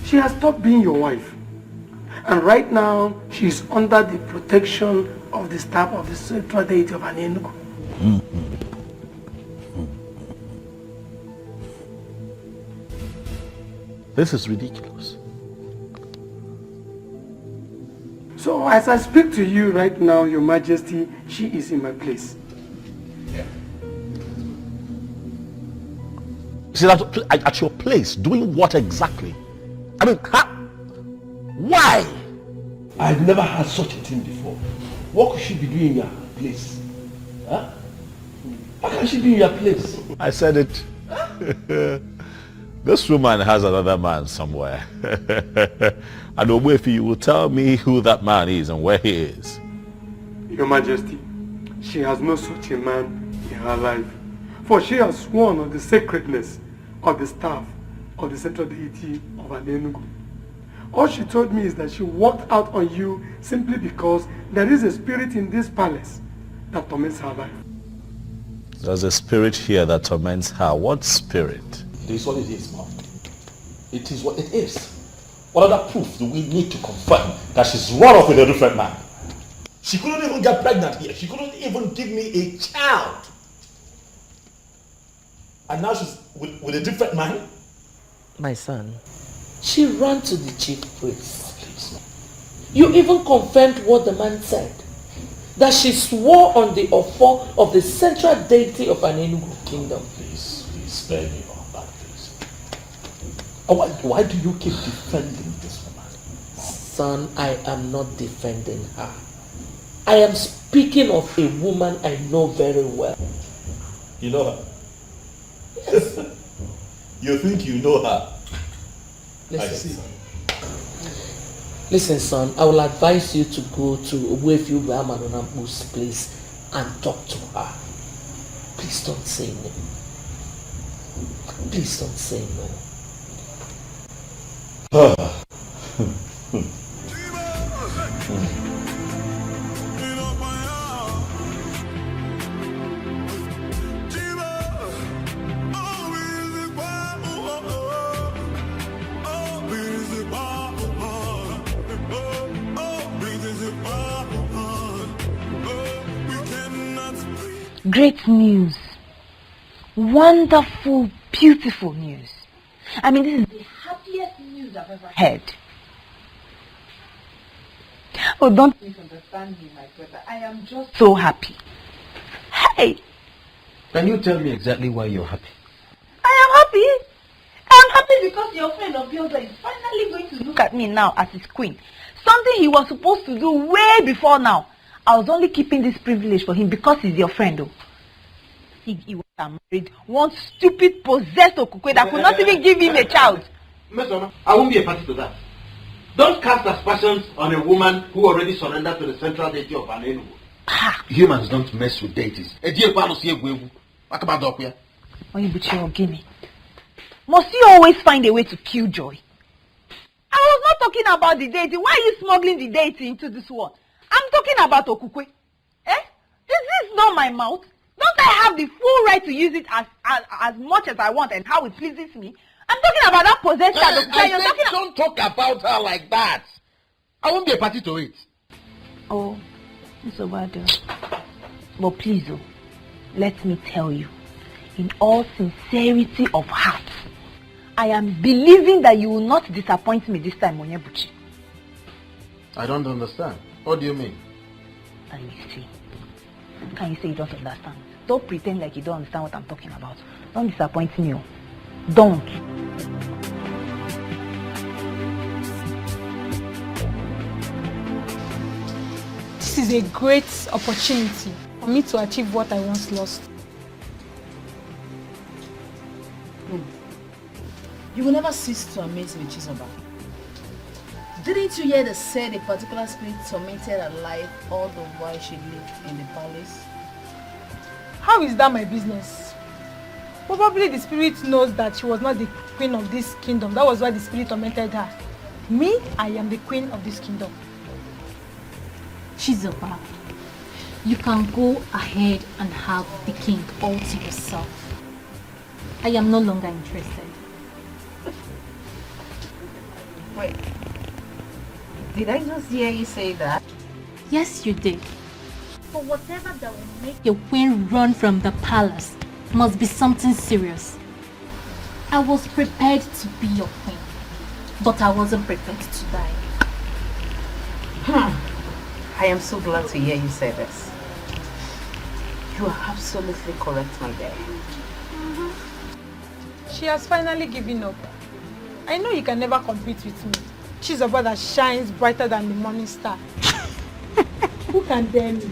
She has stopped being your wife. And right now, she is under the protection of the staff of the central deity of Anenugu. This is ridiculous. So as I speak to you right now, Your Majesty, she is in my place. She's at your place, doing what exactly? I mean, why? I've never had such a thing before. What could she be doing in your place? Huh? How can she be in your place? I said it. This woman has another man somewhere. And Owefi, you will tell me who that man is and where he is. Your Majesty, she has no such a man in her life. For she has sworn on the sacredness of the staff of the central deity of Anenugu. All she told me is that she walked out on you simply because there is a spirit in this palace that torments her life. There's a spirit here that torments her. What spirit? It is what it is, Mom. It is what it is. What other proof do we need to confirm that she's run off with a different man? She couldn't even get pregnant here. She couldn't even give me a child. And now she's with a different man? My son, she ran to the chief priest. Please. You even confirmed what the man said. That she swore on the offer of the central deity of an Enugu kingdom. Please spare me all that, please. Why do you keep defending this woman? Son, I am not defending her. I am speaking of a woman I know very well. You know her? Yes. You think you know her? Listen, listen, son, I will advise you to go to Owefi Madona's place and talk to her. Please don't say no. Please don't say no. Great news. Wonderful, beautiful news. I mean, this is the happiest news I've ever heard. Oh, don't misunderstand me, my brother. I am just so happy. Hey! Can you tell me exactly why you're happy? I am happy. I'm happy because your friend Obioza is finally going to look at me now as his queen. Something he was supposed to do way before now. I was only keeping this privilege for him because he's your friend, though. if he was married one stupid possessed Okukwe that could not even give him a child. Mesoma, I won't be a party to that. Don't cast aspersions on a woman who already surrendered to the central deity of Anenu. Humans don't mess with deities. Must you always find a way to kill joy? I was not talking about the deity. Why are you smuggling the deity into this one? I'm talking about Okukwe. Eh? Is this not my mouth? Don't I have the full right to use it as much as I want and how it pleases me? I'm talking about that possessed child. Don't talk about her like that. I won't be a party to it. Oh, it's so bad. But please, let me tell you, in all sincerity of heart, I am believing that you will not disappoint me this time, Onyebuchi. I don't understand. What do you mean? Let me see. Can you say you don't understand? Don't pretend like you don't understand what I'm talking about. Don't disappoint me. Don't. This is a great opportunity for me to achieve what I once lost. You will never cease to amaze me, Chizoba. Didn't you hear they said a particular spirit tormented her life all the while she lived in the palace? How is that my business? Probably the spirit knows that she was not the queen of this kingdom. That was why the spirit tormented her. Me, I am the queen of this kingdom. Chizoba, you can go ahead and have the king all to yourself. I am no longer interested. Wait. Did I just hear you say that? Yes, you did. For whatever that will make your queen run from the palace must be something serious. I was prepared to be your queen, but I wasn't prepared to die. I am so glad to hear you say this. You are absolutely correct, my dear. She has finally given up. I know you can never compete with me. She's a bird that shines brighter than the morning star. Who can dare me?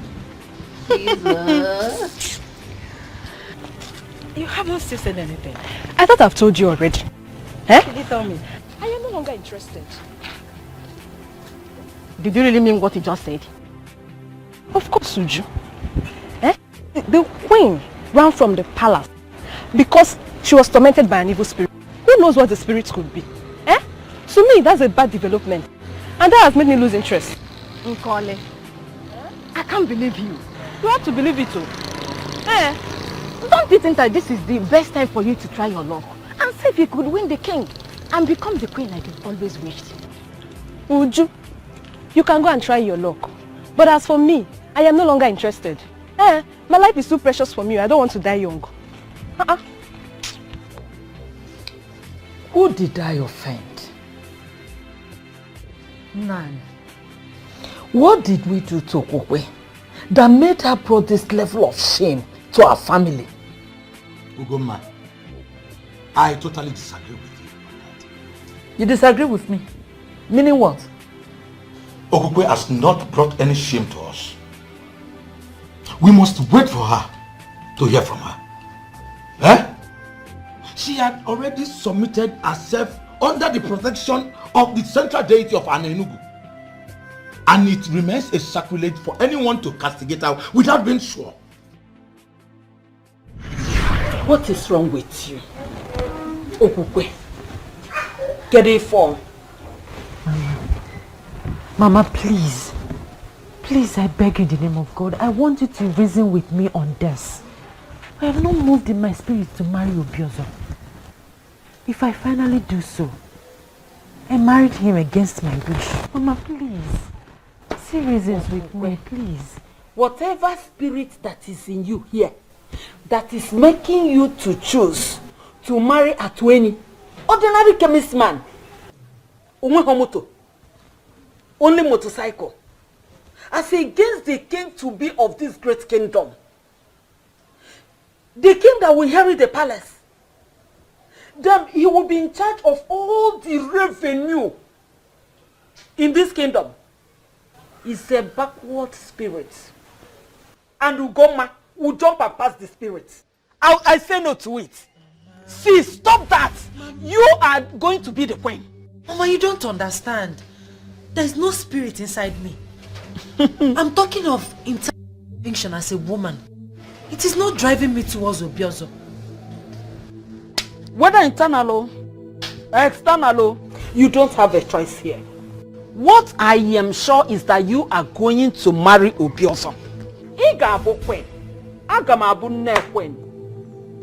Jesus. You haven't still said anything. I thought I've told you already. Eh? Did you tell me? I am no longer interested. Did you really mean what you just said? Of course, Suju. Eh? The queen ran from the palace because she was tormented by an evil spirit. Who knows what the spirit could be? Eh? To me, that's a bad development. And that has made me lose interest. Nkole, I can't believe you. You have to believe it too. eh? Don't you think that this is the best time for you to try your luck and see if you could win the king and become the queen like you've always wished? Uju, you can go and try your luck. But as for me, I am no longer interested. My life is too precious for me. I don't want to die young. Who did I offend? None. What did we do to Okukwe that made her brought this level of shame to our family? Ugoma, I totally disagree with you on that. You disagree with me? Meaning what? Okukwe has not brought any shame to us. We must wait for her to hear from her. Eh? She had already submitted herself under the protection of the central deity of Anenugu. And it remains a sacrilege for anyone to castigate her without being sure. What is wrong with you? Okukwe, get it for. Mama, please. Please, I beg you in the name of God. I want you to reason with me on this. I have not moved in my spirit to marry Obiozo. If I finally do so, I married him against my wish. Mama, please. See reasons with me, please. Whatever spirit that is in you here, that is making you to choose to marry a 20 ordinary chemist man, only motorcycle, as against the king to be of this great kingdom, the king that will inherit the palace, then he will be in charge of all the revenue in this kingdom. Is a backward spirit, and Ugoma will jump past the spirit. I say no to it. See, stop that. You are going to be the queen. Mama, you don't understand. There's no spirit inside me. I'm talking of internal conviction as a woman. It is not driving me towards Obiozo. Whether internal or external, you don't have a choice here. What I am sure is that you are going to marry Obiozo. Iga abu queen. Aga abu ne queen.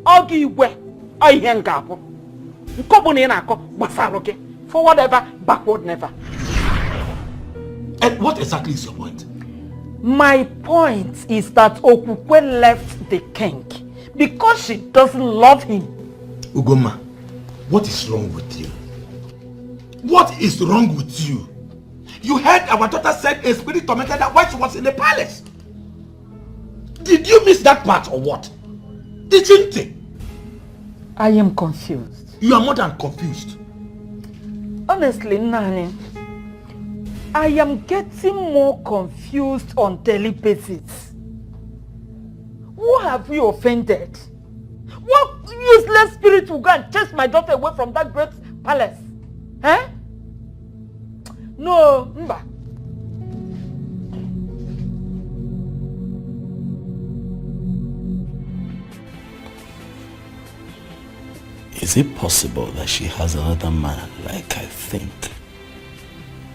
Ogi igwe. Oihe nga abu. Nkobu ni na-akọ gbasara gị. Forward ever, backward never. And what exactly is your point? My point is that Okukwe left the king because she doesn't love him. Ugoma, what is wrong with you? What is wrong with you? You heard our daughter said a spirit tormented her while she was in the palace. Did you miss that part or what? Didn't you? I am confused. You are more than confused. Honestly, Nani, I am getting more confused on daily basis. Who have we offended? What useless spirit will go and chase my daughter away from that great palace? Eh? No, Mba. Is it possible that she has another man like I think?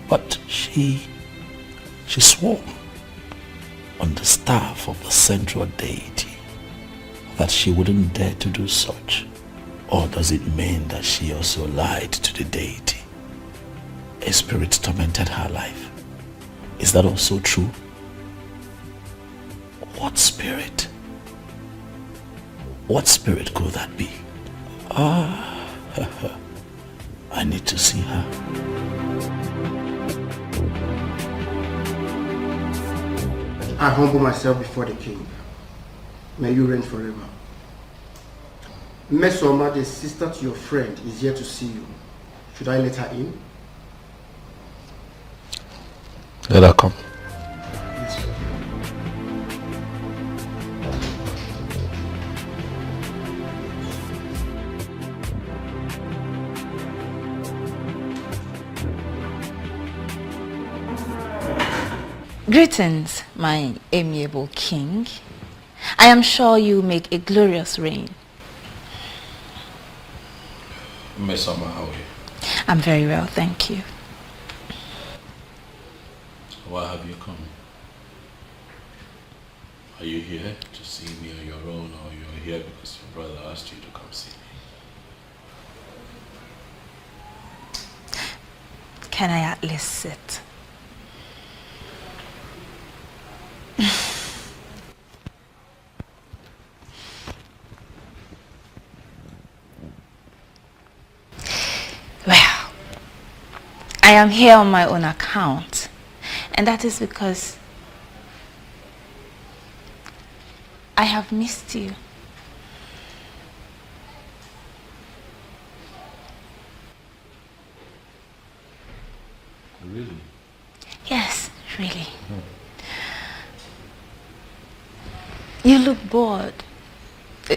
But she swore on the staff of the central deity that she wouldn't dare to do such. Or does it mean that she also lied to the deity? A spirit tormented her life. Is that also true? What spirit? What spirit could that be? Ah, I need to see her. I humble myself before the king. May you reign forever. Mesoma, the sister to your friend, is here to see you. Should I let her in? Let her come. Yes, sir. Greetings, my amiable king. I am sure you make a glorious reign. Mesoma, how are you? I'm very well, thank you. Why have you come? Are you here to see me on your own, or you're here because your brother asked you to come see me? Can I at least sit? Well, I am here on my own account, and that is because I have missed you. Really? Yes, really. You look bored.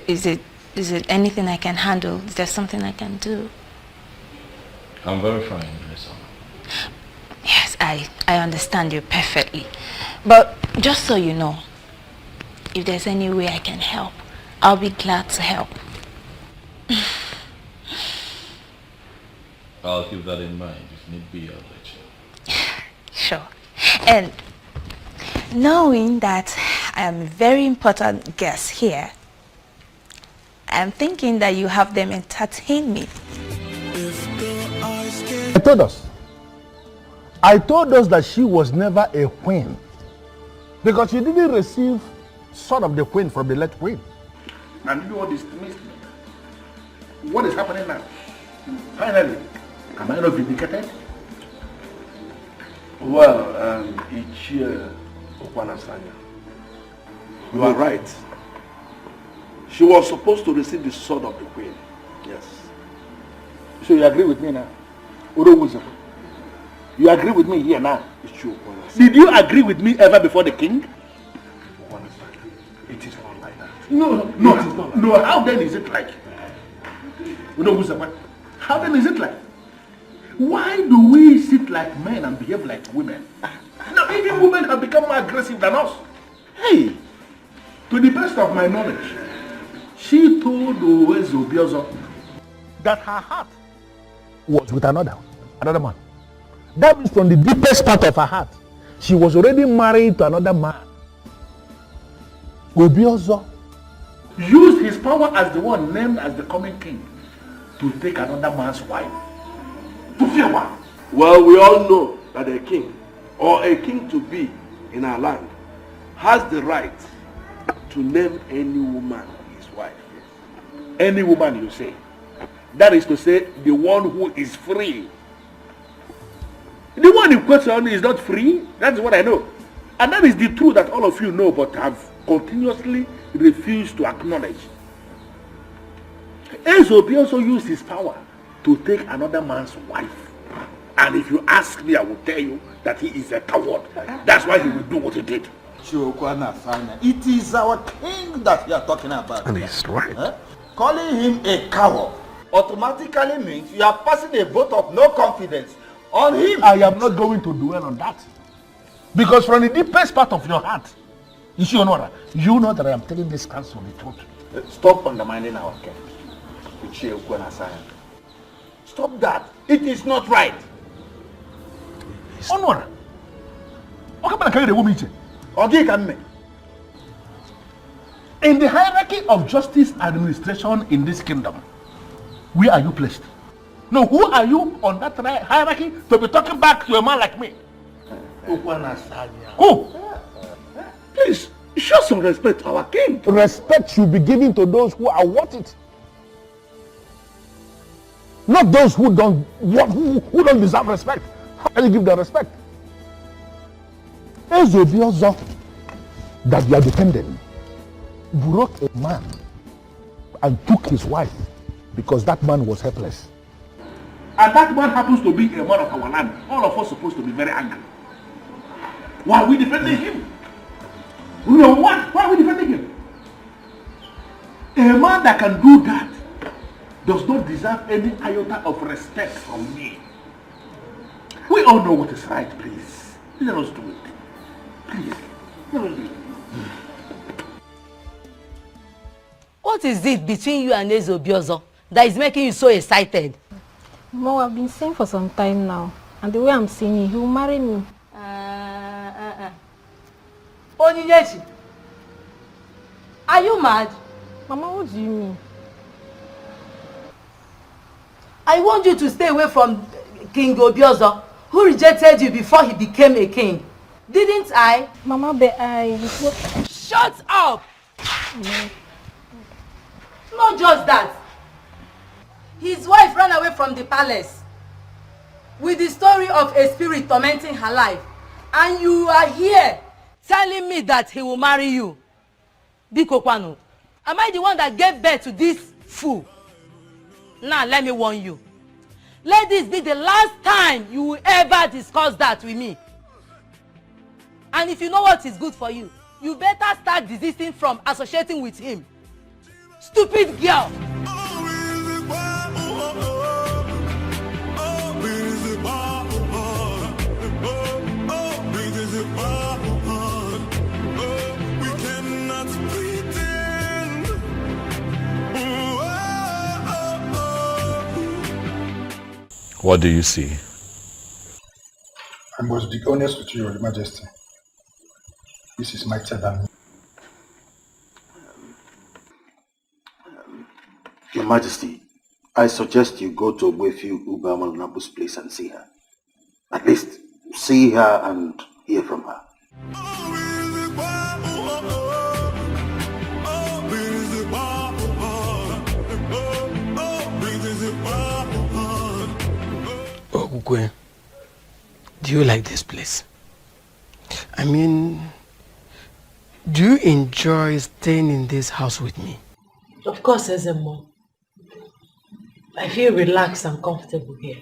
Is it anything I can handle? Is there something I can do? I'm very fine, Mesoma. Yes, I understand you perfectly. But just so you know, if there's any way I can help, I'll be glad to help. I'll keep that in mind. If need be, I'll let you. Sure. And knowing that I am a very important guest here, I'm thinking that you have them entertain me. I told us that she was never a queen because she didn't receive son of the queen from the late queen. And you know what is happening now? Finally, am I not vindicated? Well, Ichie Okwanasanya, you are right. She was supposed to receive the sword of the queen. Yes. So you agree with me now? You agree with me here now? It's true. Did you agree with me ever before the king? It is not like that. No, it is not like that. No, how then is it like? You know who's the man? How then is it like? Why do we sit like men and behave like women? No, even women have become more aggressive than us. Hey, to the best of my knowledge, she told Obiozo that her heart was with another man. That means from the deepest part of her heart, she was already married to another man. Obiozo used his power as the one named as the coming king to take another man's wife. To fear what? Well, we all know that a king or a king to be in our land has the right to name any woman his wife. Any woman, you say? That is to say, the one who is free. The one in question is not free. That's what I know. And that is the truth that all of you know but have continuously refused to acknowledge. Ezobi also used his power to take another man's wife. And if you ask me, I will tell you that he is a coward. That's why he will do what he did. It is our king that you are talking about. And he's right. Huh? Calling him a coward automatically means you are passing a vote of no confidence on him. I am not going to dwell on that. Because from the deepest part of your heart, you know that I am telling this council the truth. Stop undermining our king. Stop that. It is not right. Honor. In the hierarchy of justice administration in this kingdom, where are you placed? No, who are you on that hierarchy to be talking back to a man like me? Who? Please, show some respect to our king. Respect should be given to those who are worth it. Not those who don't deserve respect. How can you give them respect? Ezobiozo that you are defending broke a man and took his wife because that man was helpless. And that man happens to be a man of our land. All of us are supposed to be very angry. Why are we defending him? You know what? Why are we defending him? A man that can do that does not deserve any iota of respect from me. We all know what is right, please. Let us do it. Please. Let us do it. What is it between you and Ezobiozo that is making you so excited? Mom, I've been saying for some time now, and the way I'm seeing him, he will marry me. Onyinyechi, are you mad? Mama, what do you mean? I want you to stay away from King Obiozo, who rejected you before he became a king. Didn't I? Mama, but Shut up! Not just that. His wife ran away from the palace with the story of a spirit tormenting her life. And you are here telling me that he will marry you. Biko Kwano, am I the one that gave birth to this fool? Now let me warn you. Let this be the last time you will ever discuss that with me. And if you know what is good for you, you better start desisting from associating with him. Stupid girl! What do you see? I must be honest with you, Your Majesty. This is mightier than me. Your Majesty, I suggest you go to Wefiu Ubamalunabu's place and see her. At least see her and hear from her. Ogwe, do you like this place? I mean, do you enjoy staying in this house with me? Of course, Ezemo. I feel relaxed and comfortable here.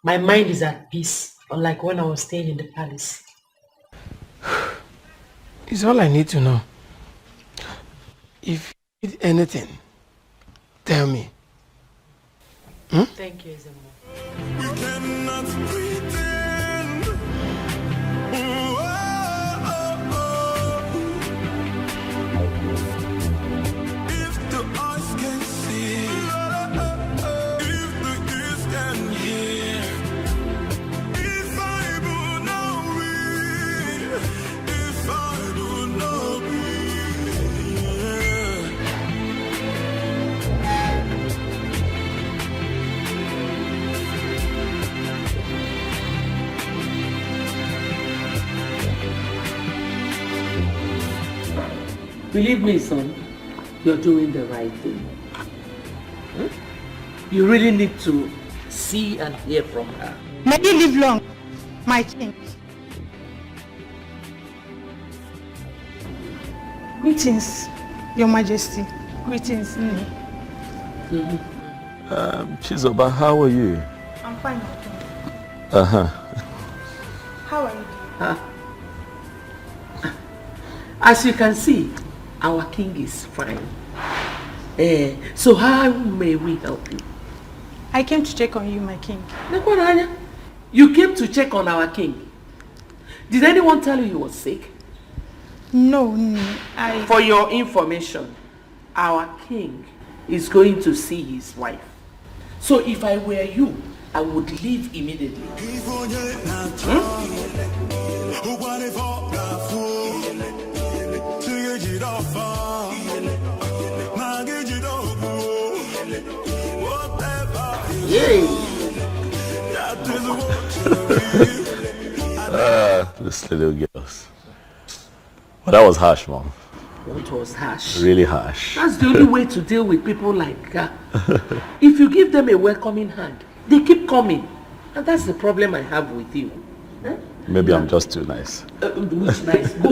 My mind is at peace, unlike when I was staying in the palace. It's all I need to know. If you need anything, tell me. Thank you, Ezemo. We cannot pretend. If the eyes can see, if the ears can hear, if I do not read, if I do not Believe me, son, you're doing the right thing. You really need to see and hear from her. May you live long, my king. Greetings, your majesty. Greetings, Nini. Chizoba, how are you? I'm fine, my king. How are you doing? As you can see, our king is fine. So how may we help you? I came to check on you, my king. You came to check on our king. Did anyone tell you he was sick? No, For your information, our king is going to see his wife. So if I were you, I would leave immediately. This little girls. Well, that was harsh, Mom. What was harsh? Really harsh. That's the only way to deal with people like that. If you give them a welcoming hand, they keep coming. And that's the problem I have with you. Maybe I'm just too nice. Which nice? Go.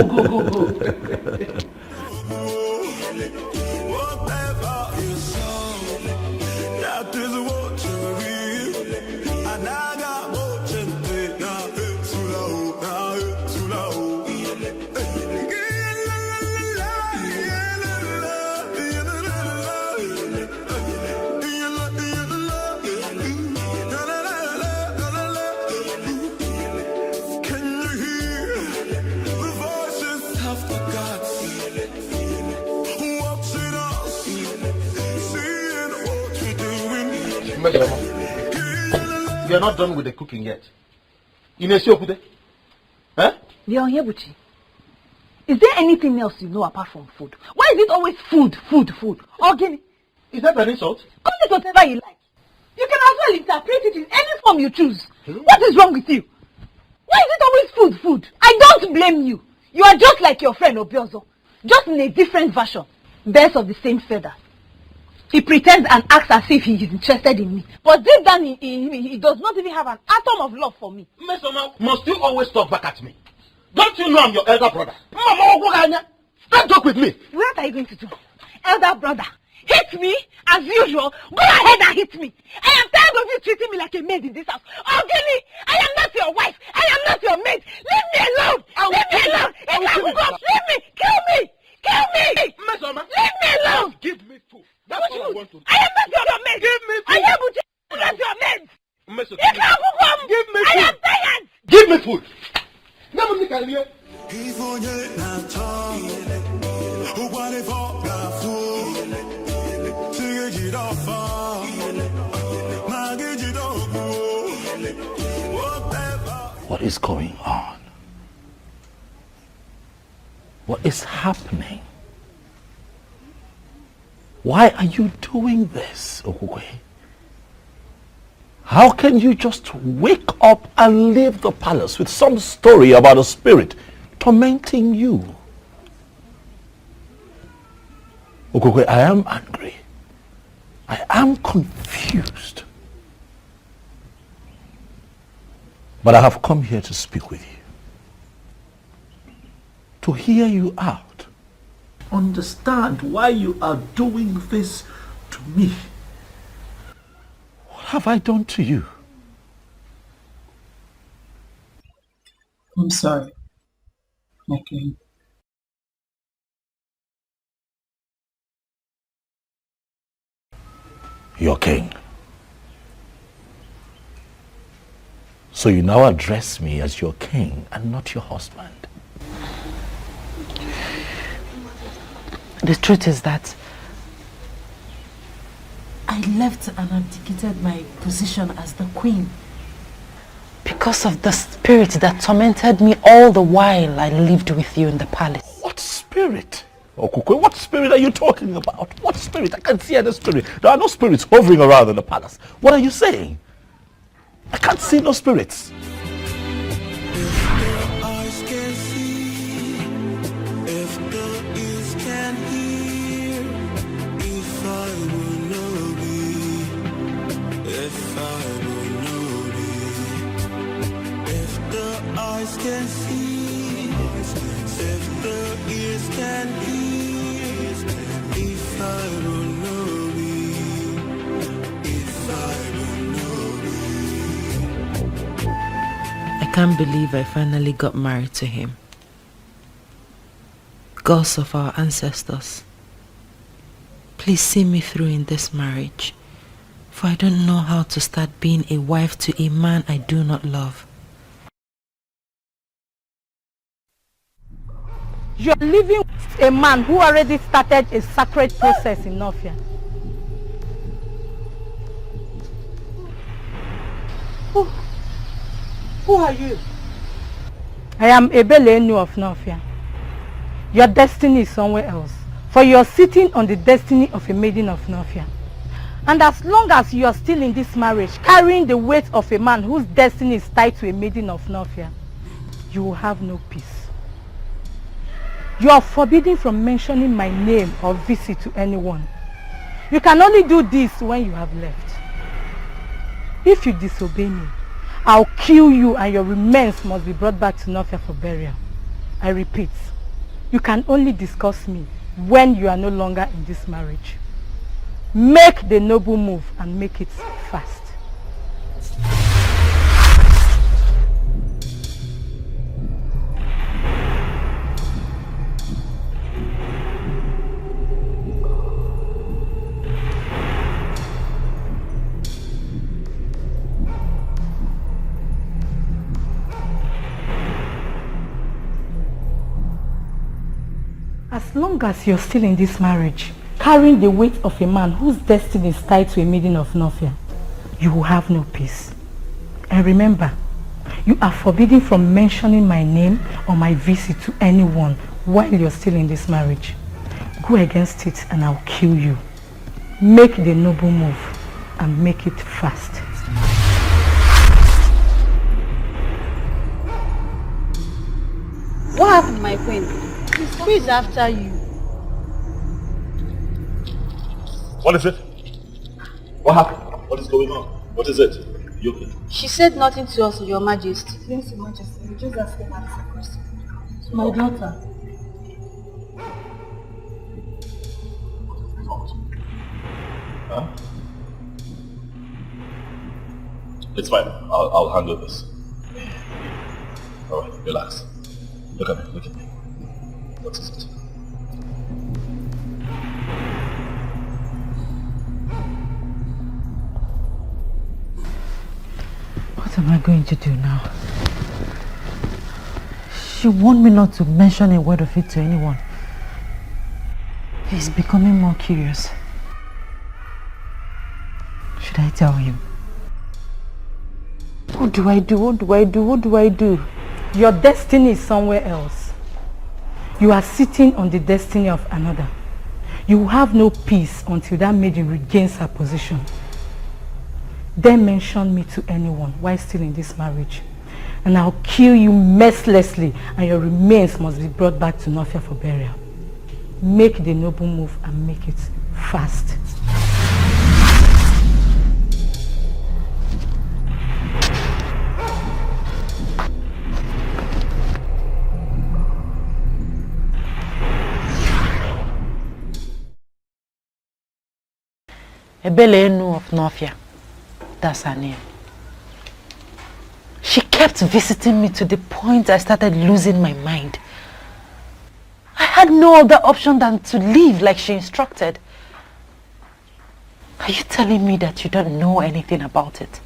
You are not done with the cooking yet. Huh? Leonyebuchi, is there anything else you know apart from food? Why is it always food? Organic. Is that an insult? Call it whatever you like. You can as well interpret it in any form you choose. What is wrong with you? Why is it always food? I don't blame you. You are just like your friend Obiozo, just in a different version. Birds of the same feather. He pretends and acts as if he is interested in me. But deep down he does not even have an atom of love for me. Mesoma, must you always talk back at me? Don't you know I'm your elder brother? Mama, don't talk with me. What are you going to do? Elder brother, hit me as usual. Go ahead and hit me. I am tired of you treating me like a maid in this house. Ogini, I am not your wife. I am not your maid. Leave me alone. Leave me alone. Leave me. Kill me. Mesoma, leave me alone. Give me food. That's what I want to do. I am not your maid. Give me food. I am not your maid. Mesoma, Give me food. I am tired. Give me food. Never me can hear. What is going on? What is happening? Why are you doing this, Okukwe? How can you just wake up and leave the palace with some story about a spirit tormenting you? Okukwe, I am angry. I am confused. But I have come here to speak with you. To hear you out. Understand why you are doing this to me. What have I done to you? I'm sorry. Okay. your king. So you now address me as your king and not your husband. The truth is that I left and abdicated my position as the queen because of the spirit that tormented me all the while I lived with you in the palace. What spirit? Okukwe, what spirit are you talking about? What spirit? I can't see any spirit. There are no spirits hovering around in the palace. What are you saying? I can't see no spirits. Eyes can see, if the ears can hear, if I will know thee, if I will know thee, if the eyes can see, if the ears can hear, if I will know thee, if I will know thee. I can't believe I finally got married to him. Gods of our ancestors, please see me through in this marriage, for I don't know how to start being a wife to a man I do not love. You're living with a man who already started a sacred process in Nofia. Who are you? I am Ebelenu of Nofia. Your destiny is somewhere else, for you're sitting on the destiny of a maiden of Nofia. And as long as you are still in this marriage, carrying the weight of a man whose destiny is tied to a maiden of Nofia, you will have no peace. You are forbidden from mentioning my name or visit to anyone. You can only do this when you have left. If you disobey me, I'll kill you and your remains must be brought back to Nofia for burial. I repeat, you can only discuss me when you are no longer in this marriage. Make the noble move and make it fast. As long as you're still in this marriage, carrying the weight of a man whose destiny is tied to a maiden of Nofia, you will have no peace. And remember, you are forbidden from mentioning my name or my visit to anyone while you're still in this marriage. Go against it and I'll kill you. Make the noble move and make it fast. What happened, my queen? Who is after you? What is it? What happened? What is going on? What is it? You okay? She said nothing to us, Your Majesty. Yes, Your Majesty. We just asked her a question. My daughter. Huh? It's fine. I'll handle this. Alright, relax. Look at me, look at me. What is it? What am I going to do now? She warned me not to mention a word of it to anyone. He's becoming more curious. Should I tell him? What do I do? What do I do? What do I do? Your destiny is somewhere else. You are sitting on the destiny of another. You will have no peace until that maiden regains her position. Then mention me to anyone while still in this marriage, and I'll kill you mercilessly and your remains must be brought back to Nofia for burial. Make the noble move and make it fast. Ebelenu of Nofia. That's her name. She kept visiting me to the point I started losing my mind. I had no other option than to leave like she instructed. Are you telling me that you don't know anything about it?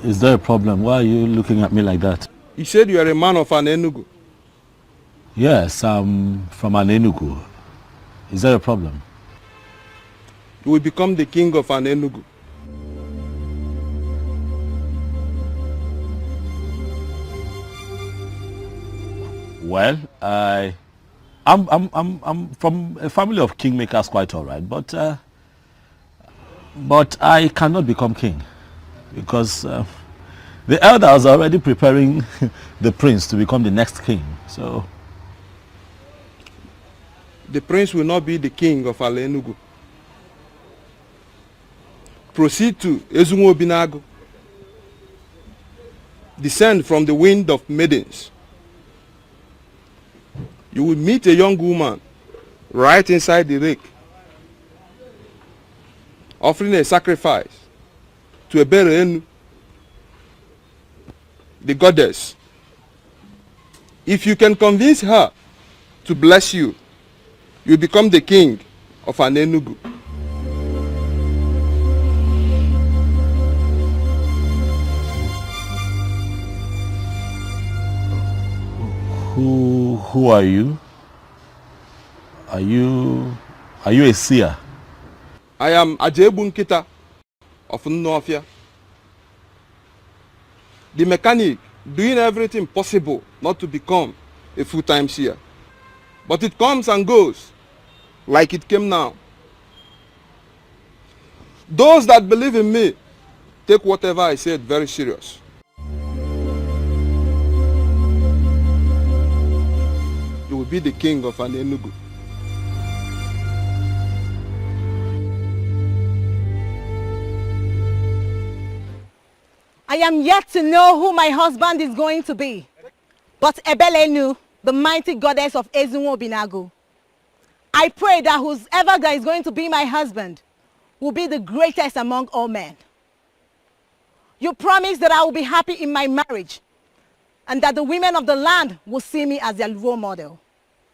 Is there a problem? Why are you looking at me like that? You said you are a man of an Enugu. Yes, I'm from an Enugu. Is there a problem? You will become the king of an Enugu. Well, I'm from a family of kingmakers, quite all right, but I cannot become king because the elders are already preparing the prince to become the next king. So the prince will not be the king of Ala Enugu. Proceed to Ezunwo Binago. Descend from the wind of maidens. You will meet a young woman right inside the lake, offering a sacrifice to a Enu, the goddess. If you can convince her to bless you, you become the king of an Enugu. Who are you? Are you a seer? I am Ajebu Nkita of Nnofia, the mechanic doing everything possible not to become a full-time seer. But it comes and goes like it came now. Those that believe in me take whatever I said very serious. You will be the king of an Enugu. I am yet to know who my husband is going to be. But Ebelenu, the mighty goddess of Ezunwo Binago, I pray that whoever that is going to be my husband will be the greatest among all men. You promise that I will be happy in my marriage and that the women of the land will see me as their role model.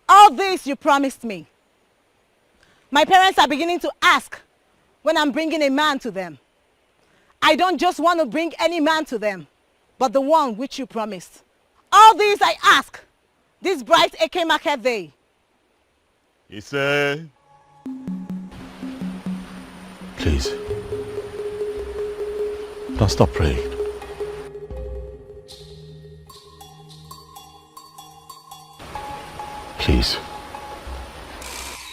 All this you promised me. My parents are beginning to ask when I'm bringing a man to them. I don't just want to bring any man to them, but the one which you promised. All these I ask, this bright Eke market day. He said, please, don't stop praying. Please.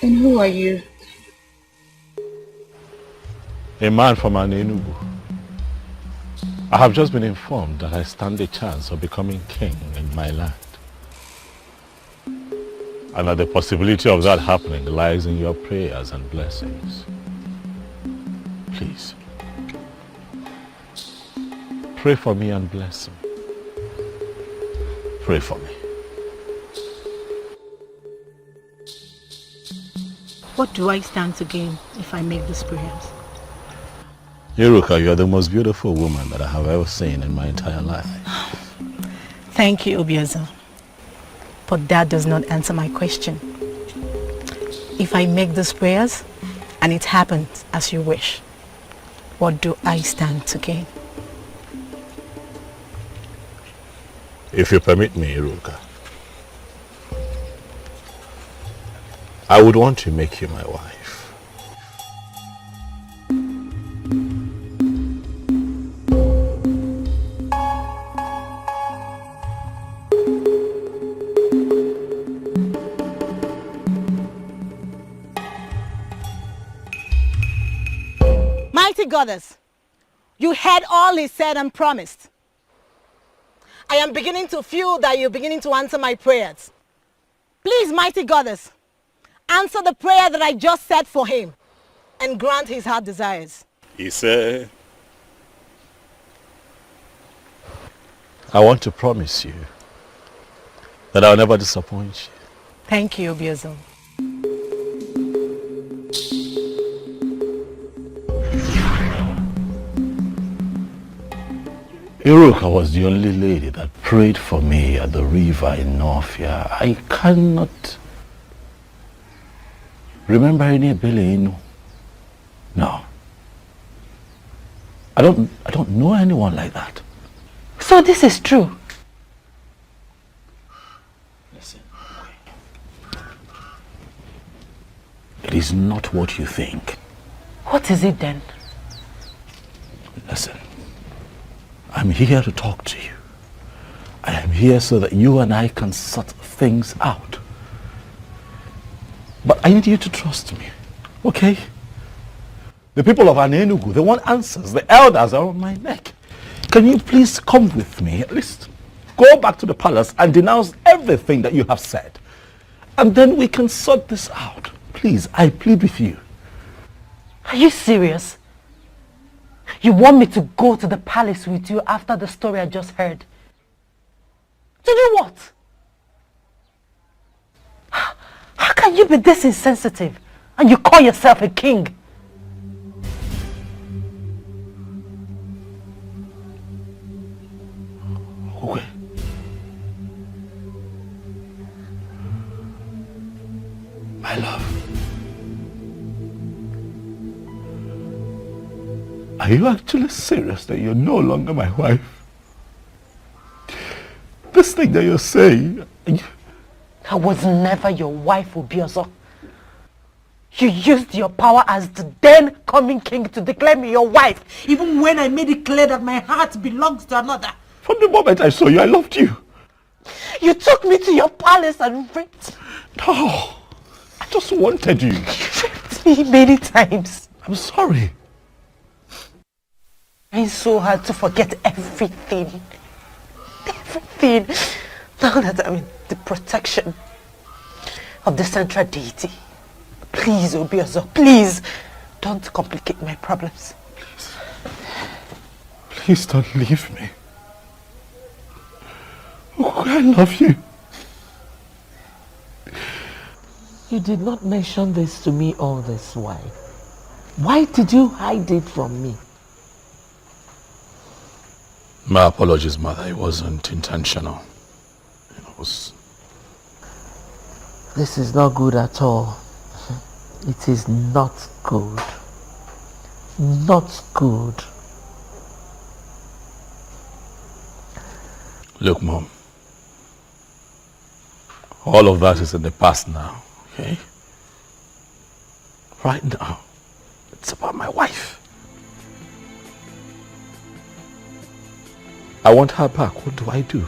And who are you? A man from an Enugu. I have just been informed that I stand a chance of becoming king in my land. And that the possibility of that happening lies in your prayers and blessings. Please, pray for me and bless me. Pray for me. What do I stand to gain if I make these prayers? Iruka, you are the most beautiful woman that I have ever seen in my entire life. Thank you, Obiozo. But that does not answer my question. If I make these prayers and it happens as you wish, what do I stand to gain? If you permit me, Iruka, I would want to make you my wife. Mighty goddess, You heard all he said and promised. I am beginning to feel that you're beginning to answer my prayers. Please, mighty goddess, answer the prayer that I just said for him and grant his heart desires. He said, I want to promise you that I'll never disappoint you. Thank you, Obiozo. Iruka was the only lady that prayed for me at the river in Northia. I cannot remember any Belenu. No. I don't know anyone like that. So this is true? Listen. It is not what you think. What is it then? Listen. I'm here to talk to you. I am here so that you and I can sort things out. But I need you to trust me, okay? The people of Anenugu, they want answers. The elders are on my neck. Can you please come with me? At least go back to the palace and denounce everything that you have said. And then we can sort this out. Please, I plead with you. Are you serious? You want me to go to the palace with you after the story I just heard? To do what? How can you be this insensitive and you call yourself a king? Okay. My love. Are you actually serious that you're no longer my wife? This thing that you're saying... I was never your wife, Obiozo. You used your power as the then coming king to declare me your wife, even when I made it clear that my heart belongs to another. From the moment I saw you, I loved you. You took me to your palace and raped. No, I just wanted you. You raped me many times. I'm sorry. It's so hard to forget everything. Everything. Now that I'm in the protection of the central deity. Please, Obiozo, please, don't complicate my problems. Please don't leave me. Oh, I love you. You did not mention this to me all this while. Why did you hide it from me? My apologies, Mother. It wasn't intentional. It was... This is not good at all. It is not good. Not good. Look, Mom. All of that is in the past now, okay? Right now, it's about my wife. I want her back. What do I do?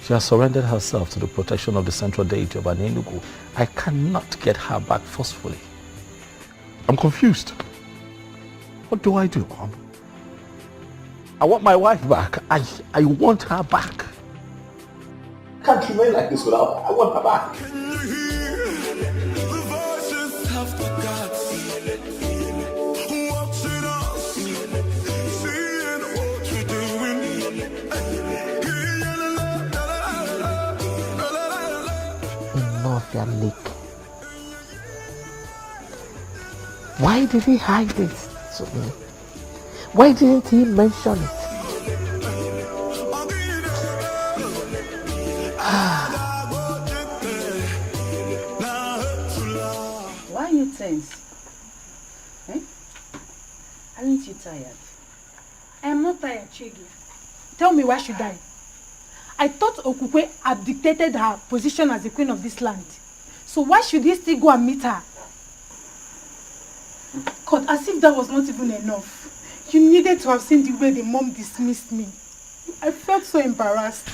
She has surrendered herself to the protection of the central deity of Anenugu. I cannot get her back forcefully. I'm confused. What do I do, Mom? I want my wife back. I want her back. I can't remain like this without her. I want her back. Northia Lake. Why did he hide it to me? Why didn't he mention it? Why are you tense? Eh? Aren't you tired? I am not tired, Chigi. Tell me, why should I? I thought Okukwe abdicated her position as the queen of this land. So why should he still go and meet her? God, as if that was not even enough. You needed to have seen the way the mom dismissed me. I felt so embarrassed.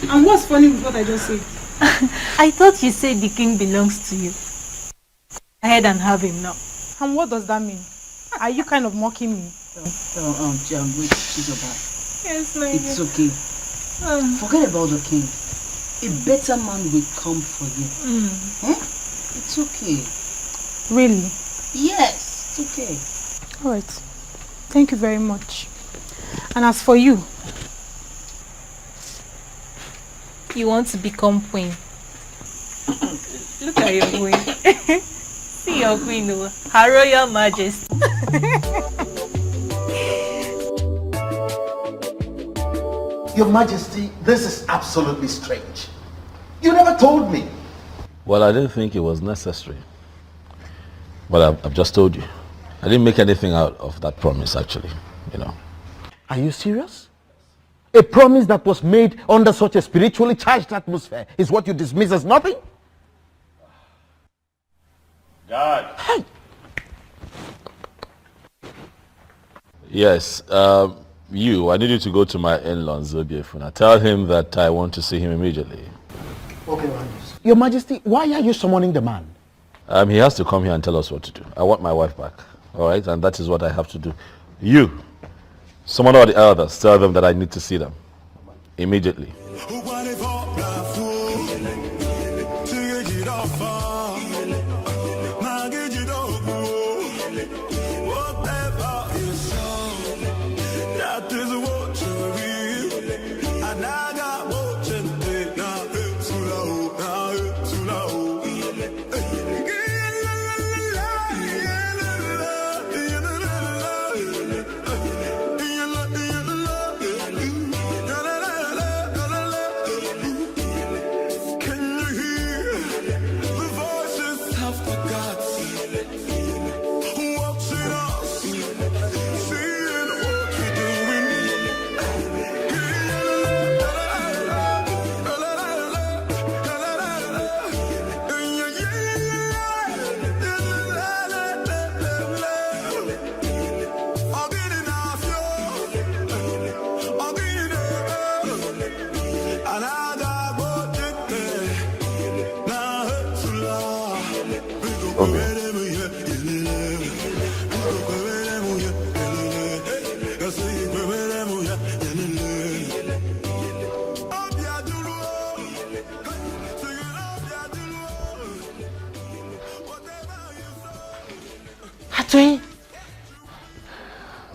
And what's funny with what I just said? I thought you said the king belongs to you. ahead and have him now. And what does that mean? Are you kind of mocking me? Wait, Chizoba. Yes, my It's okay. Forget about the king. A better man will come for you. It's okay. Really? Yes, it's okay. All right. Thank you very much. And as for you? You want to become queen. Look at your queen. See your queen, Her Royal Majesty. Your Majesty, this is absolutely strange. You never told me. Well, I didn't think it was necessary. But I've just told you. I didn't make anything out of that promise, actually, you know. Are you serious? A promise that was made under such a spiritually charged atmosphere is what you dismiss as nothing? God. Hey. Yes, I need you to go to my in-law, Zobiefuna. Tell him that I want to see him immediately. Okay, Your Majesty, why are you summoning the man? He has to come here and tell us what to do. I want my wife back, all right? And that is what I have to do. You, summon all the elders, tell them that I need to see them immediately.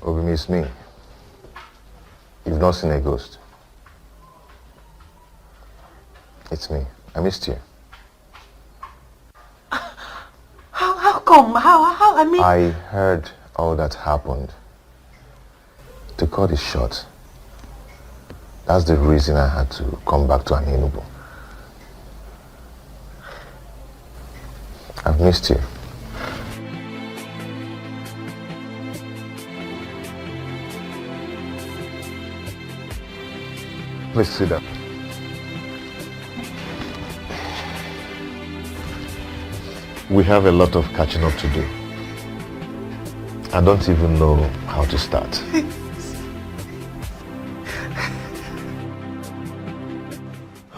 Obimi, it's me. You've not seen a ghost. It's me. I missed you. How come? How? I mean... I heard all that happened. To cut it short, that's the reason I had to come back to Enugu. I've missed you. Please sit down. We have a lot of catching up to do. I don't even know how to start.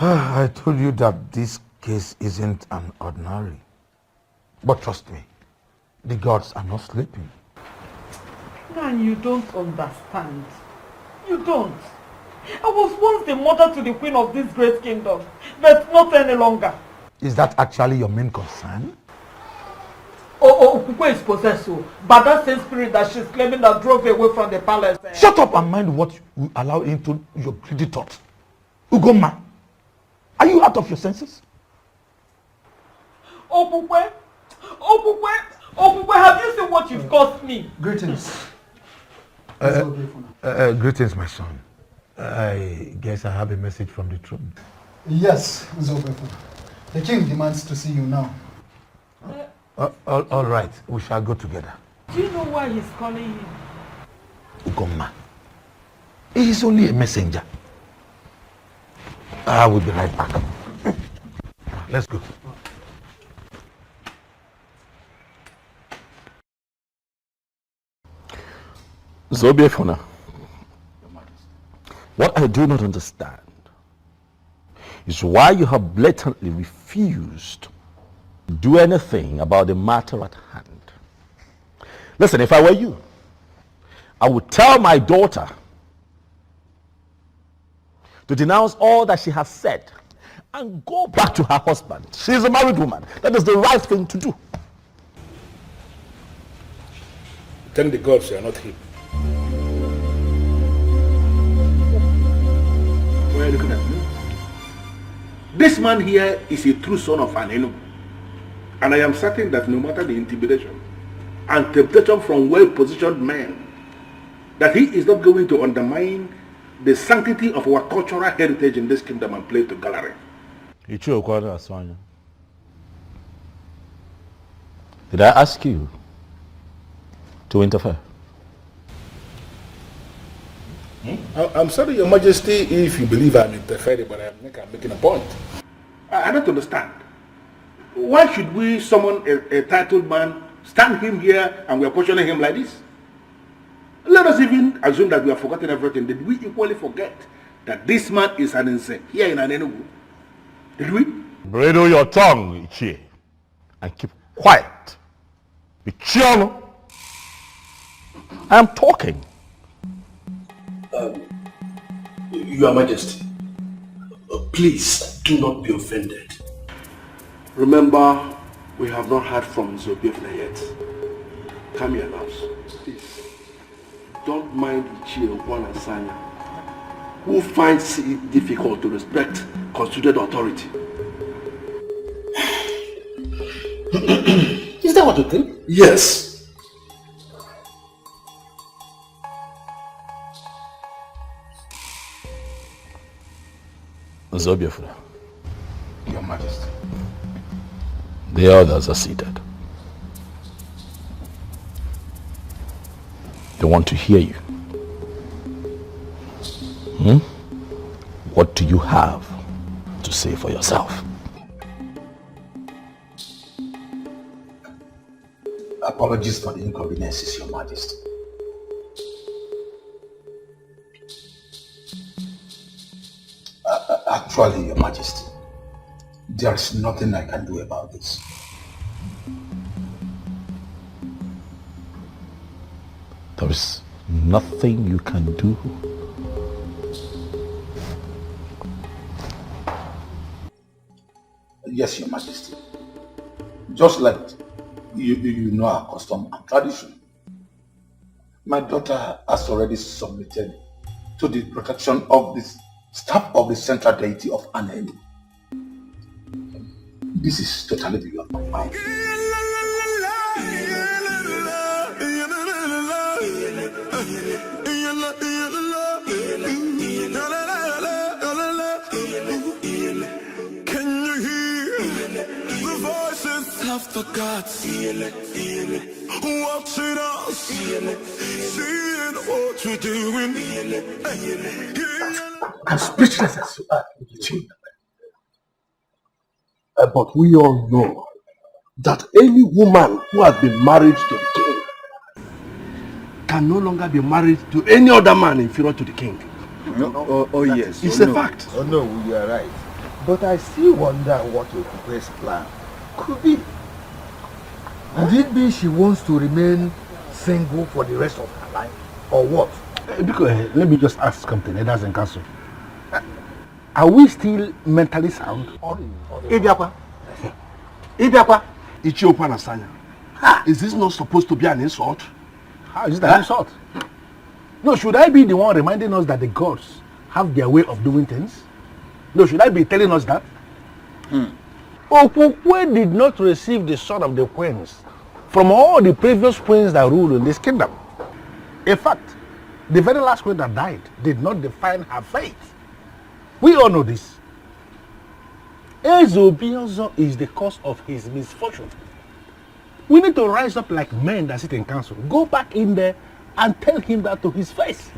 I told you that this case isn't an ordinary. But trust me, the gods are not sleeping. Man, you don't understand. You don't. I was once the mother to the queen of this great kingdom, but not any longer. Is that actually your main concern? Okuko is possessed by that same spirit that she's claiming that drove away from the palace. Shut up and mind what you allow into your greedy thoughts. Ugoma, are you out of your senses? Okuko, have you seen what you've cost me? Greetings. Greetings, my son. I guess I have a message from the throne. Yes, Zobefu. The king demands to see you now. All right, we shall go together. Do you know why he's calling you? Ugoma, he is only a messenger. I will be right back. Let's go. Zobiefuna, what I do not understand is why you have blatantly refused do anything about the matter at hand. Listen, if I were you, I would tell my daughter to denounce all that she has said and go back to her husband. She is a married woman. That is the right thing to do. Thank the gods you are not him. Why are you looking at me? This man here is a true son of an Enugu. And I am certain that no matter the intimidation and temptation from well-positioned men, that he is not going to undermine the sanctity of our cultural heritage in this kingdom and play to gallery. Did I ask you to interfere? I'm sorry, Your Majesty, if you believe I'm interfering, but I'm making a point. I don't understand. Why should we summon a titled man, stand him here, and we are questioning him like this? Let us even assume that we have forgotten everything. Did we equally forget that this man is an insane here in Enugu? Did we? Bridle your tongue, Ichie, and keep quiet. Ichiano, I am talking. Your Majesty, please do not be offended. Remember, we have not heard from Zobievna yet. Come here, loves. Please, don't mind Ichie Sanya, who finds it difficult to respect constituted authority. Is that what you think? Yes. Zobiefra, Your Majesty. the others are seated. They want to hear you. What do you have to say for yourself? Apologies for the inconveniences, Your Majesty. Actually, Your Majesty, there is nothing I can do about this. There is nothing you can do. Yes, Your Majesty. Just like you know our custom and tradition. My daughter has already submitted to the protection of the staff of the central deity of Anelu. This is totally beyond my mind. Can you hear the voices of the gods watching us, seeing what we're doing? I'm speechless as you are, Chief. But we all know that any woman who has been married to the king Can no longer be married to any other man inferior to the king. Yes. It's a fact. Oh no, you are right. But I still wonder what Okupe's plan could be. Could it be she wants to remain single for the rest of her life? Or what? Because, let me just ask something, Elders and Council. Are we still mentally sound? Ibiakwa. Ichiopa Nasanya. Is this not supposed to be an insult? How is that an insult? No, should I be the one reminding us that the gods have their way of doing things? No, should I be telling us that? Okukwe did not receive the sword of the queens from all the previous queens that ruled in this kingdom. In fact, the very last queen that died did not define her fate. We all know this. Ezobiozo is the cause of his misfortune. We need to rise up like men that sit in council. Go back in there and tell him that to his face.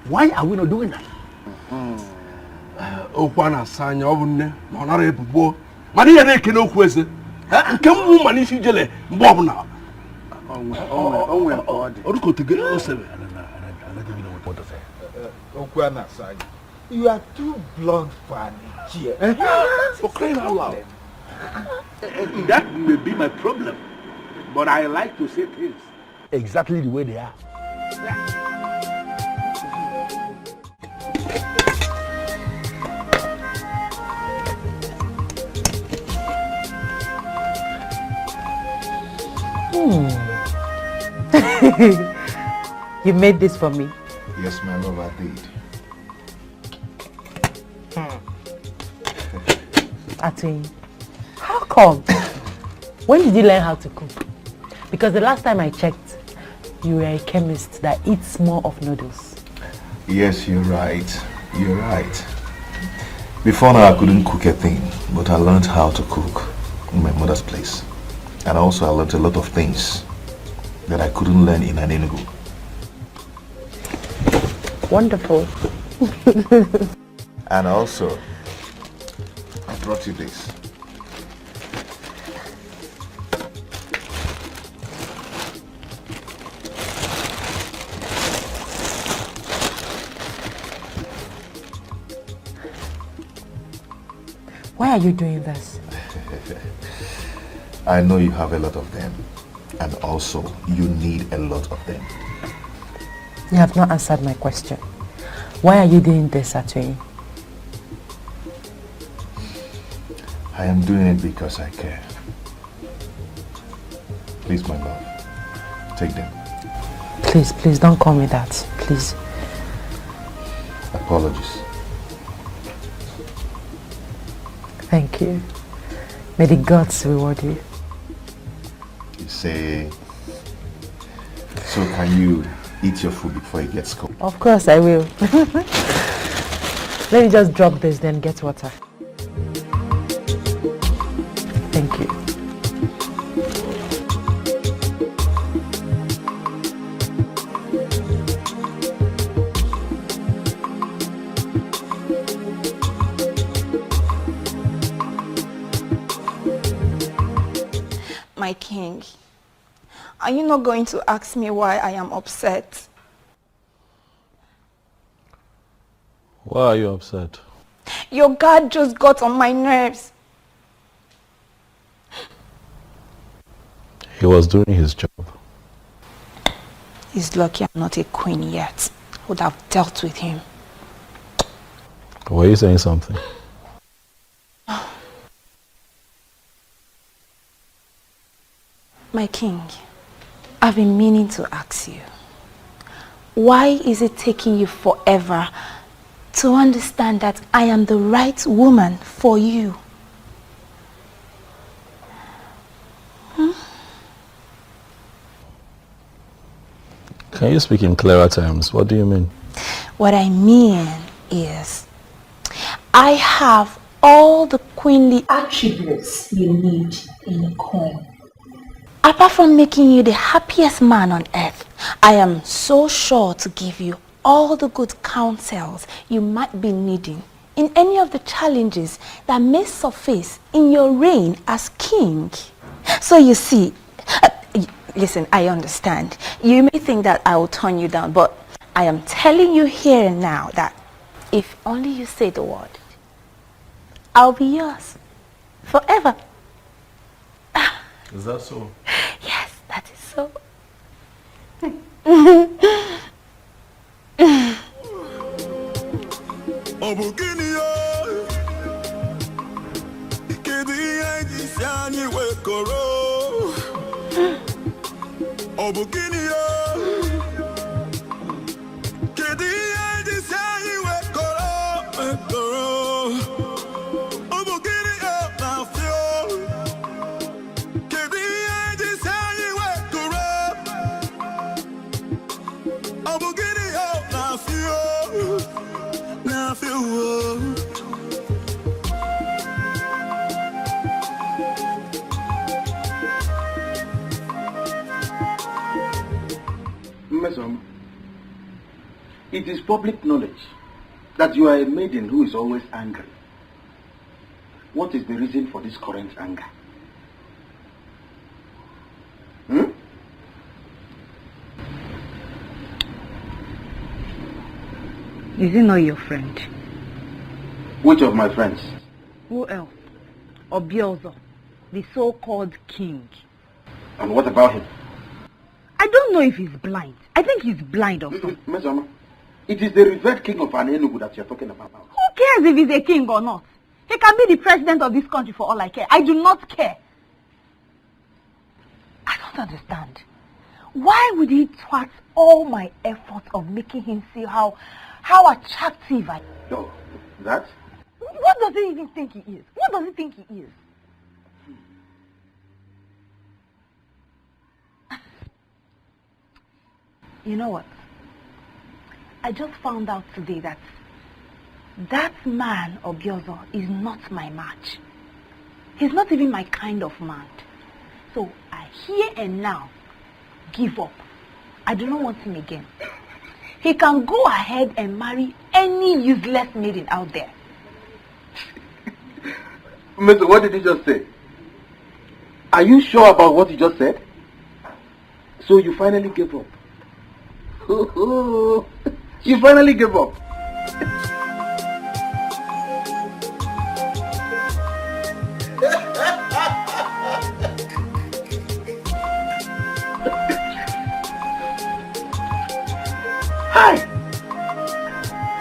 Why are we not doing that? Okwana Sanya obunne monara ebubo. Mani ya na kene okweze. Nke mu mani si jele mbo obuna. Onwe odi. Oruko tegere osebe. Okwana Sanya, you are too blunt for an ichie. For crying out loud. That may be my problem, but I like to say things exactly the way they are. You made this for me? Yes, my love, I did. Atin, how come? When did you learn how to cook? Because the last time I checked, you were a chemist that eats more of noodles. Yes, you're right. You're right. Before now, I couldn't cook a thing, but I learned how to cook in my mother's place. And also, I learned a lot of things that I couldn't learn in an Enugu. Wonderful. And also, I brought you this. Why are you doing this? I know you have a lot of them, and also you need a lot of them. You have not answered my question. Why are you doing this, Atui? I am doing it because I care. Please, my love, take them. Please, please don't call me that. Please. Apologies. Thank you. May the gods reward you. You say, so can you eat your food before it gets cold? Of course I will. Let me just drop this, then get water. Thank you. My king, are you not going to ask me why I am upset? Why are you upset? Your guard just got on my nerves. He was doing his job. He's lucky I'm not a queen yet. I would have dealt with him. Were you saying something? My king, I've been meaning to ask you, why is it taking you forever to understand that I am the right woman for you? Can you speak in clearer terms? What do you mean? What I mean is, I have all the queenly attributes you need in a queen. Apart from making you the happiest man on earth, I am so sure to give you all the good counsels you might be needing in any of the challenges that may surface in your reign as king. So you see, listen, I understand. You may think that I will turn you down, but I am telling you here and now that if only you say the word, I'll be yours forever. Is that so? Yes, that is so. It is public knowledge that you are a maiden who is always angry. What is the reason for this current anger? Is he not your friend? Which of my friends? Who else? Obiozo. the so-called king. And what about him? I don't know if he's blind. I think he's blind or something. Mesama, it is the revered king of Anenugu that you're talking about. Who cares if he's a king or not? He can be the president of this country for all I care. I do not care. I don't understand. Why would he thwart all my efforts of making him see how attractive I am? No, that? What does he even think he is? What does he think he is? You know what? I just found out today that man, Obiozo, is not my match. He's not even my kind of man. So I here and now give up. I do not want him again. He can go ahead and marry any useless maiden out there. Mister, what did you just say? Are you sure about what you just said? So you finally gave up? You finally gave up? Hi!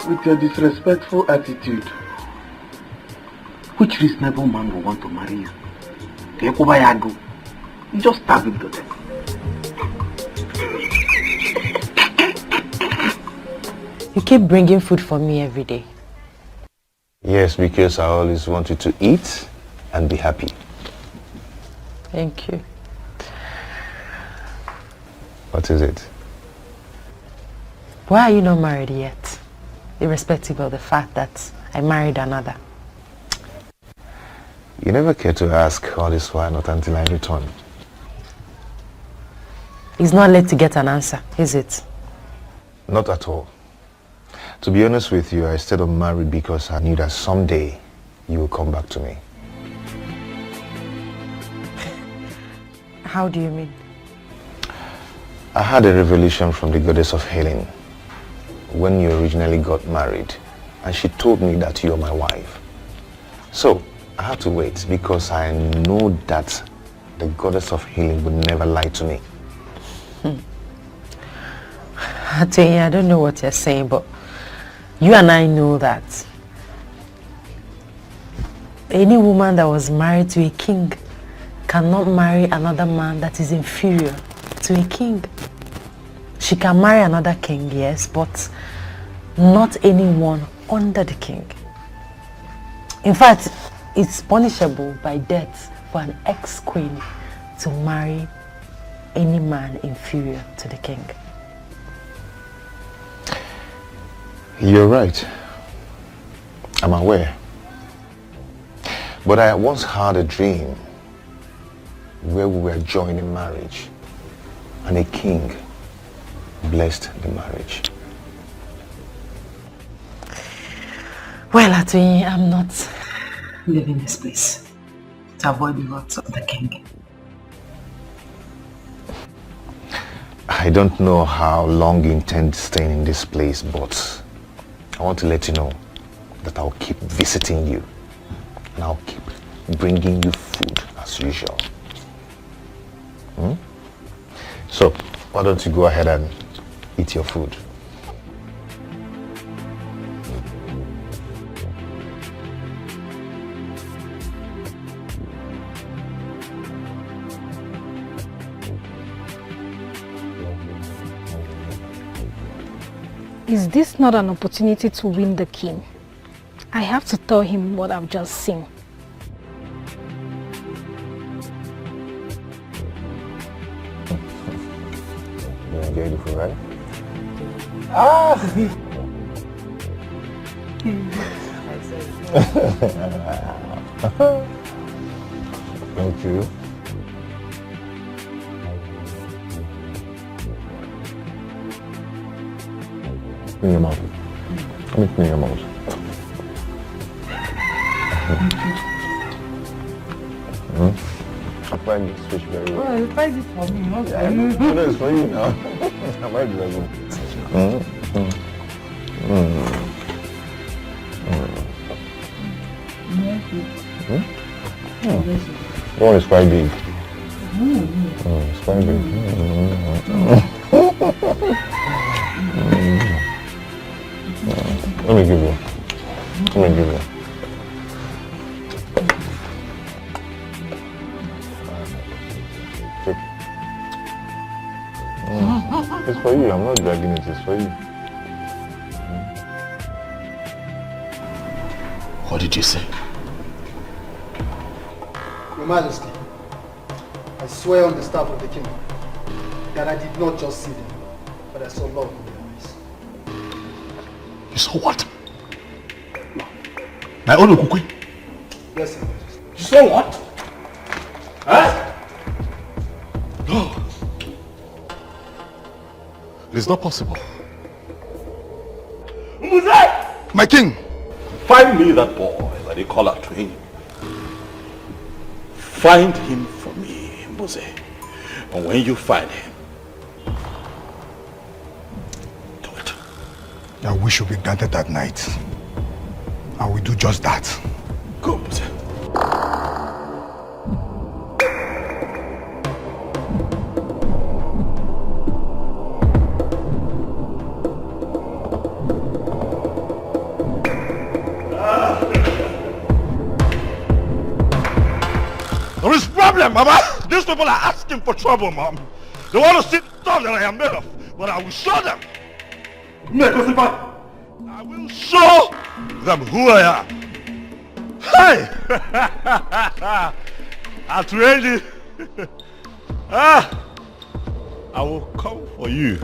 With your disrespectful attitude, which reasonable man will want to marry you? You just stab him to death. You keep bringing food for me every day. Yes, because I always want you to eat and be happy. Thank you. What is it? Why are you not married yet? Irrespective of the fact that I married another. You never care to ask all this why not until I return. It's not late to get an answer, is it? Not at all. To be honest with you, I stayed unmarried because I knew that someday you will come back to me. How do you mean? I had a revelation from the goddess of healing when you originally got married, and she told me that you're my wife. So I had to wait because I know that the goddess of healing would never lie to me. I don't know what you're saying, but you and I know that any woman that was married to a king cannot marry another man that is inferior to a king. She can marry another king, yes, but not anyone under the king. In fact, it's punishable by death for an ex-queen to marry any man inferior to the king. You're right. I'm aware. But I once had a dream where we were joined in marriage and a king blessed the marriage. Well, Atoyi, I'm not leaving this place to avoid the wrath of the king. I don't know how long you intend staying in this place, but I want to let you know that I'll keep visiting you and I'll keep bringing you food as usual. So, why don't you go ahead and eat your food? Is this not an opportunity to win the king? I have to tell him what I've just seen. You enjoy the food, right? Thank you. In your mouth. Let me clean your mouth. I find this fish very well. Well, you find it for me, not Yeah, for you. no, it's for you now. I might do that. The one is quite big. It's quite big. Let me give you. It's for you. I'm not dragging it. It's for you. What did you say? Your Majesty, I swear on the staff of the king that I did not just see them, but I saw love in their eyes. You saw what? My own Okukwe? Yes, Your Majesty. You saw what? Huh? No. It is not possible. My king! Find me that boy that they call out to him. Find him for me, Mose. And when you find him, do it. Your wish will be granted that night. I will do just that. Go, Mose. There is problem, Mama. These people are asking for trouble, Mom. They want to see the stuff that I am made of, but I will show them. I will show them who I am. Hey! At ready. I will come for you.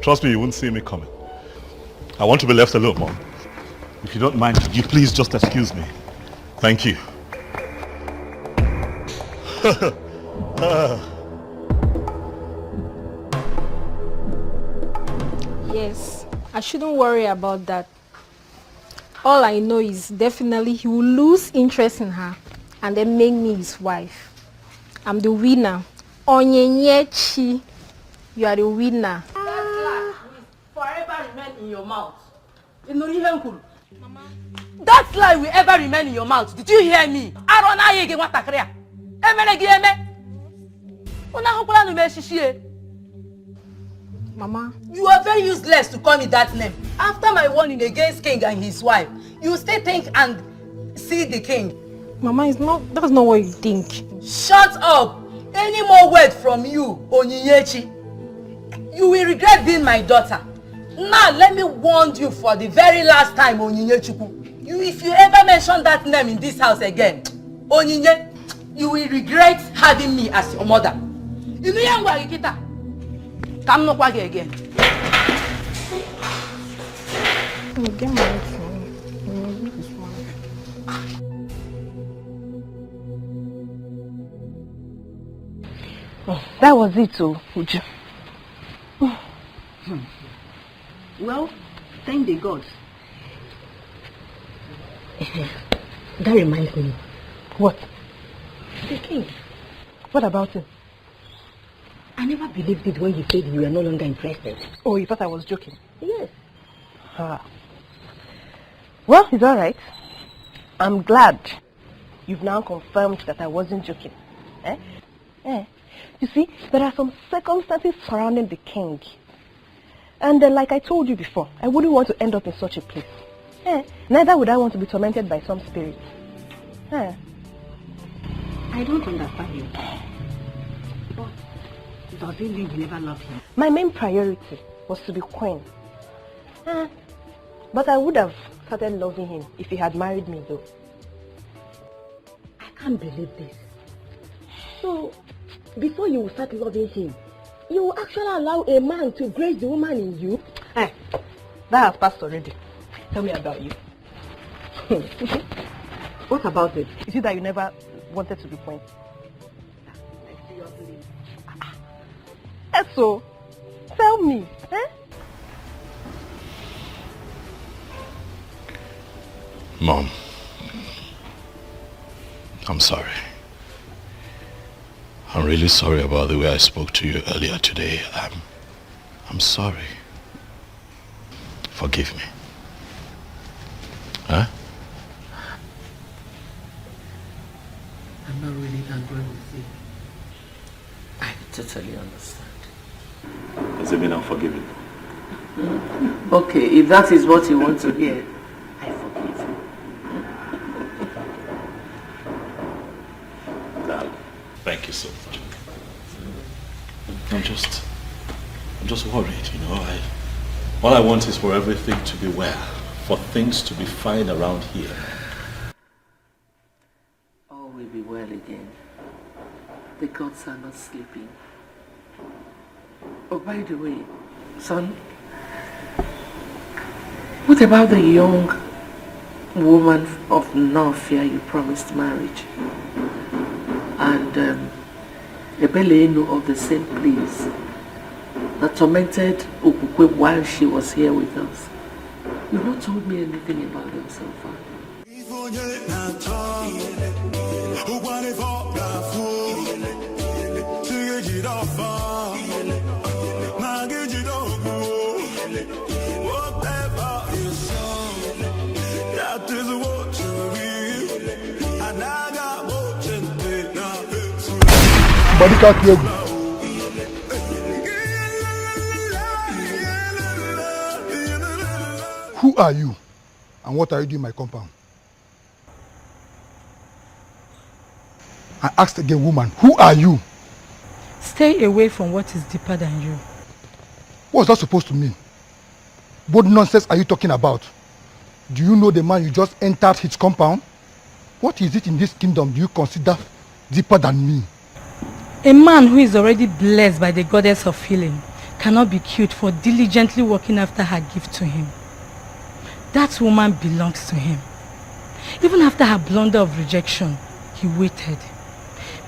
Trust me, you won't see me coming. I want to be left alone, Mom. If you don't mind, could you please just excuse me? Thank you. Yes, I shouldn't worry about that. All I know is definitely he will lose interest in her and then make me his wife. I'm the winner. Onyenyechi, you are the winner. Forever remain in your mouth. That lie will ever remain in your mouth. Did you hear me? Mama, you are very useless to call me that name. After my warning against king and his wife, you still think and see the king. Mama, that's not what you think. Shut up! Any more word from you, Onyinyechi, you will regret being my daughter. Now let me warn you for the very last time, Onyinyechuku. If you ever mention that name in this house again, Onyinye, you will regret having me as your mother. You know what? Come no kwage again. Get my phone. That was it, Uju. Well, thank the gods. That reminds me. What? The king. What about him? I never believed it when you said you were no longer interested. Oh, you thought I was joking? Yes. Well, it's all right. I'm glad you've now confirmed that I wasn't joking. You see, there are some circumstances surrounding the king. And like I told you before, I wouldn't want to end up in such a place. Neither would I want to be tormented by some spirit. I don't understand you. But does it mean you never loved him? My main priority was to be queen. But I would have started loving him if he had married me, though. I can't believe this. So, before you start loving him, you will actually allow a man to grace the woman in you? That has passed already. Tell me about you. What about it? Is it that you never wanted to be queen? Seriously? So, tell me. Mom, I'm sorry. I'm really sorry about the way I spoke to you earlier today. I'm sorry. Forgive me. I'm not really angry with you. I totally understand. Does it mean I'm forgiven? Okay, if that is what you want to hear, I forgive you. Darling, thank you so much. I'm just worried, you know. All I want is for everything to be well, for things to be fine around here. All will be well again. The gods are not sleeping. Oh, by the way, son, what about the young woman of no fear you promised marriage? And Ebeleno of the same place that tormented Okukwe while she was here with us. You've not told me anything about them so far. Who are you? And what are you doing in my compound? I asked again, woman, who are you? Stay away from what is deeper than you. What's that supposed to mean? What nonsense are you talking about? Do you know the man you just entered his compound? What is it in this kingdom do you consider deeper than me? A man who is already blessed by the goddess of healing cannot be killed for diligently working after her gift to him. That woman belongs to him. Even after her blunder of rejection, he waited.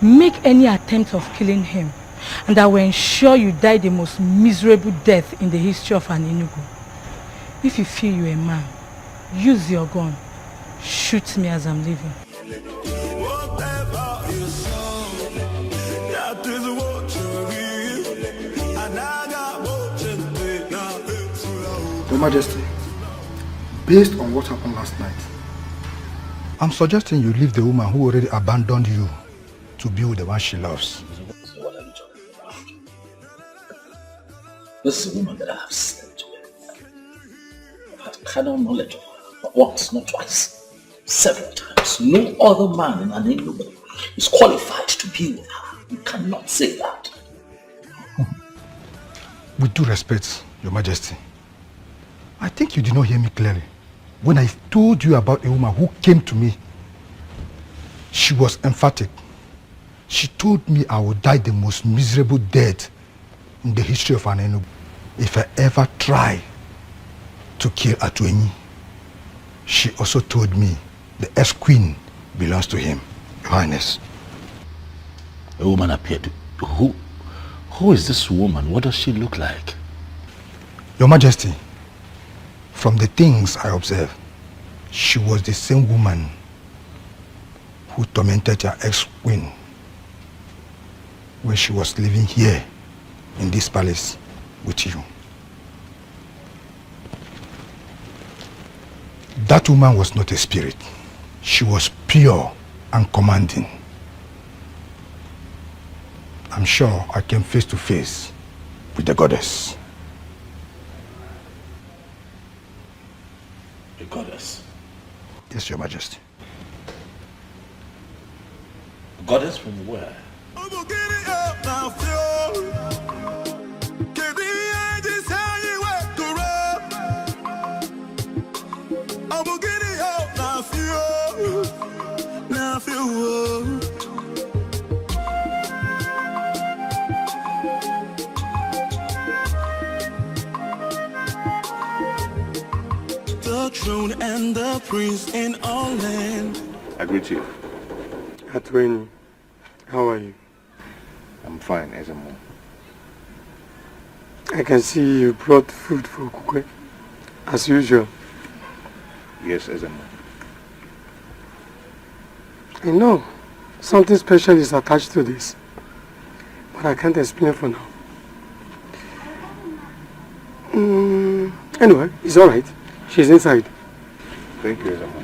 Make any attempt of killing him, and I will ensure you die the most miserable death in the history of an Enugu. If you feel you're a man, use your gun. Shoot me as I'm leaving. Your Majesty, based on what happened last night, I'm suggesting you leave the woman who already abandoned you to be with the one she loves. What are you talking about? This is a woman that I have slept with. I've had carnal knowledge of her, not once, not twice, several times. No other man in an Enugu is qualified to be with her. You cannot say that. With due respect, Your Majesty, I think you did not hear me clearly. When I told you about a woman who came to me, she was emphatic. She told me I would die the most miserable death in the history of an Enugu if I ever try to kill Atuenyi. She also told me the ex-queen belongs to him, Your Highness. A woman appeared. Who is this woman? What does she look like? Your Majesty, from the things I observed, she was the same woman who tormented your ex-queen when she was living here in this palace with you. That woman was not a spirit. She was pure and commanding. I'm sure I came face to face with the goddess. The goddess? Yes, Your Majesty. The goddess from where? The throne and the prince in all land. I greet you. Atuenyi, how are you? I'm fine, Ezemo. I can see you brought food for Kukwe, as usual. Yes, Ezemo. I know something special is attached to this, but I can't explain for now. Anyway, it's alright. She's inside. Thank you, Ezemo.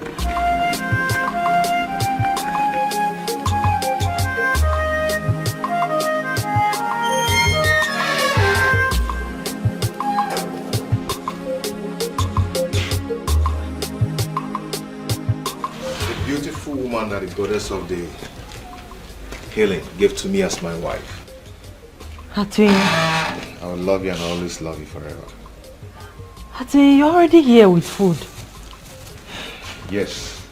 goddess of the healing, give to me as my wife. Hatwin. I will love you and always love you forever. Hatwin, you're already here with food. Yes.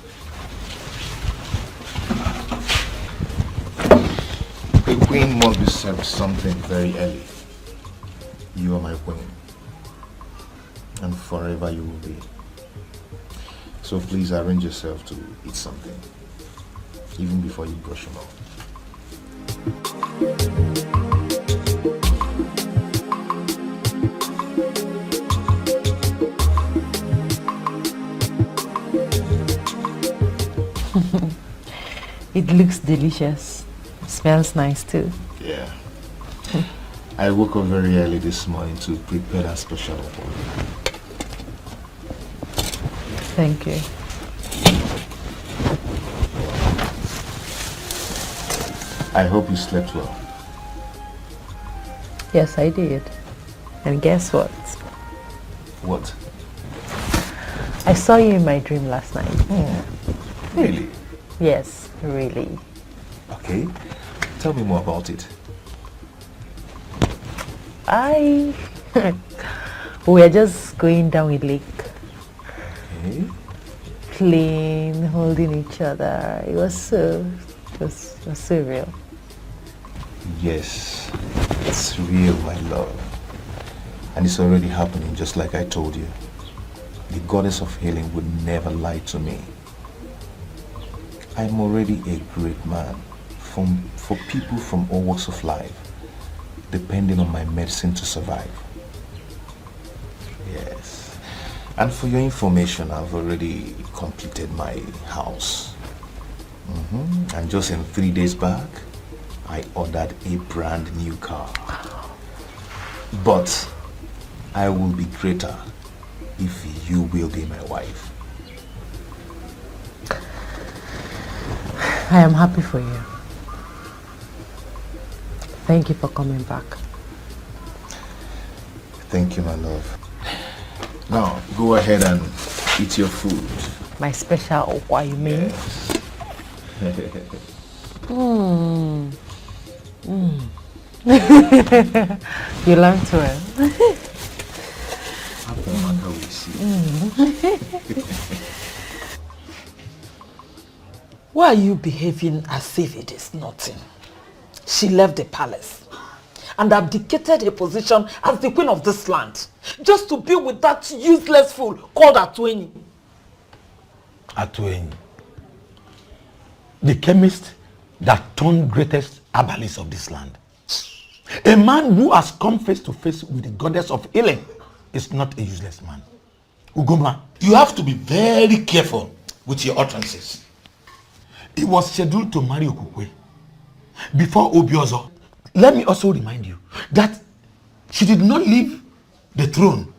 A queen must be served something very early. You are my queen. And forever you will be. So please arrange yourself to eat something. Even before you brush them off. It looks delicious. Smells nice too. Yeah. I woke up very early this morning to prepare that special one. Thank you. I hope you slept well. Yes, I did. And guess what? What? I saw you in my dream last night. Really? Yes, really. Okay. Tell me more about it. We're just going down a lake. Okay. Playing, holding each other. It was so real. Yes, it's real, my love. And it's already happening, just like I told you. The goddess of healing would never lie to me. I'm already a great man for people from all walks of life, depending on my medicine to survive. Yes. And for your information, I've already completed my house. And just in 3 days back, I ordered a brand new car. But I will be greater if you will be my wife. I am happy for you. Thank you for coming back. Thank you, my love. Now, go ahead and eat your food. My special okwa, you mean? Yes. You learned well. After matter we see. Why are you behaving as if it is nothing? She left the palace and abdicated her position as the queen of this land just to be with that useless fool called Atweni. Atweni. The chemist that turned greatest herbalist of this land. A man who has come face to face with the goddess of healing is not a useless man. Ugoma, you have to be very careful with your utterances. He was scheduled to marry Okukwe before Obiozo. Let me also remind you that she did not leave the throne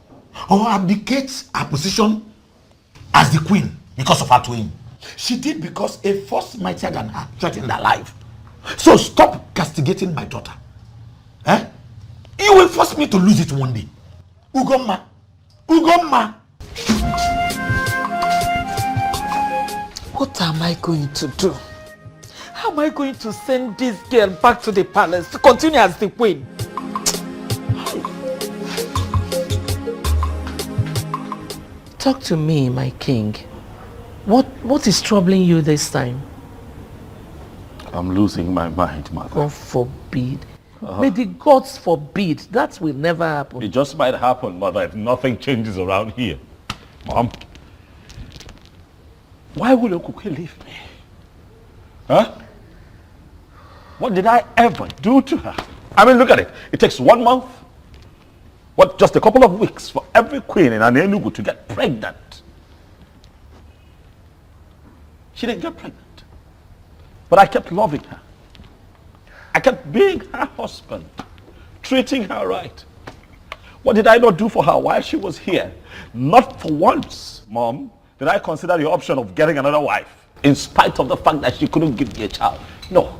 or abdicate her position as the queen because of her twin. She did because a force mightier than her threatened her life. So stop castigating my daughter. Eh? You will force me to lose it one day. Ugoma. Ugoma. What am I going to do? How am I going to send this girl back to the palace to continue as the queen? Talk to me, my king. What is troubling you this time? I'm losing my mind, mother. God forbid. May the gods forbid. That will never happen. It just might happen, mother, if nothing changes around here. Mom. Why would Okuke leave me? Huh? What did I ever do to her? I mean, look at it. It takes 1 month, just a couple of weeks for every queen in Enugu to get pregnant. She didn't get pregnant. But I kept loving her. I kept being her husband, treating her right. What did I not do for her while she was here? Not for once, Mom, did I consider the option of getting another wife, in spite of the fact that she couldn't give me a child. No.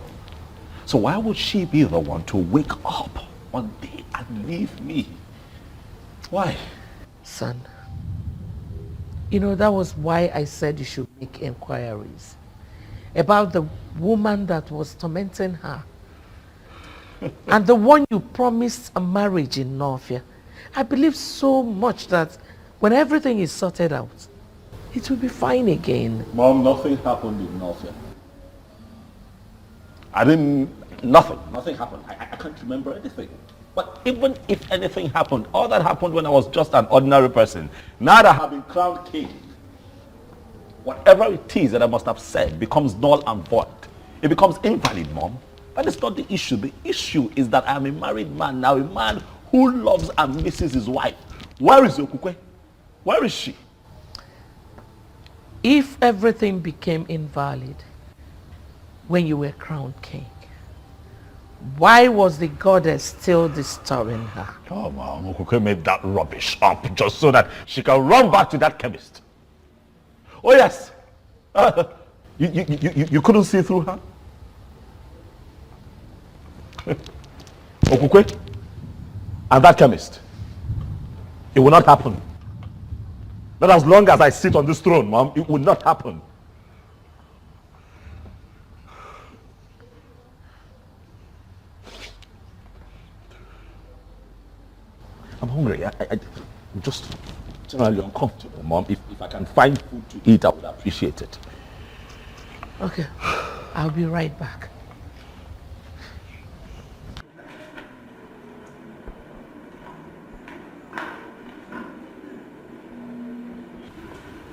So why would she be the one to wake up one day and leave me? Why? Son, you know, that was why I said you should make inquiries. about the woman that was tormenting her. And the one you promised a marriage in Northia. I believe so much that when everything is sorted out, it will be fine again. Mom, nothing happened in Northia. Nothing happened. I can't remember anything. But even if anything happened, all that happened when I was just an ordinary person. Now that I have been crowned king, whatever it is that I must have said becomes null and void. It becomes invalid, Mom. That is not the issue. The issue is that I am a married man now, a man who loves and misses his wife. Where is Okukwe? Where is she? If everything became invalid when you were crowned king, why was the goddess still disturbing her? Oh, Mom, Okukwe made that rubbish up just so that she can run back to that chemist. Oh, yes. You couldn't see through her? Okukwe and that chemist. It will not happen. Not as long as I sit on this throne, Mom. It will not happen. I'm hungry. I'm just generally uncomfortable, Mom. If I can find food to eat, I would appreciate it. Okay, I'll be right back.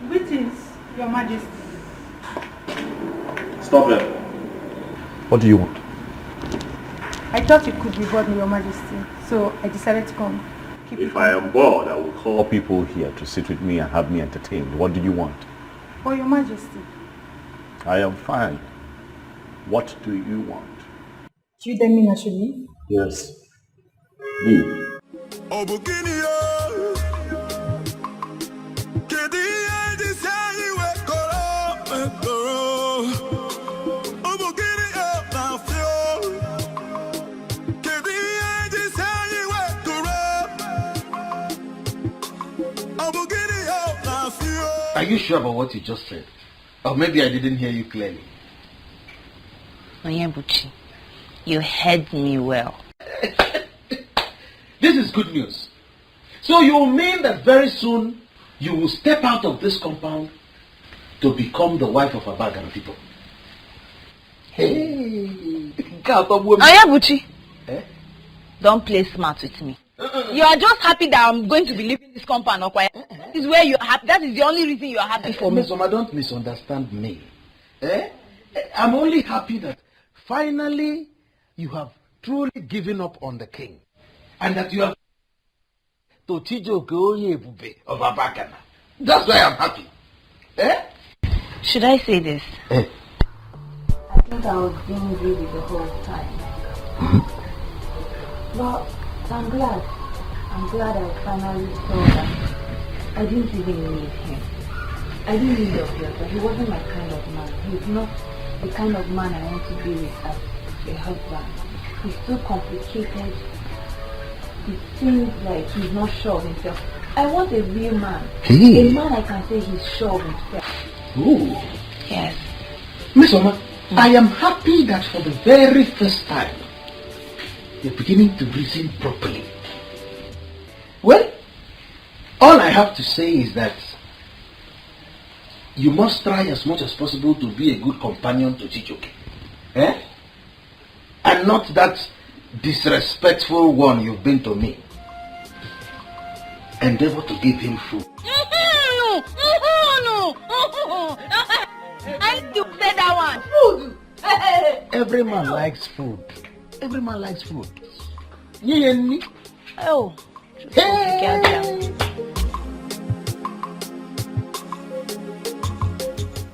Greetings, Your Majesty. Stop there. What do you want? I thought you could be bored, Your Majesty, so I decided to come. If I am bored, I will call people here to sit with me and have me entertained. What do you want? Oh, Your Majesty. I am fine. What do you want? Do you tell me I should leave? Yes. Leave. Are you sure about what you just said? Or maybe I didn't hear you clearly. Onyebuchi, you heard me well. This is good news. So you mean that very soon you will step out of this compound to become the wife of a bag of people? Hey! Onyebuchi, don't play smart with me. You are just happy that I'm going to be leaving this compound, okay? This is where you're happy. That is the only reason you are happy for me. Miss Oma, don't misunderstand me. I'm only happy that finally you have truly given up on the king. And that you have to Chijo Goye of Abakana. That's why I'm happy. Should I say this? I think I was being greedy the whole time. But I'm glad. I'm glad I finally saw that I didn't even need him. I didn't need Obiota. He wasn't my kind of man. He's not the kind of man I want to be with as a husband. He's too complicated. It seems like he's not sure of himself. I want a real man. A man I can say he's sure of himself. Ooh. Yes. Miss Oma, I am happy that for the very first time you're beginning to reason properly. Well, all I have to say is that you must try as much as possible to be a good companion to Chijoke. And not that disrespectful one you've been to me. Endeavor to give him food. No. I need to say that one. Food. Every man likes food. Every man likes food. Oh.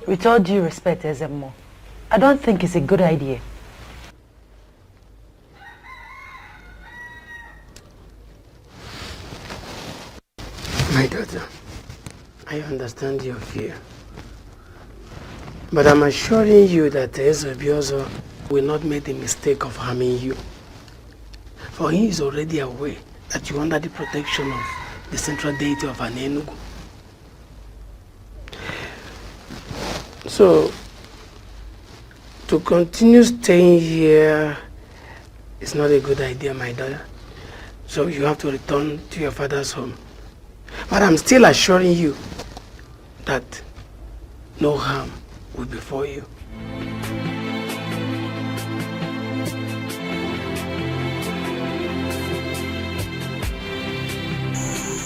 With all due respect, Ezemo, I don't think it's a good idea. My daughter, I understand your fear. But I'm assuring you that Ezebiozo will not make the mistake of harming you. For he is already aware that you are under the protection of the central deity of To continue staying here is not a good idea, my daughter. So you have to return to your father's home. But I'm still assuring you that no harm will befall you.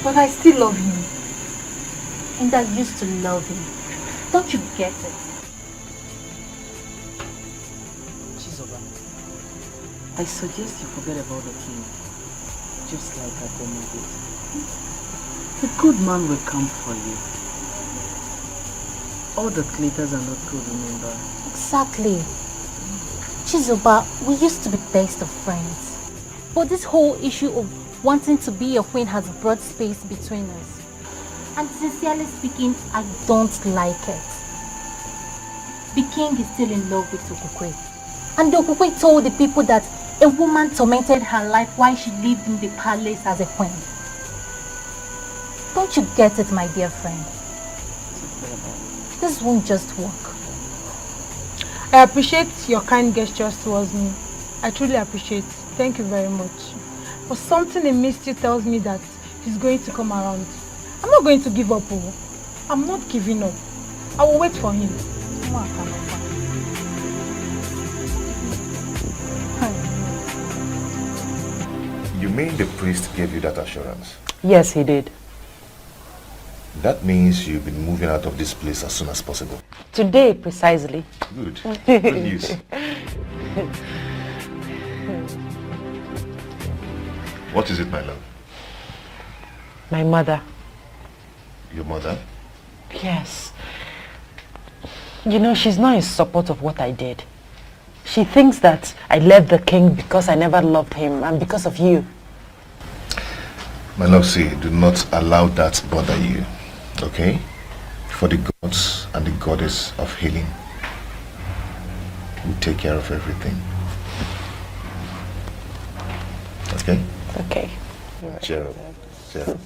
But I still love him. And I used to love him. Don't you get it? Chizoba, I suggest you forget about the king, just like Akoma did. The good man will come for you. All the glitters are not good, remember? Exactly. Chizoba, we used to be best of friends. But this whole issue of wanting to be a queen has brought space between us. And sincerely speaking, I don't like it. The king is still in love with Okukwe. And the Okukwe told the people that a woman tormented her life while she lived in the palace as a queen. Don't you get it, my dear friend? This won't just work. I appreciate your kind gestures towards me. I truly appreciate it. Thank you very much. But something in me still tells me that he's going to come around. I'm not going to give up. I'm not giving up. I will wait for him. You mean the priest gave you that assurance? Yes, he did. That means you'll be moving out of this place as soon as possible. Today, precisely. Good. Good news. What is it, my love? My mother. Your mother? Yes. You know, she's not in support of what I did. She thinks that I left the king because I never loved him and because of you. My love, see, do not allow that bother you, okay? For the gods and the goddess of healing will take care of everything. Okay? Okay. Cheer up. Cheer up.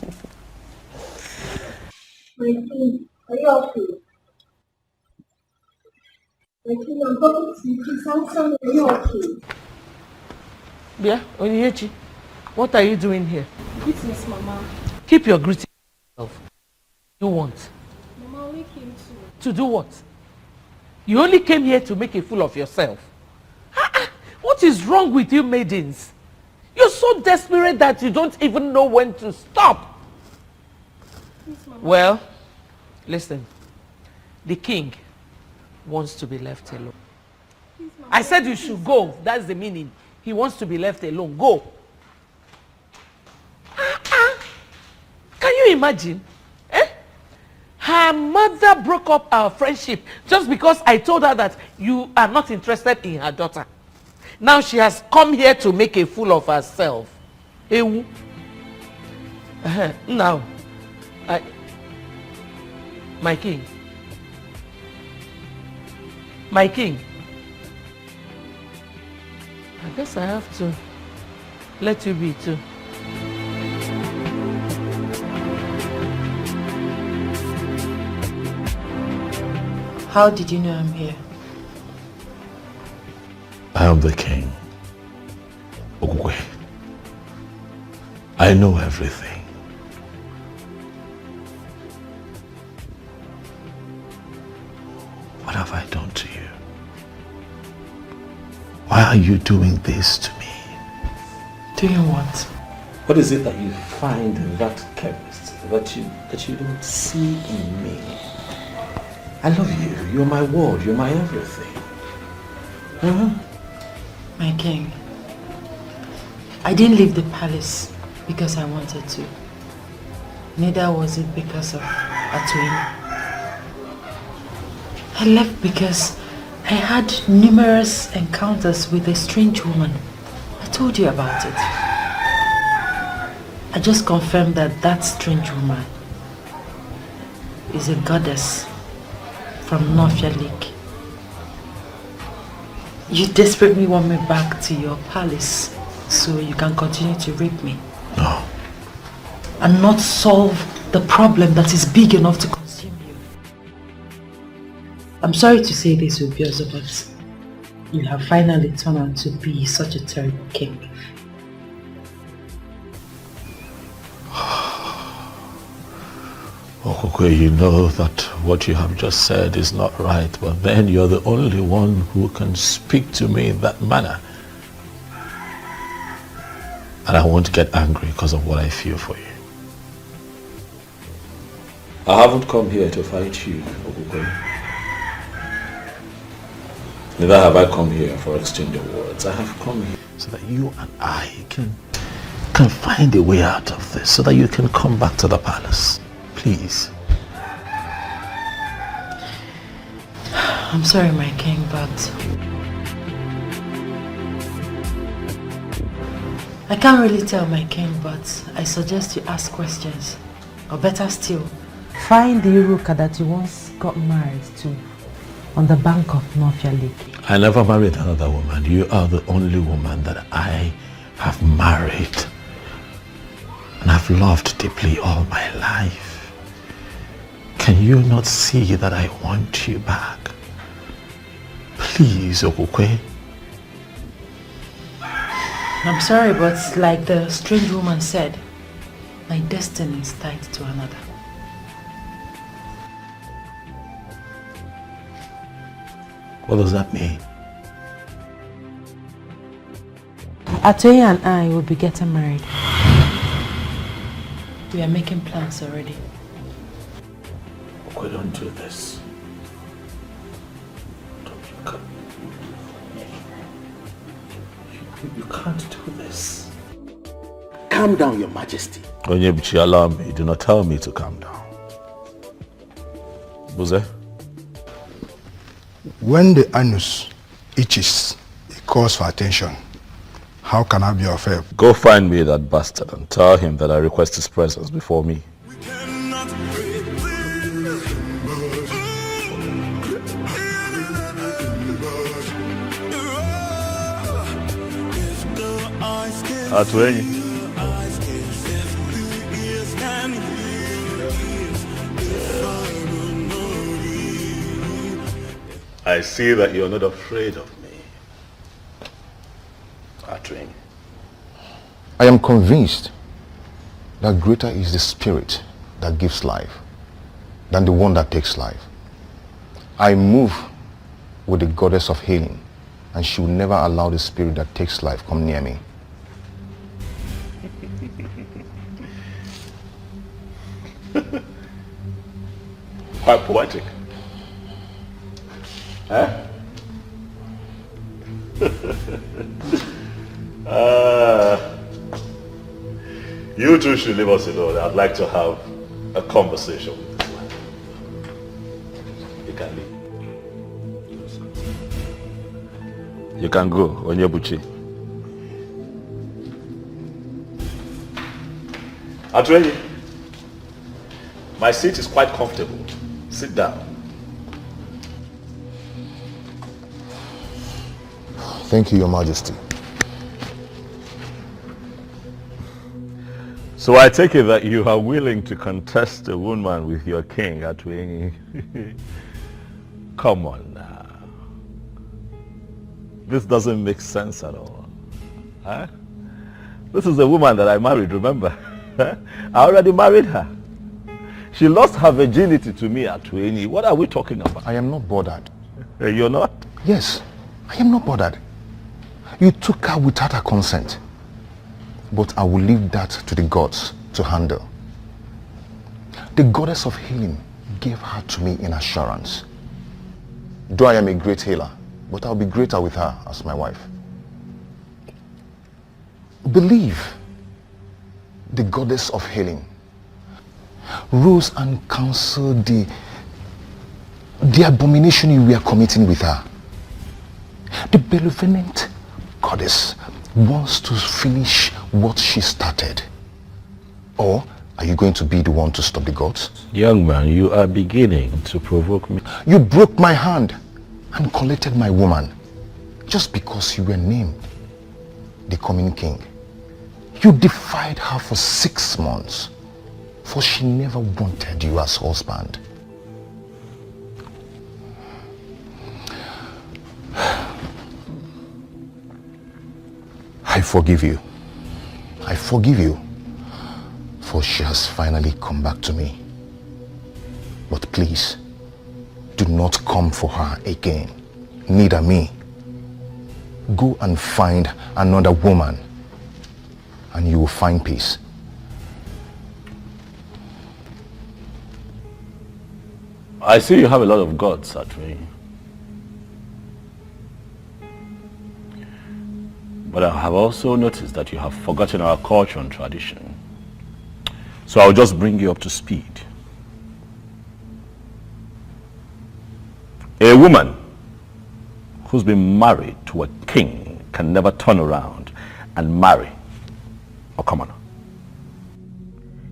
My king, are you okay? My king, I'm talking to you. Please answer me. Are you okay? Yeah, Onyinyechi, what are you doing here? Greetings, Mama. Keep your greeting to yourself. You want? Mama only came to... To do what? You only came here to make a fool of yourself. What is wrong with you maidens? You're so desperate that you don't even know when to stop. Please, Mama. Well, listen. The king wants to be left alone. Please, Mama. I said you should go. That's the meaning. He wants to be left alone. Go. Can you imagine? Her mother broke up our friendship just because I told her that you are not interested in her daughter. Now she has come here to make a fool of herself. Ewu. Now, my king. My king. I guess I have to let you be too. How did you know I'm here? I am the king. Okukwe. I know everything. What have I done to you? Why are you doing this to me? Doing what? What is it that you find in that chemist that you don't see in me? I love you. You're my world. You're my everything. My king, I didn't leave the palace because I wanted to. Neither was it because of Atwin. I left because I had numerous encounters with a strange woman. I told you about it. I just confirmed that that strange woman is a goddess from Northia Lake. You desperately want me back to your palace so you can continue to rape me. No. And not solve the problem that is big enough to consume you. I'm sorry to say this, Ubiozo, but you have finally turned out to be such a terrible king. Okokwe, you know that what you have just said is not right, but then you're the only one who can speak to me in that manner. And I won't get angry because of what I feel for you. I haven't come here to fight you, Okokwe. Neither have I come here for exchange of words. I have come here so that you and I can find a way out of this, so that you can come back to the palace. Please. I'm sorry, my king, but I can't really tell, my king, but I suggest you ask questions. Or better still, find the Iruka that you once got married to on the bank of Mafia Lake. I never married another woman. You are the only woman that I have married and I've loved deeply all my life. Can you not see that I want you back? Please, Okokwe. I'm sorry, but like the strange woman said, my destiny is tied to another. What does that mean? Atoye and I will be getting married. We are making plans already. Okay, don't do this. You can't do this. Calm down, Your Majesty. Onyebuchi, allow me. Do not tell me to calm down. Buze? When the anus itches, it calls for attention. How can I be of help? Go find me that bastard and tell him that I request his presence before me. Atwenyi. I see that you're not afraid of me. Atwenyi. I am convinced that greater is the spirit that gives life than the one that takes life. I move with the goddess of healing, and she will never allow the spirit that takes life come near me. Quite poetic. Huh? You two should leave us alone. I'd like to have a conversation with this man. You can leave. You can go, Onyebuchi. Atwenyi, my seat is quite comfortable. Sit down. Thank you, Your Majesty. So I take it that you are willing to contest a woman with your king, Atwenyi. Come on now. This doesn't make sense at all. Huh? This is a woman that I married, remember? I already married her. She lost her virginity to me, Atwenyi. What are we talking about? I am not bothered. You're not? Yes, I am not bothered. You took her without her consent. But I will leave that to the gods to handle. The goddess of healing gave her to me in assurance. Though I am a great healer, but I'll be greater with her as my wife. Believe the goddess of healing rose and counseled the abomination you were committing with her. The benevolent goddess wants to finish what she started. Or are you going to be the one to stop the gods? Young man, you are beginning to provoke me. You broke my hand and collected my woman just because you were named the coming king. You defied her for 6 months, for she never wanted you as husband. I forgive you. I forgive you. For she has finally come back to me. But please, do not come for her again. Neither me. Go and find another woman, and you will find peace. I see you have a lot of guts, Atri. But I have also noticed that you have forgotten our culture and tradition. So I'll just bring you up to speed. A woman who's been married to a king can never turn around and marry a commoner.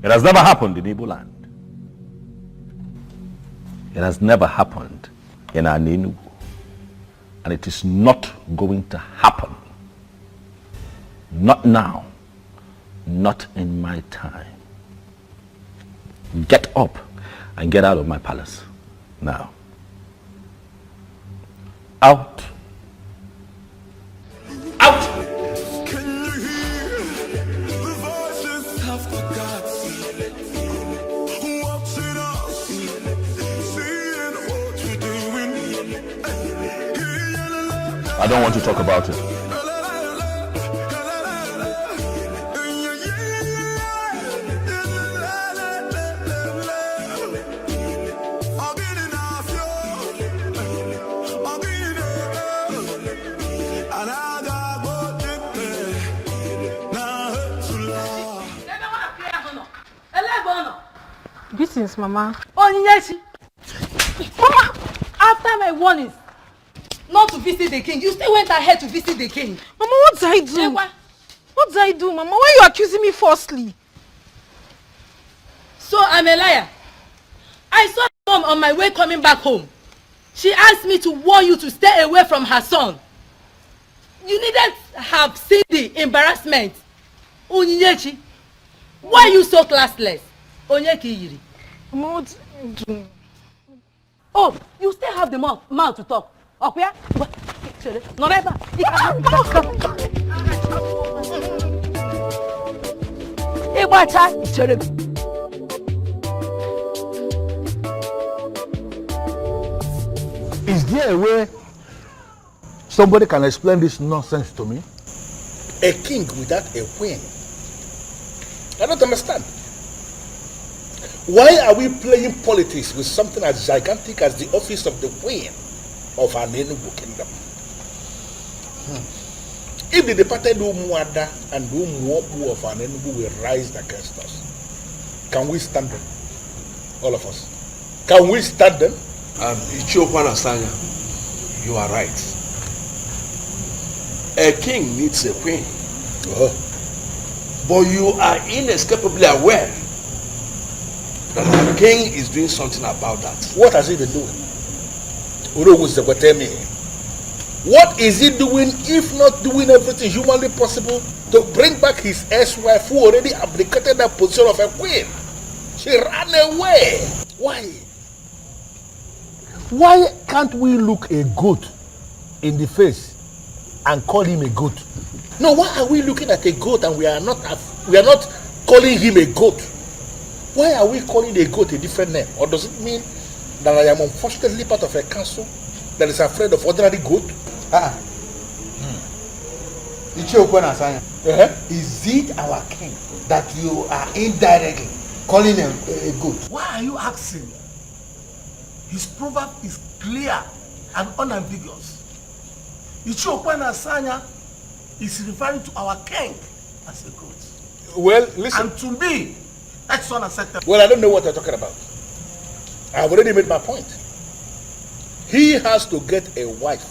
It has never happened in Igbo land. It has never happened in Anenugu. And it is not going to happen. Not now. Not in my time. Get up and get out of my palace now. Out. Out. Can you hear the voices of the gods watching us, seeing what we're doing? I don't want to talk about it. Greetings, Mama. Oh, yes. Mama, after my warnings not to visit the king, you still went ahead to visit the king. Mama, what did I do? What did I do, Mama? Why are you accusing me falsely? So I'm a liar. I saw Mom on my way coming back home. She asked me to warn you to stay away from her son. You needed to have seen the embarrassment. Onyinyechi, why are you so classless? Onyeki Yiri. Mama, what did I do? Oh, you still have the mouth to talk. Okay? Not ever. Is there a way somebody can explain this nonsense to me? A king without a queen? I don't understand. Why are we playing politics with something as gigantic as the office of the queen of an Enugu kingdom? If the departed Umuada and Umuopu of an Enugu will rise against us, can we stand them? All of us. Can we stand them? Ichokwana Sanya, you are right. A king needs a queen. But you are inescapably aware that the king is doing something about that. What has he been doing? What is he doing if not doing everything humanly possible to bring back his ex-wife who already abdicated that position of a queen? She ran away. Why? Why can't we look a goat in the face and call him a goat? No, why are we looking at a goat and we are not calling him a goat? Why are we calling a goat a different name? Or does it mean that I am unfortunately part of a council that is afraid of ordinary goat? Is it our king that you are indirectly calling a goat? Why are you asking? His proverb is clear and unambiguous. Ichokwana Sanya is referring to our king as a goat. Well, listen. And to me, that's unacceptable. Well, I don't know what you're talking about. I've already made my point. He has to get a wife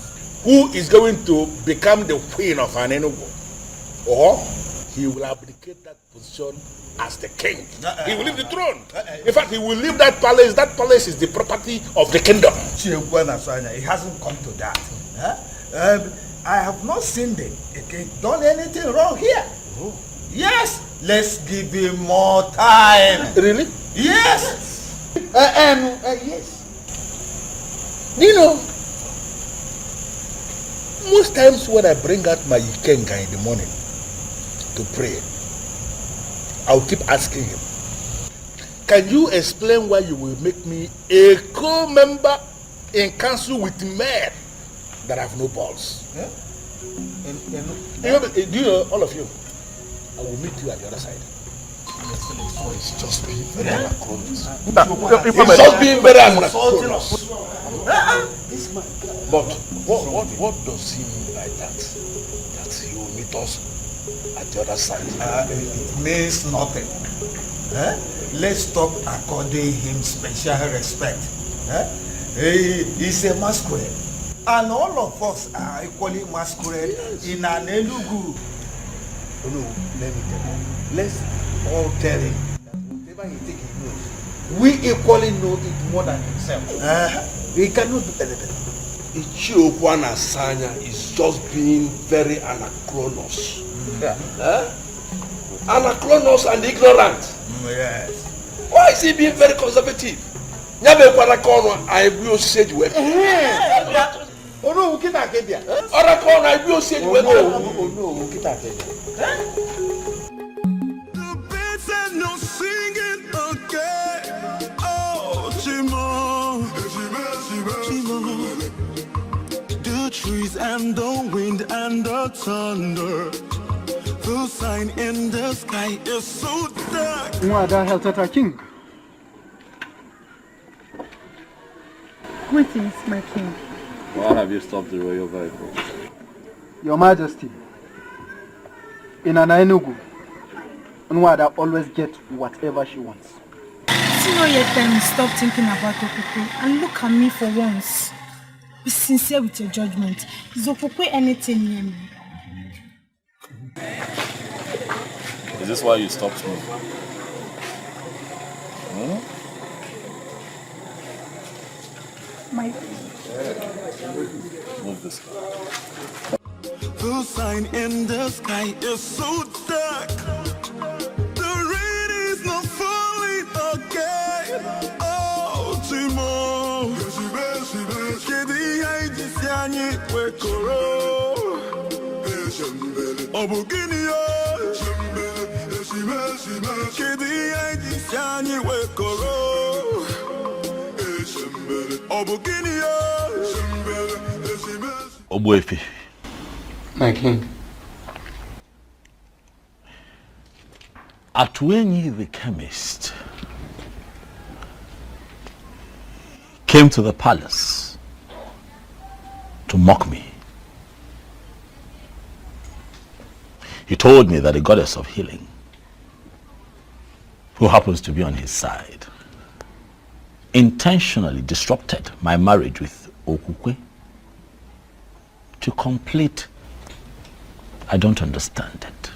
who is going to become the queen of an Enugu. Or he will abdicate that position as the king. He will leave the throne. In fact, he will leave that palace. That palace is the property of the kingdom. It hasn't come to that. I have not seen the king done anything wrong here. Yes, let's give him more time. Really? Yes. Yes. You know, most times when I bring out my Ikenga in the morning, to pray. I'll keep asking him. Can you explain why you will make me a co-member in council with men that have no balls? Yeah? Do you know, all of you, I will meet you at the other side. It's just being very anachronism. It's just being very anachronism. But what does he mean by that? That he will meet us at the other side? It means nothing. Let's stop according him special respect. He's a masquerade. And all of us are equally masquerade in an Elugu. No, let me tell you. Let's all tell him that whatever he think he knows, we equally know it more than himself. He cannot do anything. Ichiokwana Sanya is just being very anachronos. Anachronos and ignorant. Yes. Why is he being very conservative? Nyabe kwara kono I will say you. Oh no, ukita akebia. Ora kono I will say you. Oh no, ukita akebia. No singing again. Oh, Chimo. The trees and the wind and the thunder. The sign in the sky is so dark. Mwada Heltata King. Greetings, my king. Why have you stopped the royal vehicle? Your Majesty, in an Enugu, Nwada always gets whatever she wants. It's not yet time to stop thinking about Okukwe and look at me for once. Be sincere with your judgment. Is Okukwe anything near me? Is this why you stopped me? My... Move this. The sign in the sky is so dark. The rain is not falling again. Oh, Timo. Kedi haiji siani wekoro. Obugini yo. Kedi haiji siani wekoro. Obugini yo. Obuefi. My king. Atwenyi the chemist came to the palace to mock me. He told me that a goddess of healing, who happens to be on his side, intentionally disrupted my marriage with Okukwe to complete. I don't understand it.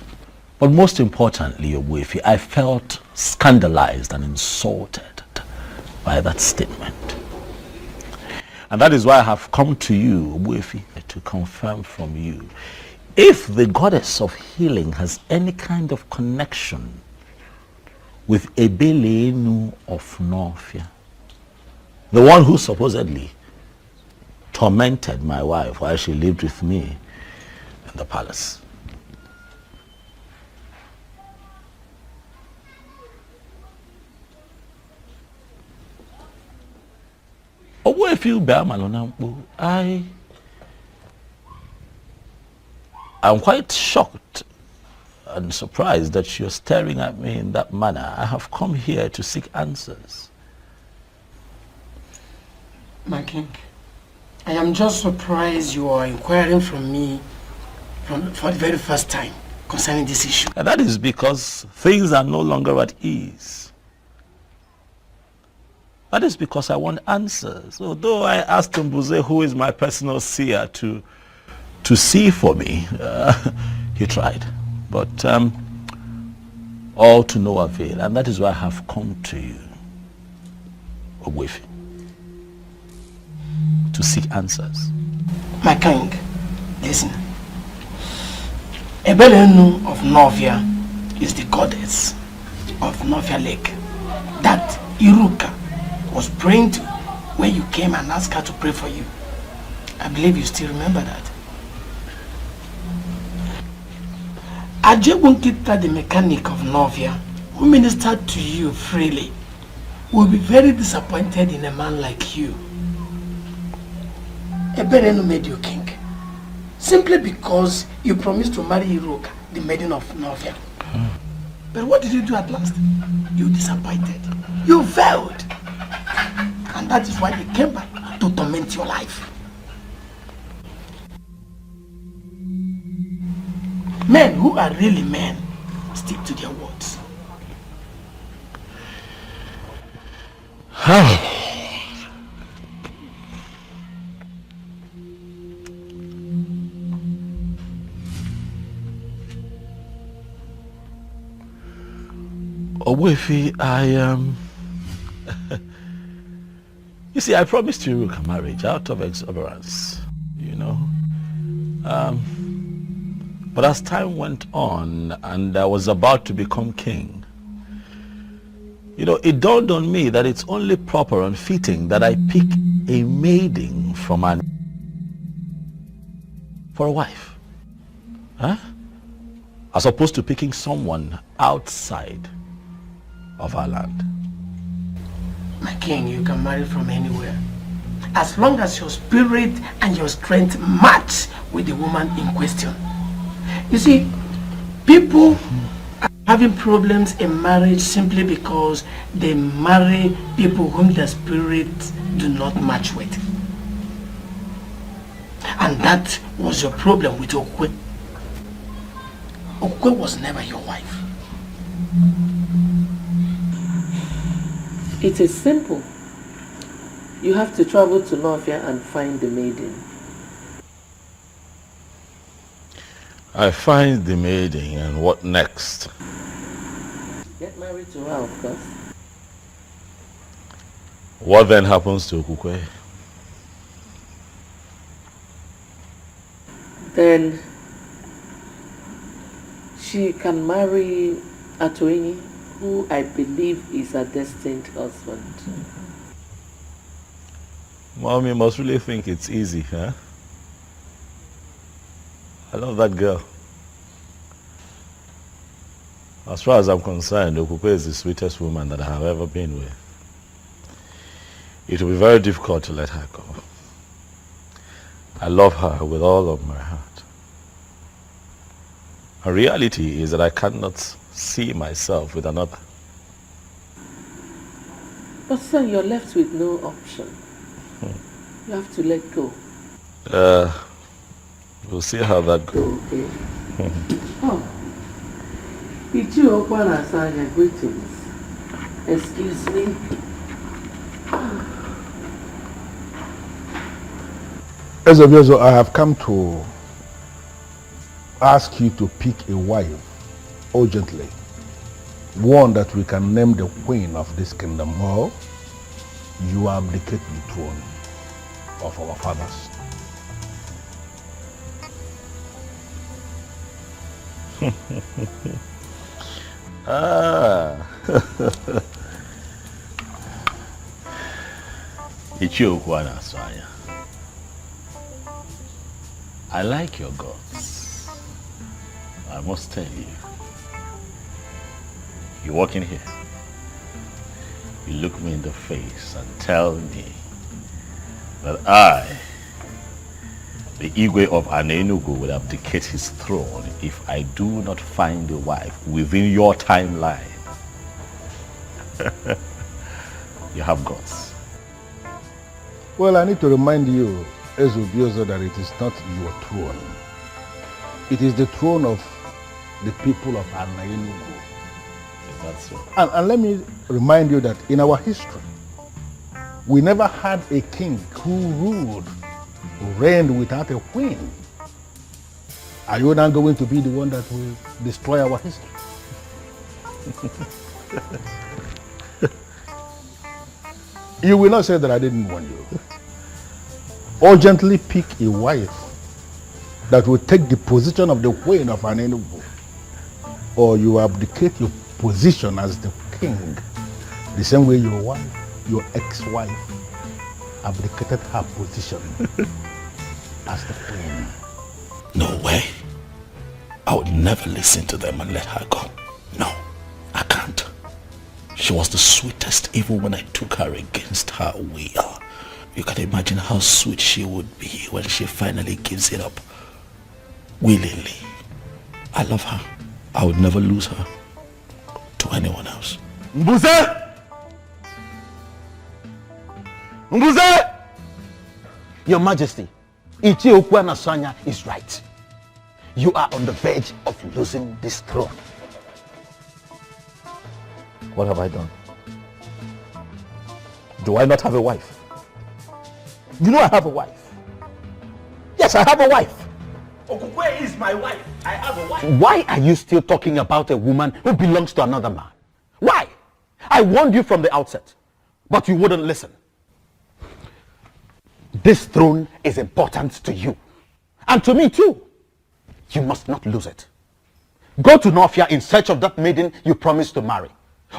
But most importantly, Obuefi, I felt scandalized and insulted by that statement. And that is why I have come to you, Obuefi, to confirm from you if the goddess of healing has any kind of connection with Ebelenu of Norfia, the one who supposedly tormented my wife while she lived with me in the palace. I'm quite shocked and surprised that you're staring at me in that manner. I have come here to seek answers. My king, I am just surprised you are inquiring from me for the very first time concerning this issue. And that is because things are no longer at ease. That is because I want answers. Although I asked Mbuze, who is my personal seer, to see for me, he tried. But all to no avail. And that is why I have come to you, Ogwefi, to seek answers. My king, listen. Ebelenu of Novia is the goddess of Novia Lake that Iruka was praying to when you came and asked her to pray for you. I believe you still remember that. Ajebunkita, the mechanic of Novia, who ministered to you freely, will be very disappointed in a man like you. Eberenu made you king, simply because you promised to marry Iroka, the maiden of Novia. But what did you do at last? You disappointed. You failed. And that is why he came back to torment your life. Men who are really men stick to their words. Owefi, you see, I promised you a marriage out of exuberance, you know. But as time went on and I was about to become king, you know, it dawned on me that it's only proper and fitting that I pick a maiden from for a wife. Huh? As opposed to picking someone outside of our land. My king, you can marry from anywhere, as long as your spirit and your strength match with the woman in question. You see, people are having problems in marriage simply because they marry people whom their spirits do not match with. And that was your problem with Okwe. Okwe was never your wife. It is simple. You have to travel to Novia and find the maiden. I find the maiden, and what next? Get married to her, of course. What then happens to Okukwe? Then she can marry Atoini, who I believe is her destined husband. Mommy must really think it's easy, huh? I love that girl. As far as I'm concerned, Okukwe is the sweetest woman that I have ever been with. It will be very difficult to let her go. I love her with all of my heart. The reality is that I cannot see myself with another. But son, you're left with no option. You have to let go. We'll see how that goes. Okay. Oh. Ichi Okwana Asanya, greetings. Excuse me. Ezobiazo, I have come to ask you to pick a wife urgently. One that we can name the queen of this kingdom, or you abdicate the throne of our fathers. Ichiokwana Asanya. I like your guts. I must tell you. You walk in here, you look me in the face and tell me that I, the Igwe of Anenugu, will abdicate his throne if I do not find a wife within your timeline. You have guts. Well, I need to remind you, Ezobiozo, that it is not your throne. It is the throne of the people of Anenugu. That's so. And let me remind you that in our history, we never had a king who reigned without a queen. Are you now going to be the one that will destroy our history? You will not say that I didn't warn you. Urgently pick a wife that will take the position of the queen of Anenugu, or you abdicate your position as the king, the same way your wife, your ex-wife, abdicated her position as the queen. No way. I would never listen to them and let her go. No, I can't. She was the sweetest even when I took her against her will. You can imagine how sweet she would be when she finally gives it up willingly. I love her. I would never lose her to anyone else. Mbuze! Mbuze! Your Majesty, Ichie Okwana Sanya is right. You are on the verge of losing this throne. What have I done? Do I not have a wife? You know I have a wife. Yes, I have a wife. Okukwe is my wife. I have a wife. Why are you still talking about a woman who belongs to another man? Why? I warned you from the outset, but you wouldn't listen. This throne is important to you. And to me too. You must not lose it. Go to Nofia in search of that maiden you promised to marry.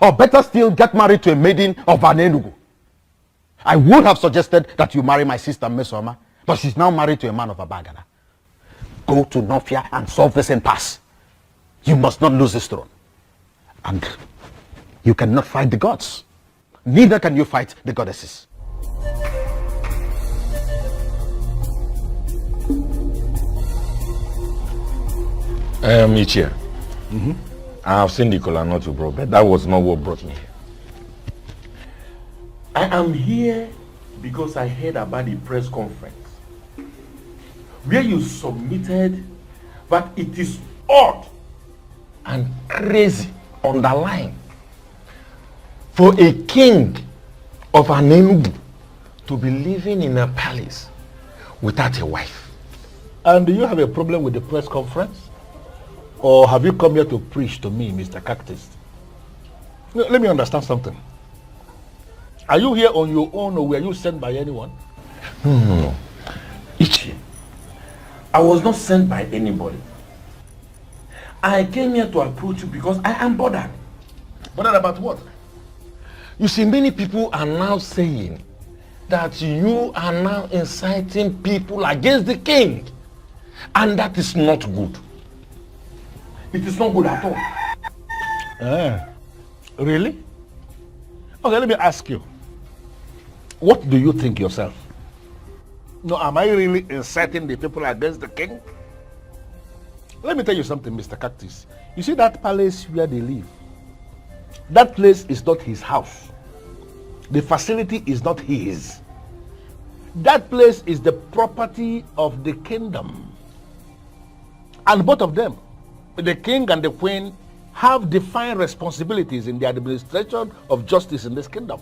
Or better still, get married to a maiden of Anenugu. I would have suggested that you marry my sister Mesoma, but she's now married to a man of Abagana. Go to Nofia and solve this impasse. You must not lose this throne. And you cannot fight the gods. Neither can you fight the goddesses. Ichie, I have seen the kola nut you brought, but that was not what brought me here. I am here because I heard about the press conference where you submitted that it is odd and crazy, underline, for a king of Anenugu to be living in a palace without a wife. And do you have a problem with the press conference? Or have you come here to preach to me, Mr. Cactus? No, let me understand something. Are you here on your own or were you sent by anyone? No. Ichi, I was not sent by anybody. I came here to approach you because I am bothered. Bothered about what? You see, many people are now saying that you are now inciting people against the king. And that is not good. It is not good at all. Really? Okay, let me ask you. What do you think yourself? No, am I really inciting the people against the king? Let me tell you something, Mr. Cactus. You see that palace where they live? That place is not his house. The facility is not his. That place is the property of the kingdom. And both of them, the king and the queen, have defined responsibilities in the administration of justice in this kingdom.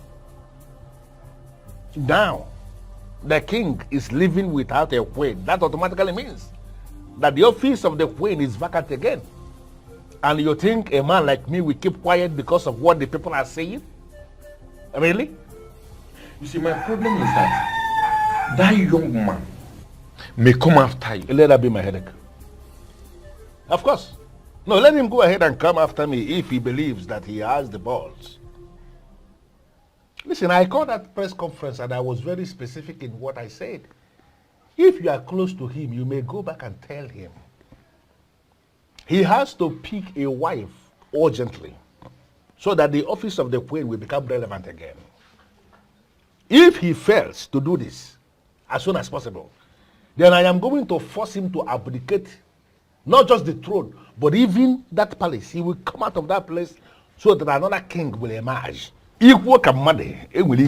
Now, the king is living without a queen. That automatically means that the office of the queen is vacant again. And you think a man like me will keep quiet because of what the people are saying? Really? You see, my problem is that young man may come after you. Let that be my headache. Of course. No, let him go ahead and come after me if he believes that he has the balls. Listen, I called that press conference and I was very specific in what I said. If you are close to him, you may go back and tell him. He has to pick a wife urgently so that the office of the queen will become relevant again. If he fails to do this as soon as possible, then I am going to force him to abdicate not just the throne, but even that palace. He will come out of that place so that another king will emerge. Equal command, it will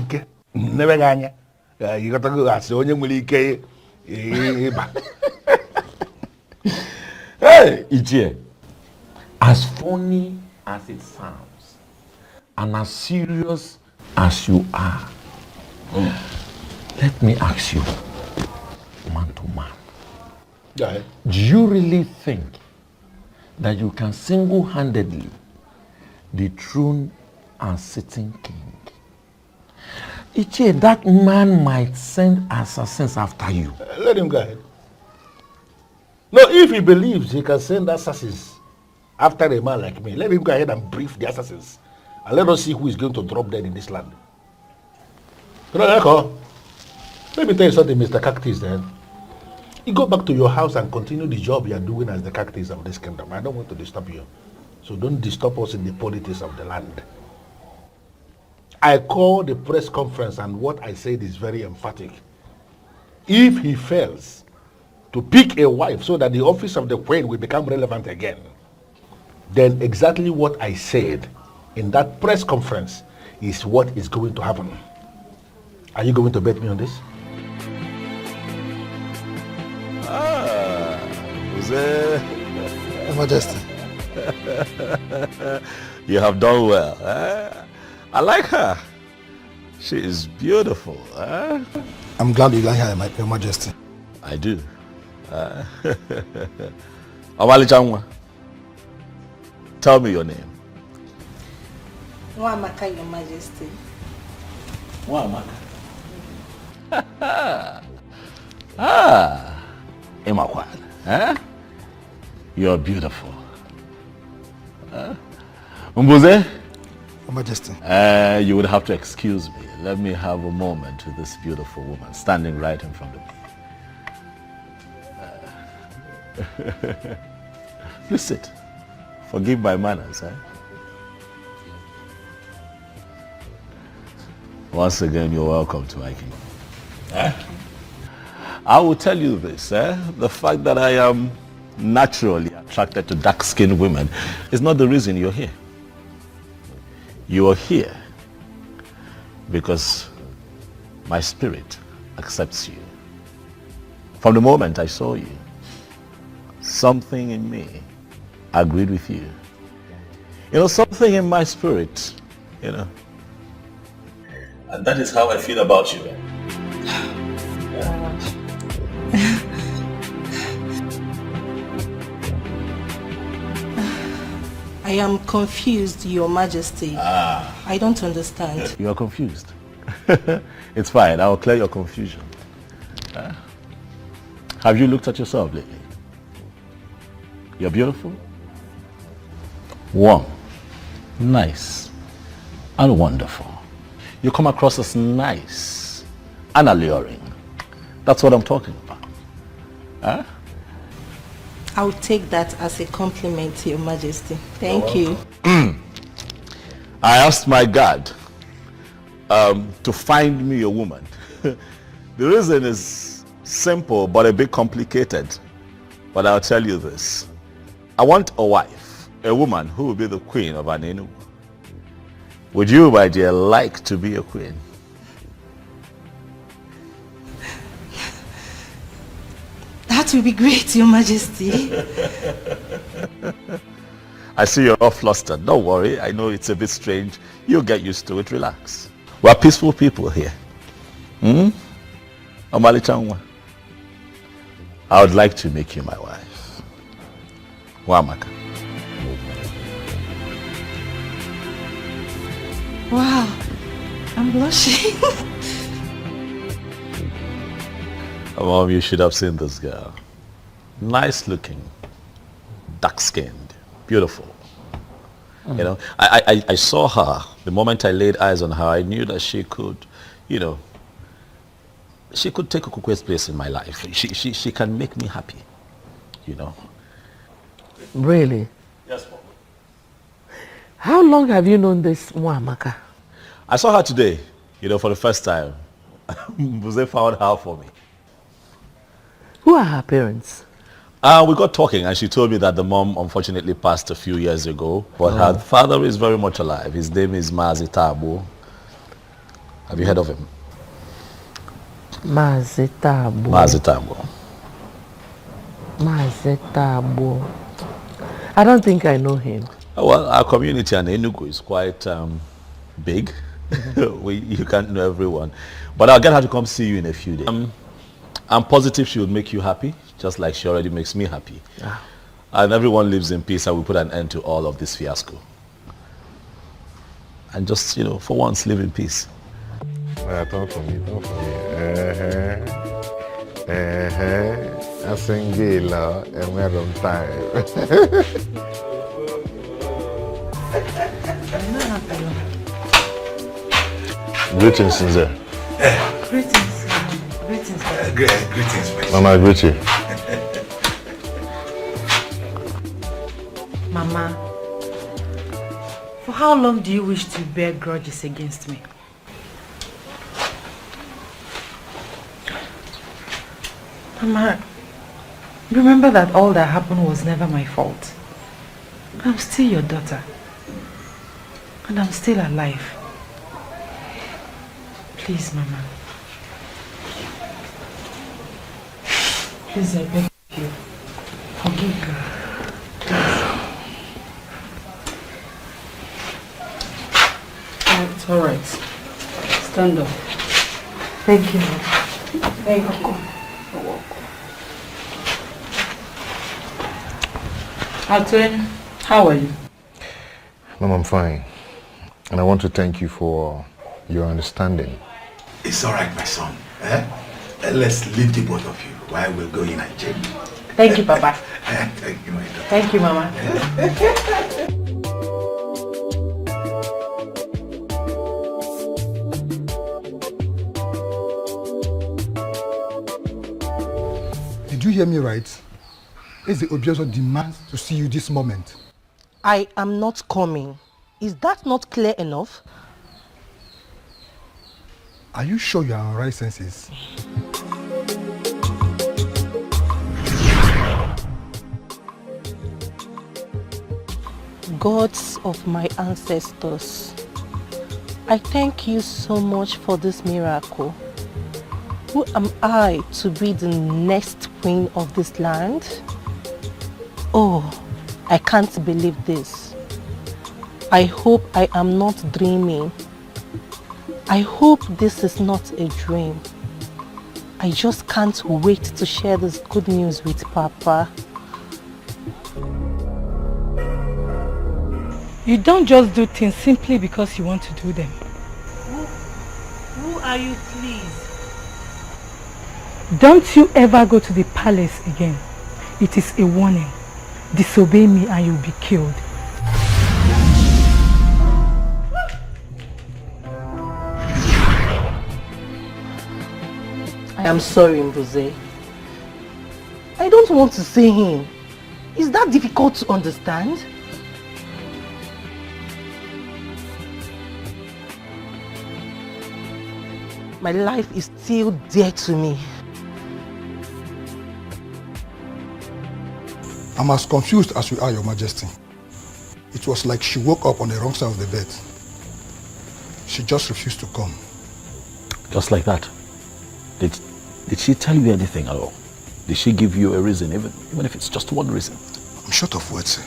never ganya. You got to go as only will Hey, Ichie, as funny as it sounds, and as serious as you are, let me ask you, man to man. Yeah. Do you really think that you can single-handedly dethrone a sitting king? Ichie, that man might send assassins after you. Let him go ahead. No, if he believes he can send assassins after a man like me, let him go ahead and brief the assassins. And let us see who is going to drop dead in this land. Let me tell you something, Mr. Cactus, then. You go back to your house and continue the job you are doing as the captains of this kingdom. I don't want to disturb you. So don't disturb us in the politics of the land. I call the press conference and what I said is very emphatic. If he fails to pick a wife so that the office of the queen will become relevant again, then exactly what I said in that press conference is what is going to happen. Are you going to bet me on this? Your Majesty. You have done well. I like her. She is beautiful. I'm glad you like her, Your Majesty. I do. Awali Changwa, tell me your name. Nwamaka, Your Majesty. Nwamaka. Imakwan. You're beautiful. Mbuze? Your Majesty. You would have to excuse me. Let me have a moment with this beautiful woman standing right in front of me. Please sit. Forgive my manners. Once again, you're welcome to my kingdom. I will tell you this. The fact that I am naturally attracted to dark-skinned women is not the reason you're here. You are here because my spirit accepts you. From the moment I saw you, something in me agreed with you. You know, something in my spirit, And that is how I feel about you. I am confused, Your Majesty. I don't understand. You are confused. It's fine. I will clear your confusion. Have you looked at yourself lately? You're beautiful, warm, nice, and wonderful. You come across as nice and alluring. That's what I'm talking about. I'll take that as a compliment, Your Majesty. Thank you. I asked my God to find me a woman. The reason is simple but a bit complicated. But I'll tell you this. I want a wife, a woman who will be the queen of Anenu. Would you, my dear, like to be a queen? That will be great, Your Majesty. I see you're all flustered. Don't worry. I know it's a bit strange. You'll get used to it. Relax. We're peaceful people here. Omali Changwa, I would like to make you my wife. Wamaka. Wow, I'm blushing. Mom, you should have seen this girl. Nice looking, dark skinned, beautiful. I saw her. The moment I laid eyes on her, I knew that she could, she could take Okukwe's place in my life. She can make me happy, Really? Yes, Mom. How long have you known this Nwamaka? I saw her today, for the first time. Buze found her for me. Who are her parents? We got talking and she told me that the mom unfortunately passed a few years ago, but her father is very much alive. His name is Mazitabo. Have you heard of him? Mazitabo. Mazitabo. Mazitabo. I don't think I know him. Well, our community in Enugu is quite big. You can't know everyone. But I'll get her to come see you in a few days. I'm positive she would make you happy, just like she already makes me happy. And everyone lives in peace and we put an end to all of this fiasco. And just, for once, live in peace. Don't for me. I sing Gila and we're on time. Greetings, Sinze. Greetings. Greetings. Greetings, my Mama, I greet you. Mama, for how long do you wish to bear grudges against me? Mama, remember that all that happened was never my fault. I'm still your daughter. And I'm still alive. Please, Mama. Please, I beg you. Forgive me. Oh, it's alright. Stand up. Thank you, Mama. Thank you. You're welcome. Atwin, how are you? Mom, I'm fine. And I want to thank you for your understanding. It's all right, my son. Let's leave the both of you while we'll go in and change. Thank you, Papa. Thank you, my daughter. Thank you, Mama. Did you hear me right? Eze Obiozo demands to see you this moment. I am not coming. Is that not clear enough? Are you sure you are on right senses? Gods of my ancestors, I thank you so much for this miracle. Who am I to be the next queen of this land? Oh, I can't believe this. I hope I am not dreaming. I hope this is not a dream. I just can't wait to share this good news with Papa. You don't just do things simply because you want to do them. Who are you, please? Don't you ever go to the palace again. It is a warning. Disobey me and you'll be killed. I am sorry, Mbuze. I don't want to say him. Is that difficult to understand? My life is still dear to me. I'm as confused as you are, Your Majesty. It was like she woke up on the wrong side of the bed. She just refused to come. Just like that? Did she tell you anything at all? Did she give you a reason, even if it's just one reason? I'm short of words, sir.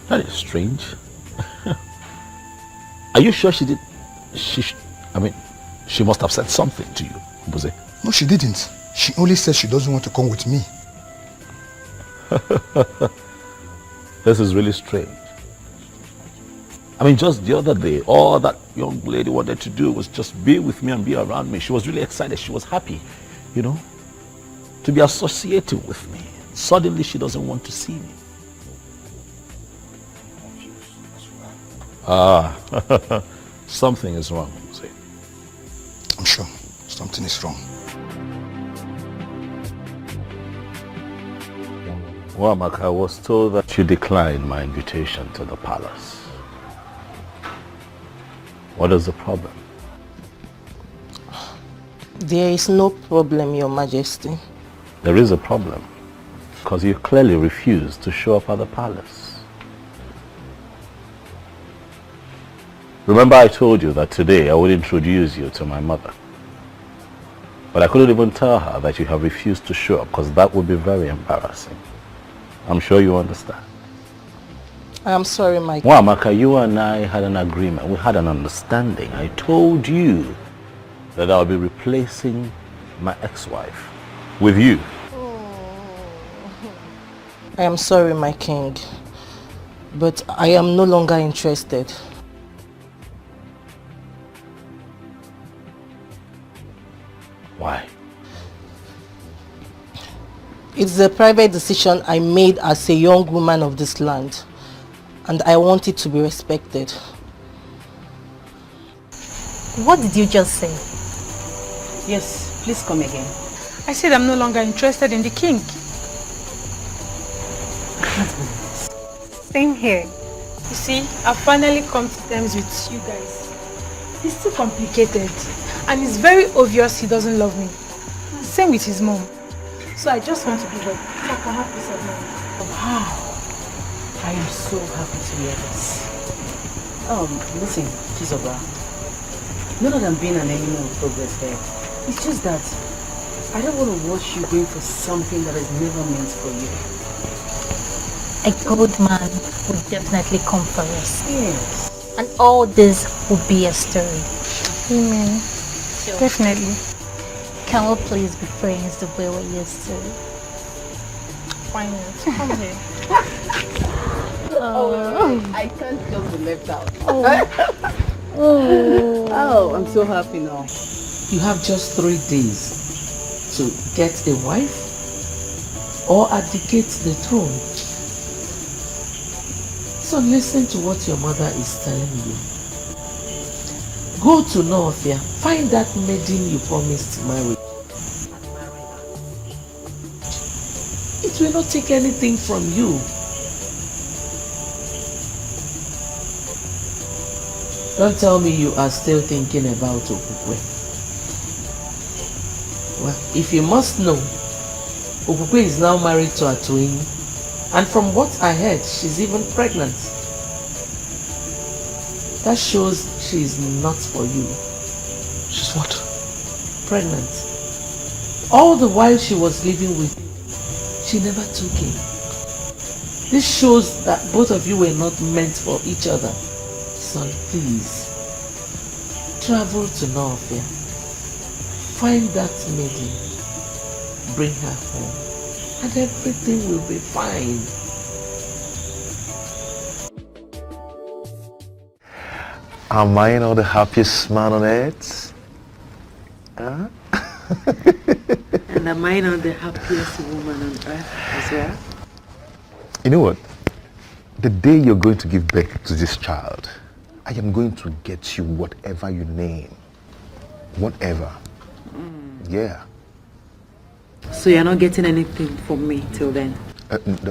That is strange. Are you sure she did? She must have said something to you, Mbuze. No, she didn't. She only said she doesn't want to come with me. This is really strange. Just the other day, all that young lady wanted to do was just be with me and be around me. She was really excited. She was happy, to be associated with me. Suddenly, she doesn't want to see me. Something is wrong, Mbuze. I'm sure something is wrong. Wamak, I was told that you declined my invitation to the palace. What is the problem? There is no problem, Your Majesty. There is a problem, because you clearly refused to show up at the palace. Remember I told you that today I would introduce you to my mother. But I couldn't even tell her that you have refused to show up, because that would be very embarrassing. I'm sure you understand. I am sorry, my king. Wamaka, you and I had an agreement. We had an understanding. I told you that I'll be replacing my ex-wife with you. I am sorry, my king. But I am no longer interested. Why? It's a private decision I made as a young woman of this land, and I want it to be respected. What did you just say? Yes, Please come again. I said I'm no longer interested in the king. Same here. You see, I've finally come to terms with you guys. It's too complicated. And it's very obvious he doesn't love me. Same with his mom. So I just want to give up. So I can have peace of mind. Wow. I am so happy to hear this. Listen, Chizoba. None of them being an enemy of progress here. It's just that I don't want to watch you going for something that is never meant for you. A good man would definitely come for us. Yes. And all this will be a story. Amen. So, Definitely. can we please be friends the way we used to? Why not? Come here. I can't just be left out. Oh, I'm so happy now. You have just 3 days to get a wife or abdicate the throne. So listen to what your mother is telling you. Go to Northia, find that maiden you promised to marry. It will not take anything from you. Don't tell me you are still thinking about Okukwe. Well, if you must know, Okukwe is now married to a twin, and from what I heard, she's even pregnant. That shows she is not for you. She's what? Pregnant. All the while she was living with you, she never took him. This shows that both of you were not meant for each other. Son, please, travel to Northia. Find that maiden. Bring her home. And everything will be fine. Am I not the happiest man on earth? Huh? And am I not the happiest woman on earth as well? You know what? The day you're going to give birth to this child, I am going to get you whatever you name. Whatever. Yeah. So you're not getting anything from me till then?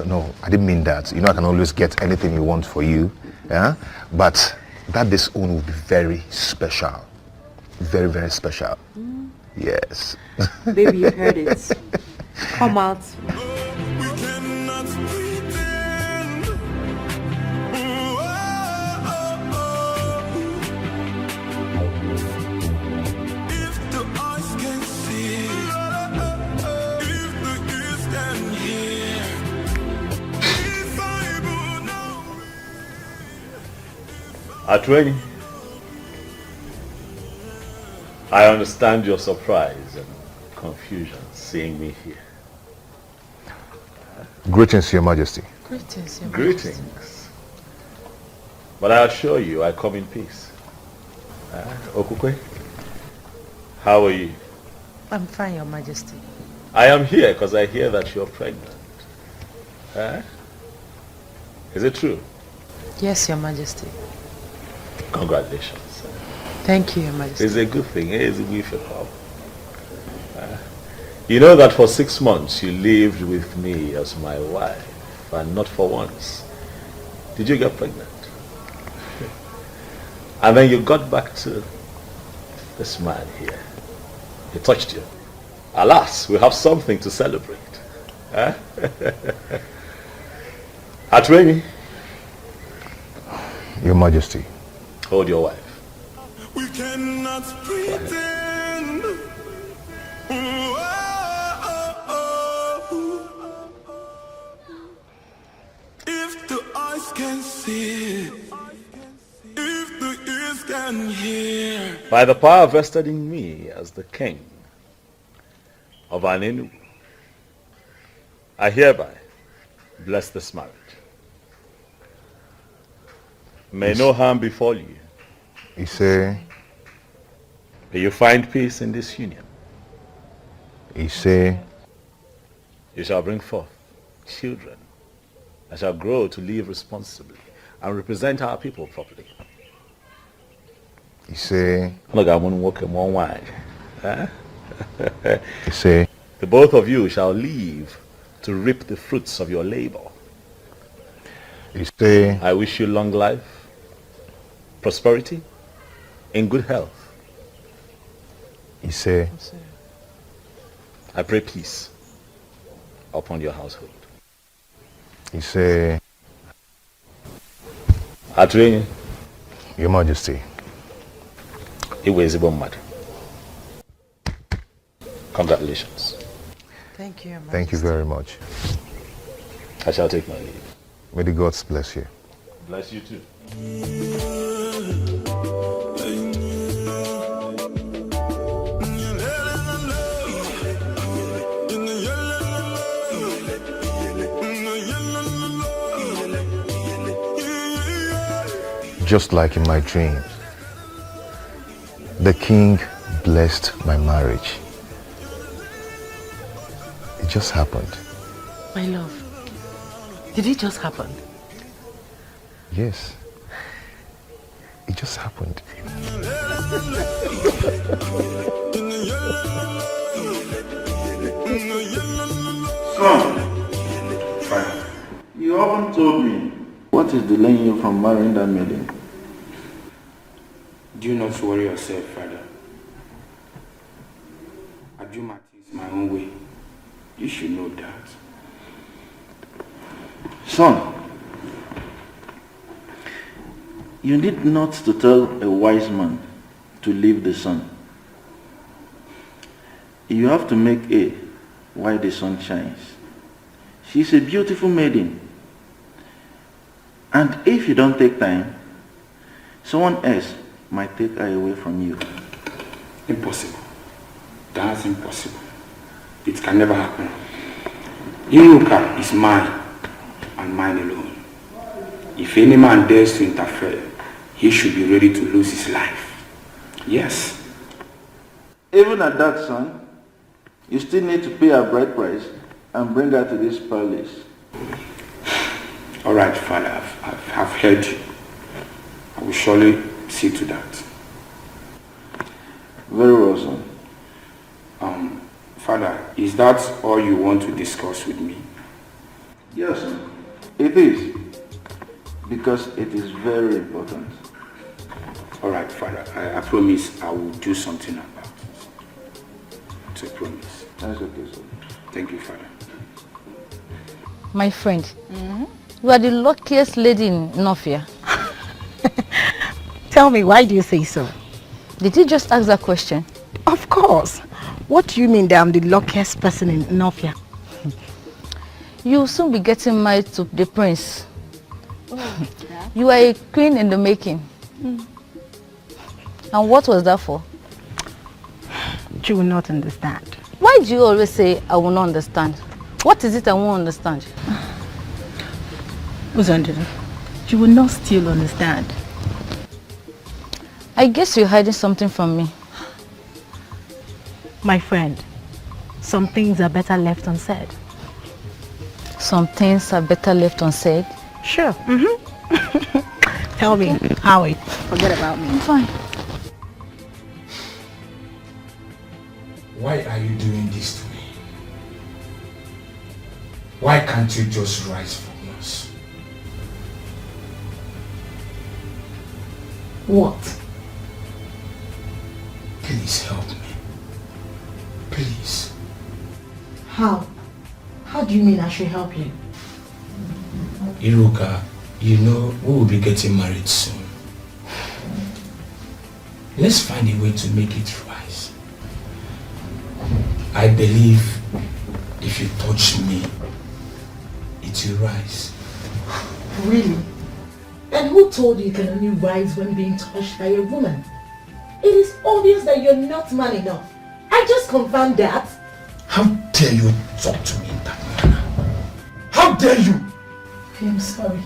No, I didn't mean that. You know, I can always get anything you want for you. Yeah? But that disown will be very special. Very, very special. Yes. Baby, you heard it. Come out. Atweny, I understand your surprise and confusion seeing me here. Greetings, Your Majesty. Greetings, Your Majesty. Greetings. But I assure you, I come in peace. Okukwe, how are you? I'm fine, Your Majesty. I am here because I hear that you're pregnant. Is it true? Yes, Your Majesty. Congratulations. Thank you, Your Majesty. It's a good thing. It's a good thing. You know that for 6 months you lived with me as my wife, and not for once did you get pregnant. And then you got back to this man here. He touched you. Alas, we have something to celebrate. Atweny. Your Majesty. Hold your wife. We cannot pretend. If the eyes can see, if the ears can hear. By the power vested in me as the king of Anenu, I hereby bless this marriage. May no harm befall you. You say? May you find peace in this union. You say? You shall bring forth children that shall grow to live responsibly and represent our people properly. You say? Look, I'm going to walk in one way. You see? The both of you shall live to reap the fruits of your labor. You see? I wish you long life, prosperity, and good health. You see? I pray peace upon your household. You see? Atwin, Your Majesty. Iwe ezigbo mmadụ. Congratulations. Thank you, Thank you very much. I shall take my leave. May the gods bless you. Bless you too. Just like in my dreams, the king blessed my marriage. It just happened. My love, did it just happen? Yes. It just happened. Son, you haven't told me what is delaying you from marrying that maiden. Do not worry yourself, Father. I do my things my own way. You should know that. Son, you need not to tell a wise man to leave the sun. You have to make hay while the sun shines. She's a beautiful maiden. And if you don't take time, someone else might take her away from you. Impossible. That's impossible. It can never happen. Iruka is mine and mine alone. If any man dares to interfere, he should be ready to lose his life. Yes. Even at that, son, you still need to pay a bride price and bring her to this palace. All right, Father, I've heard you. I will surely see to that. Very well, son. Father, is that all you want to discuss with me? Yes, son. It is. Because it is very important. All right, Father, I promise I will do something about it. It's a promise. That's okay, sir. Thank you, Father. My friend, you are the luckiest lady in Nofia. Tell me, why do you say so? Did you just ask that question? Of course. What do you mean that I'm the luckiest person in Nofia? You will soon be getting married to the prince. You are a queen in the making. And what was that for? You will not understand. Why do you always say, I will not understand? What is it I won't understand? Uzandina, you will not still understand. I guess you're hiding something from me. My friend, some things are better left unsaid. Some things are better left unsaid? Sure. Tell me, Howie, forget about me. I'm fine. Why are you doing this to me? Why can't you just rise from us? What? Please help me. Please. How? How do you mean I should help you? Iruka, you know we will be getting married soon. Let's find a way to make it rise. I believe if you touch me, it will rise. Really? And who told you can only rise when being touched by a woman? It is obvious that you're not man enough. I just confirmed that. How dare you talk to me in that manner? How dare you? I am sorry,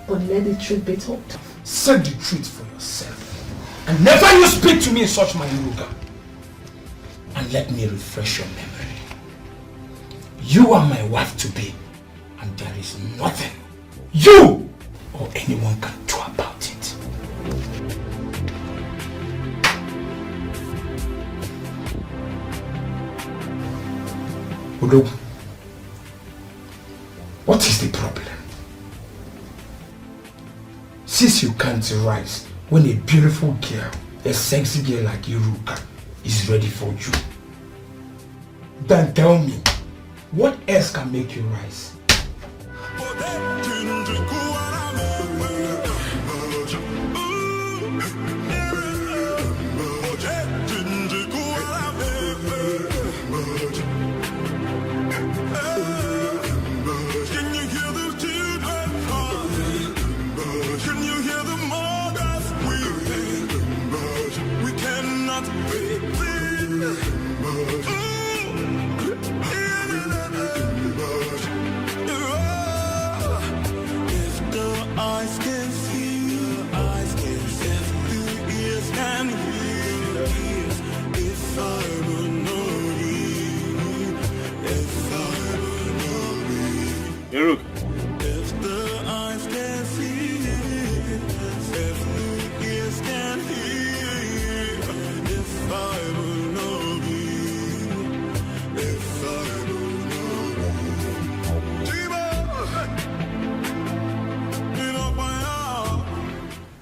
but let the truth be told. Say the truth for yourself. And never you speak to me in such manner, Iruka. And let me refresh your memory. You are my wife to be, and there is nothing you or anyone can do about it. Odogu, what is the problem? Since you can't rise when a beautiful girl, a sexy girl like Iruka is ready for you, then tell me, what else can make you rise? Iruk.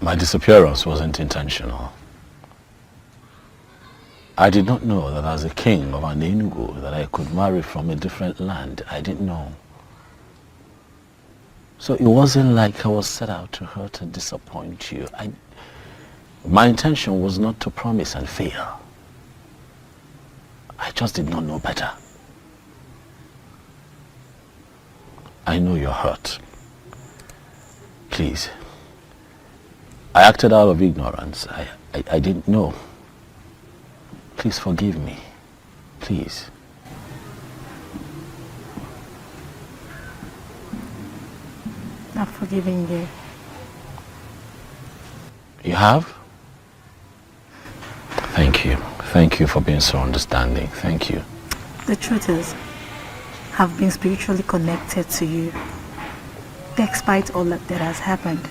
My disappearance wasn't intentional. I did not know that as a king of an Enugu that I could marry from a different land. I didn't know. So it wasn't like I was set out to hurt and disappoint you. My intention was not to promise and fail. I just did not know better. I know you're hurt. Please. I acted out of ignorance. I didn't know. Please forgive me. Please. I've forgiven you. You have? Thank you. Thank you for being so understanding. Thank you. The truth is, I've been spiritually connected to you. Despite all that has happened,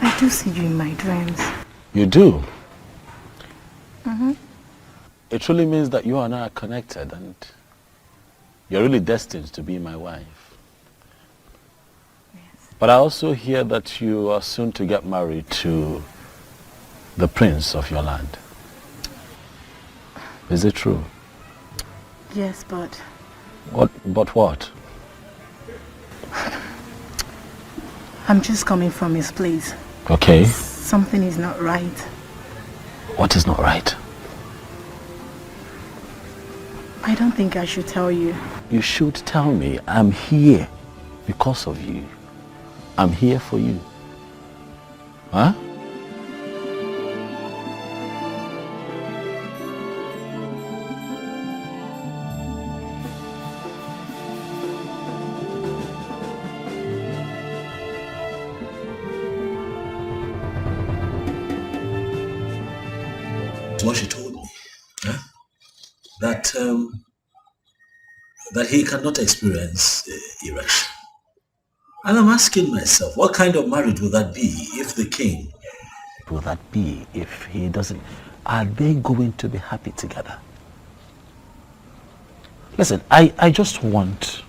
I do see you in my dreams. You do? Mm-hmm. It truly means that you and I are connected and you're really destined to be my wife. Yes. But I also hear that you are soon to get married to the prince of your land. Is it true? Yes, but... But what? I'm just coming from his place. Okay. Something is not right. What is not right? I don't think I should tell you. You should tell me. I'm here because of you. I'm here for you. Huh? What she told me, huh? That he cannot experience erection. And I'm asking myself, what kind of marriage would that be if the king... Will that be if he doesn't... Are they going to be happy together? Listen, I just want,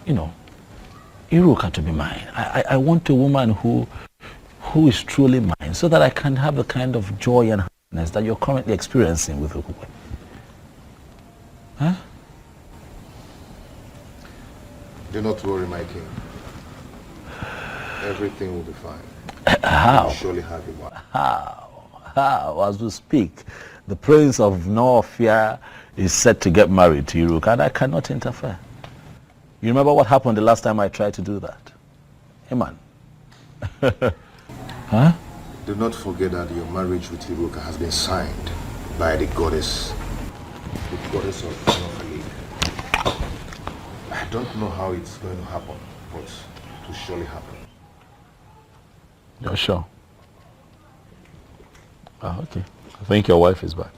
Iruka to be mine. I want a woman who is truly mine so that I can have the kind of joy and happiness that you're currently experiencing with Ukwe. Huh? Do not worry, my king. Everything will be fine. How? You will surely have a wife. How? As we speak, the prince of Norfia is set to get married to Iruka, and I cannot interfere. You remember what happened the last time I tried to do that? Hey, man. Huh? Do not forget that your marriage with Iruka has been signed by the goddess of Norfia. I don't know how it's going to happen, but it will surely happen. You're sure? Oh, okay. I think your wife is back.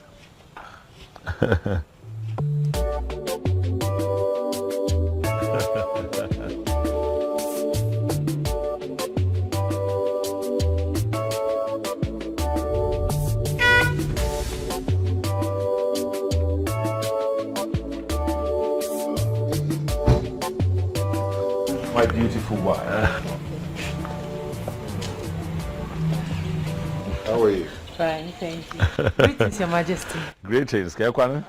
my beautiful wife. How are you? Fine, thank you. Greetings, Your Majesty. Greetings, Kekwana.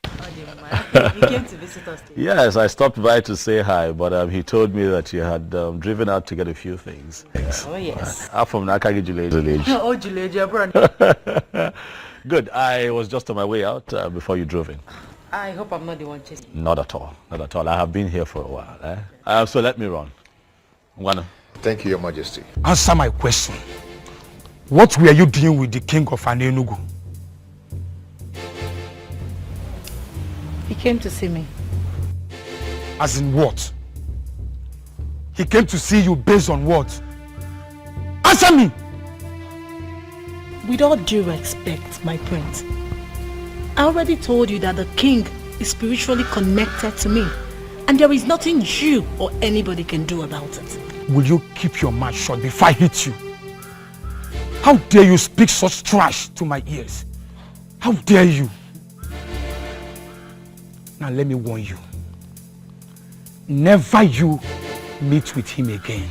You came to visit us today. Yes, I stopped by to say hi, but he told me that you had driven out to get a few things. Oh, yes. I'm from Nakagi village. Oh, Juleja, brother. Good. I was just on my way out before you drove in. I hope I'm not the one chasing. Not at all. Not at all. I have been here for a while. So let me run. Ngwana. Thank you, Your Majesty. Answer my question. What were you doing with the king of Enugu? He came to see me. As in what? He came to see you based on what? Answer me! With all due respect, my prince, I already told you that the king is spiritually connected to me, and there is nothing you or anybody can do about it. Will you keep your mouth shut before I hit you? How dare you speak such trash to my ears? How dare you? Now let me warn you. Never you meet with him again.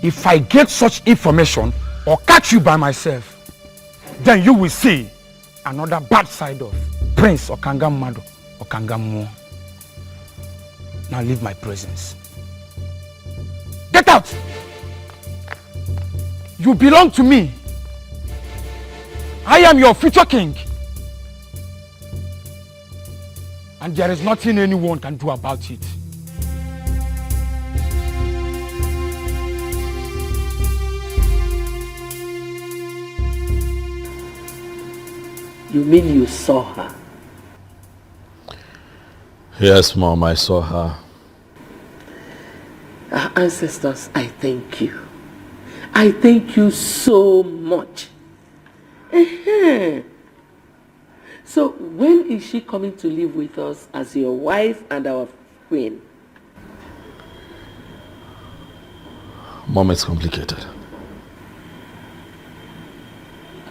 If I get such information or catch you by myself, then you will see another bad side of Prince Okangamado Okangamu. Now leave my presence. Get out! You belong to me. I am your future king. And there is nothing anyone can do about it. You mean you saw her? Yes, Mom, I saw her. Our ancestors, I thank you. I thank you so much. So when is she coming to live with us as your wife and our queen? Mom, it's complicated.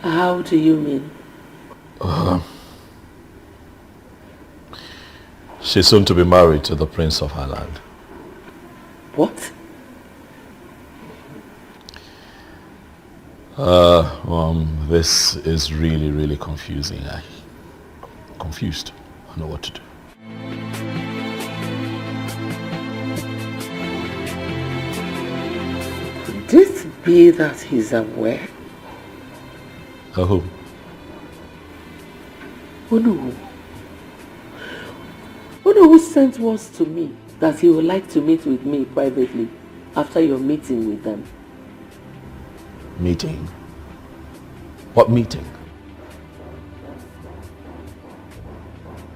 How do you mean? She's soon to be married to the prince of her land. What? This is really, really confusing. I'm confused. I don't know what to do. Could it be that he's aware? Who? Unu who sent words to me that he would like to meet with me privately after your meeting with them. Meeting? What meeting?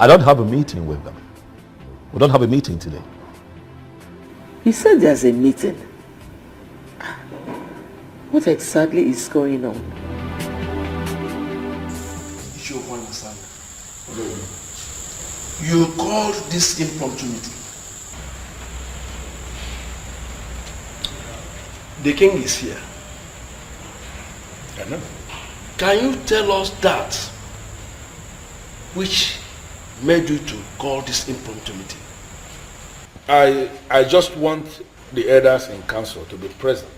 I don't have a meeting with them. We don't have a meeting today. He said there's a meeting. What exactly is going on? You called this impromptu meeting. The king is here. I know. Can you tell us that which made you to call this impromptu meeting? I just want the elders in council to be present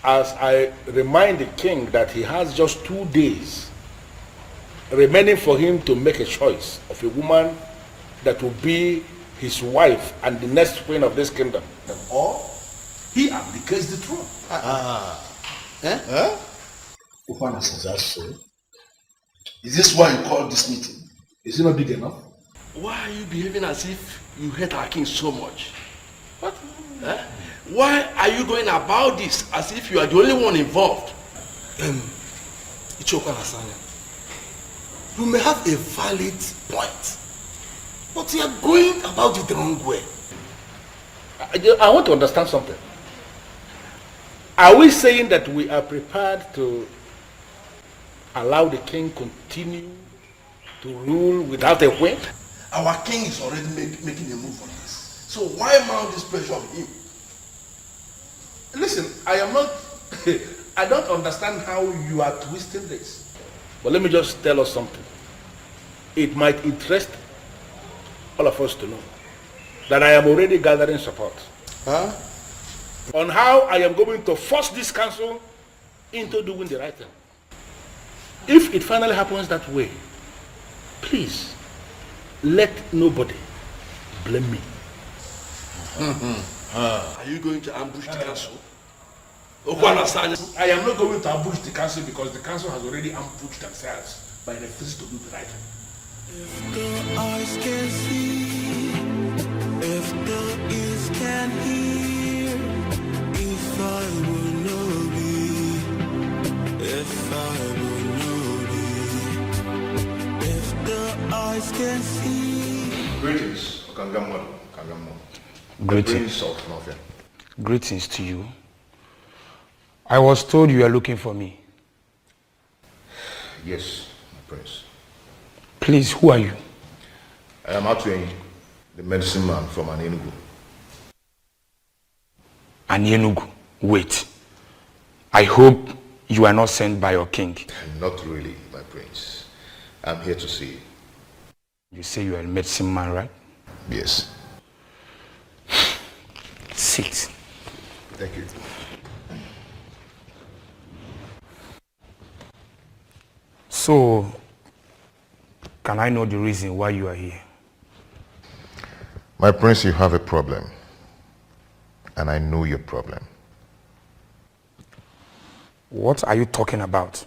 as I remind the king that he has just 2 days remaining for him to make a choice of a woman that will be his wife and the next queen of this kingdom. Or he abdicates the throne. That's so. Is this why you called this meeting? Is it not big enough? Why are you behaving as if you hate our king so much? What? Why are you going about this as if you are the only one involved? You may have a valid point, but you are going about it the wrong way. I want to understand something. Are we saying that we are prepared to allow the king continue to rule without a whip? Our king is already making a move on this. So why mount this pressure on him? Listen, I am not... I don't understand how you are twisting this. But let me just tell us something. It might interest all of us to know that I am already gathering support. Huh? On how I am going to force this council into doing the right thing. If it finally happens that way, please, let nobody blame me. Are you going to ambush the council? I am not going to ambush the council because the council has already ambushed themselves by refusing to do the right thing. If the eyes can see, if the ears can hear, if I will know thee, if I will know thee, if the eyes can see. Greetings, Kangammo. Greetings. Greetings to you. I was told you are looking for me. Yes, my prince. Please, who are you? I am Atwin, the medicine man from Anenugu. Anenugu? Wait. I hope you are not sent by your king. Not really, my prince. I'm here to see you. You say you are a medicine man, right? Yes. Sit. Thank you. So, can I know the reason why you are here? My prince, you have a problem. And I know your problem. What are you talking about?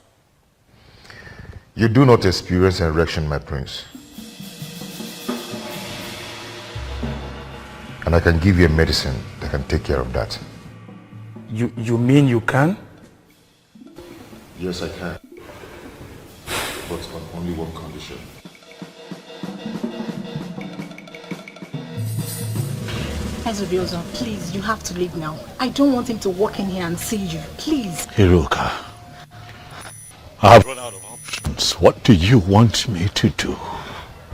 You do not experience erection, my prince. And I can give you a medicine that can take care of that. You mean you can? Yes, I can. But on only one condition. Ezobiozo, please, you have to leave now. I don't want him to walk in here and see you. Please. Hiruka, I have run out of options. What do you want me to do?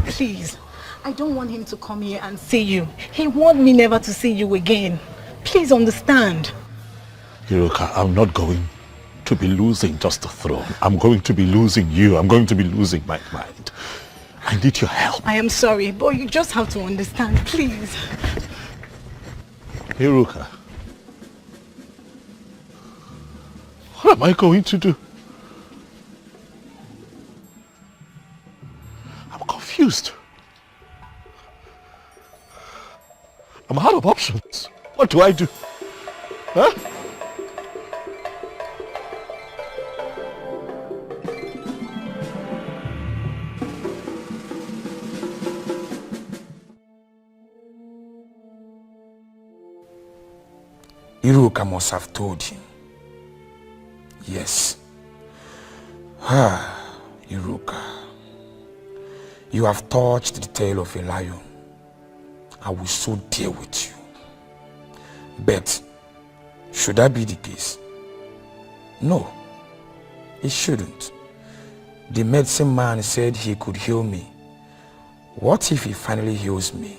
Please. I don't want him to come here and see you. He wants me never to see you again. Please understand. Hiruka, I'm not going to be losing just the throne. I'm going to be losing you. I'm going to be losing my mind. I need your help. I am sorry, but you just have to understand, please. Hiruka, what am I going to do? I'm confused. I'm out of options. What do I do? Huh? Iruka must have told him. Yes. Iruka. You have touched the tail of a lion. I will so deal with you. But should that be the case? No, it shouldn't. The medicine man said he could heal me. What if he finally heals me?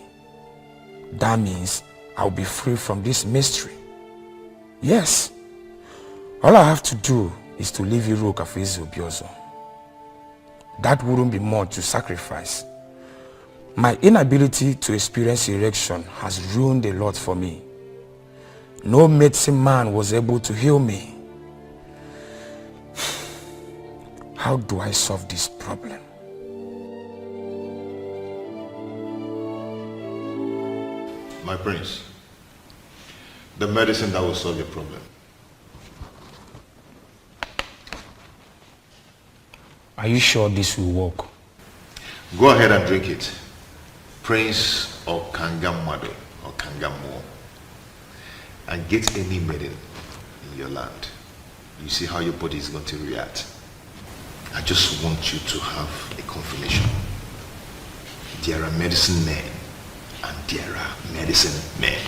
That means I'll be free from this mystery. Yes. All I have to do is to leave Iruka for Ezobiozo. That wouldn't be much to sacrifice. My inability to experience erection has ruined a lot for me. No medicine man was able to heal me. How do I solve this problem? My prince, the medicine that will solve your problem. Are you sure this will work? Go ahead and drink it. Prince of Kangamado or Kangamo. And get any maiden in your land. You see how your body is going to react. I just want you to have a confirmation. There are medicine men and there are medicine men.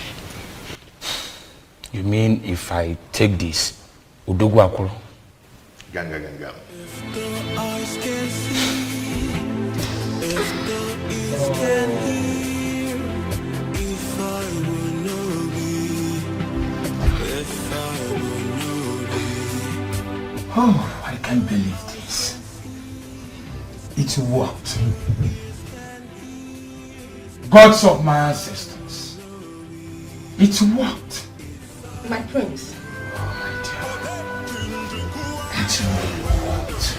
You mean if I take this, Udogu Akuro? Ganga ganga. If the eyes can see, if the ears can hear, if I will know thee, if I will know thee. Oh, I can't believe this. It worked. Gods of my ancestors, It's worked. My prince. It's really worked.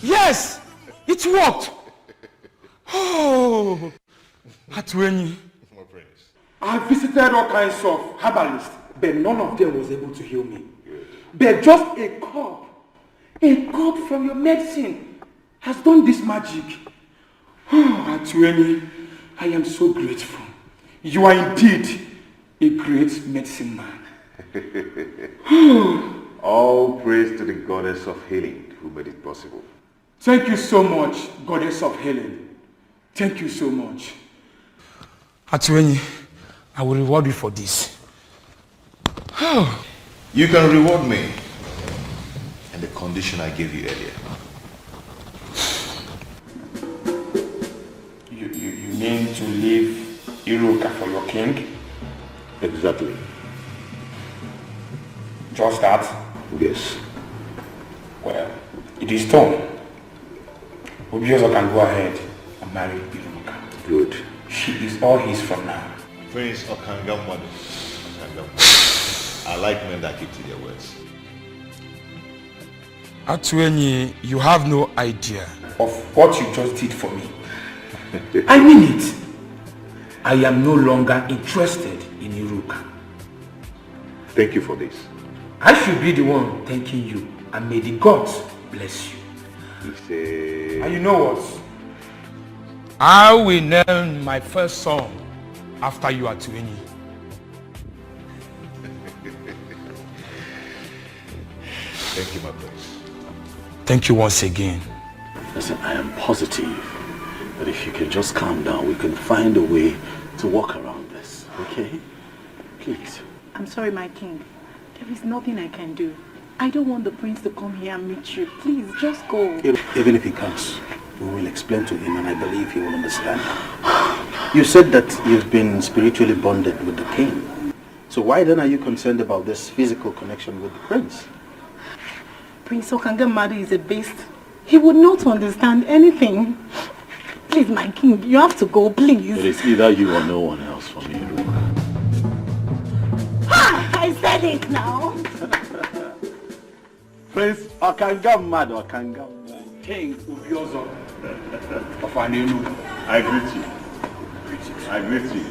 Yes! It worked! Oh! Atwenyi. I visited all kinds of herbalists, but none of them was able to heal me. But just a cup from your medicine has done this magic. Oh, Atwenyi, I am so grateful. You are indeed a great medicine man. All praise to the goddess of healing who made it possible. Thank you so much, goddess of healing. Thank you so much. Atwenyi, I will reward you for this. You can reward me on the condition I gave you earlier. You mean to leave Iruka for your king? Exactly. Just that? Yes. Well, it is done. Obioso can go ahead and marry Iruka. Good. She is all his from now. Prince Okangamwado. I like men that keep to their words. Atwenyi, you have no idea of what you just did for me. I mean it. I am no longer interested in Iruka. Thank you for this. I should be the one thanking you, and may the gods bless you. And you know what? I will name my first son after you, Atwenyi. Thank you, my prince. Thank you once again. Listen, I am positive that if you can just calm down, we can find a way to walk around this, okay? Please. I'm sorry, my king. There is nothing I can do. I don't want the prince to come here and meet you. Please, just go. Even if he comes, we will explain to him and I believe he will understand. You said that you've been spiritually bonded with the king. So why then are you concerned about this physical connection with the prince? Prince Okangamadu is a beast. He would not understand anything. Please, my king, you have to go, please. It is either you or no one else for me. I said it now. Prince Okangamadu. King Ubiozo of Anenu. I greet you. I greet you.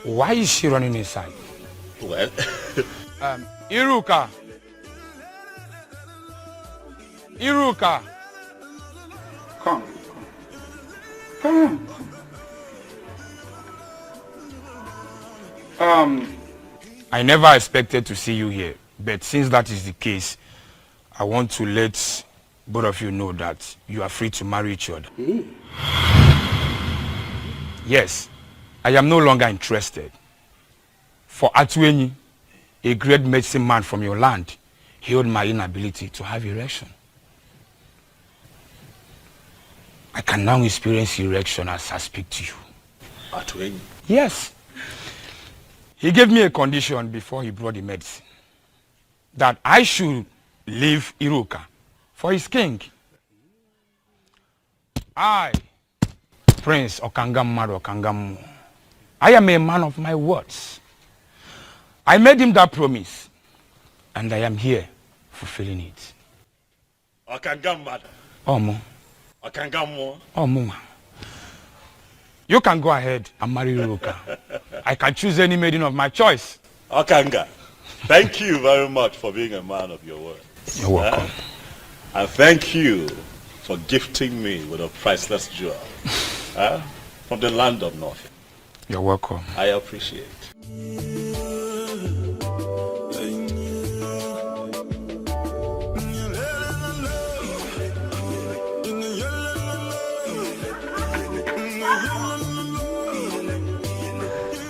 Why is she running inside? Well, Iruka. Iruka. Come. I never expected to see you here, but since that is the case, I want to let both of you know that you are free to marry each other. Yes, I am no longer interested. For Atwenyi, a great medicine man from your land, healed my inability to have erection. I can now experience erection as I speak to you. Atwenyi? Yes. He gave me a condition before he brought the medicine. That I should leave Iruka for his king. I, Prince Okangamadu, I am a man of my words. I made him that promise, and I am here fulfilling it. Okangamadu. Omo. Okangamu. Omo. You can go ahead and marry Iruka. I can choose any maiden of my choice. Okanga, thank you very much for being a man of your word. You're welcome. And thank you for gifting me with a priceless jewel from the land of North. You're welcome. I appreciate.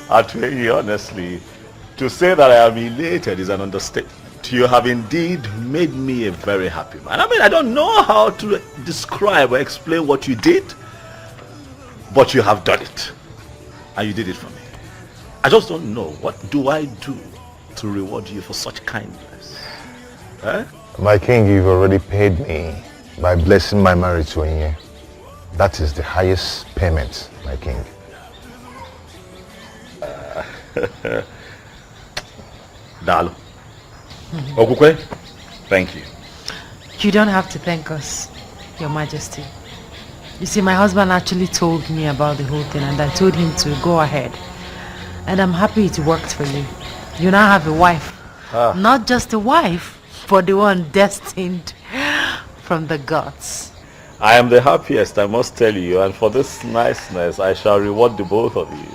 Atwenyi, honestly, to say that I am elated is an understatement. You have indeed made me a very happy man. I mean, I don't know how to describe or explain what you did, but you have done it. And you did it for me. I just don't know. What do I do to reward you for such kindness? Eh? My king, you've already paid me by blessing my marriage to Onye. That is the highest payment, my king. Dalo. Okukwe, thank you. You don't have to thank us, Your Majesty. You see, my husband actually told me about the whole thing and I told him to go ahead. And I'm happy it worked for you. You now have a wife. Not just a wife, but the one destined from the gods. I am the happiest, I must tell you, and for this niceness, I shall reward the both of you.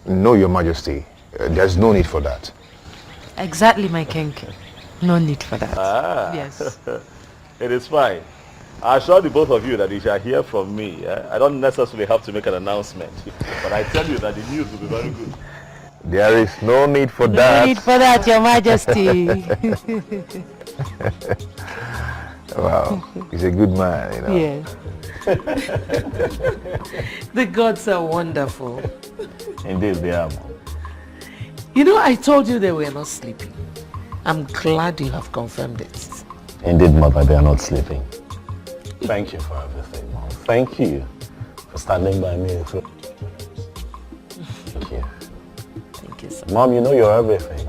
No, Your Majesty. There's no need for that. Exactly, my king. No need for that. Yes. It is fine. I assure the both of you that you shall hear from me. I don't necessarily have to make an announcement. But I tell you that the news will be very good. There is no need for that. No need for that, Your Majesty. Wow, he's a good man, you know. Yes. The gods are wonderful. Indeed they are. You know, I told you they were not sleeping. I'm glad you have confirmed it. Indeed, Mother, they are not sleeping. Thank you for everything, Mom. Thank you for standing by me. Thank you. Thank you, sir. Mom, you know you're everything.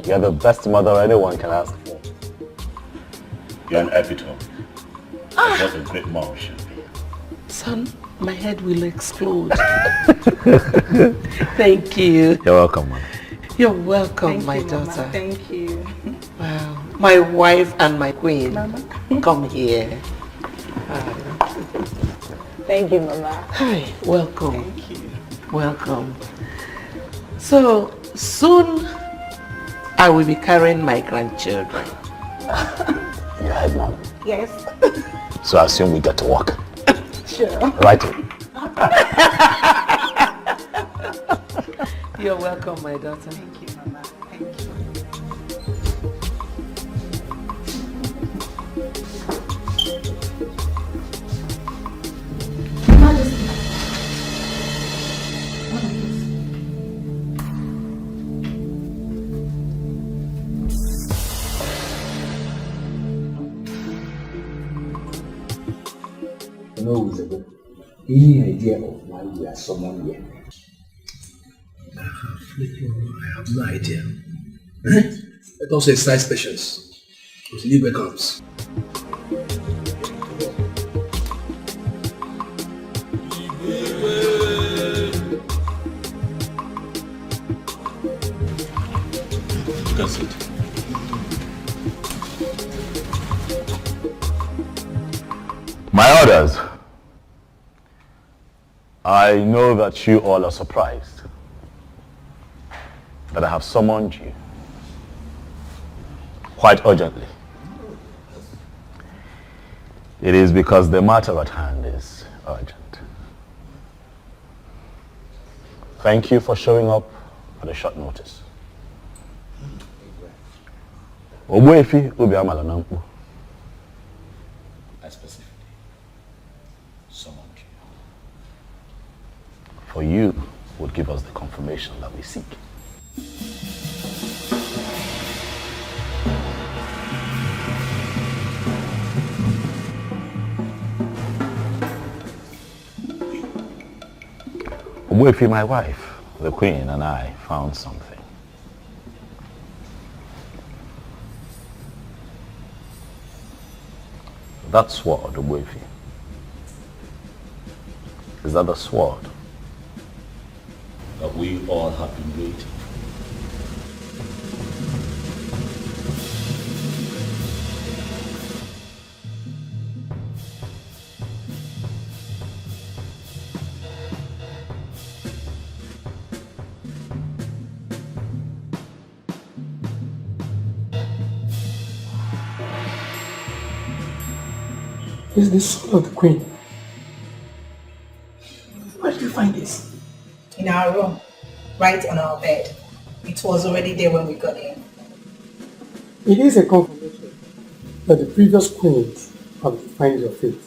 You're the best mother anyone can ask for. You're an epitome. What a great mom should be. Son, my head will explode. Thank you. You're welcome, Mom. You're welcome, Thank my you, daughter. Mama. Thank you. Wow. My wife and my queen. Mama. Come here. Thank you, Mama. Hi, welcome. Thank you. Welcome. So, soon I will be carrying my grandchildren. You heard, Mom. Yes. So I assume we get to work. Sure. Right. You're welcome, my daughter. Thank you, Mama. Thank you. No, Isabel. Any idea of why we are summoned here? I have no idea. Let us exercise patience. With Libre comes. That's it. My orders. I know that you all are surprised that I have summoned you quite urgently. It is because the matter at hand is urgent. Thank you for showing up at a short notice. Ogbuefi Obiamala Nankpo. I specifically summoned you. For you would give us the confirmation that we seek. Ogbuefi, my wife, the queen, and I found something. That sword, Ogbuefi, is that the sword that we all have been waiting for? This is the sword of the queen. Where did you find this? In our room, right on our bed. It was already there when we got in. It is a confirmation that the previous queens have defined your fate.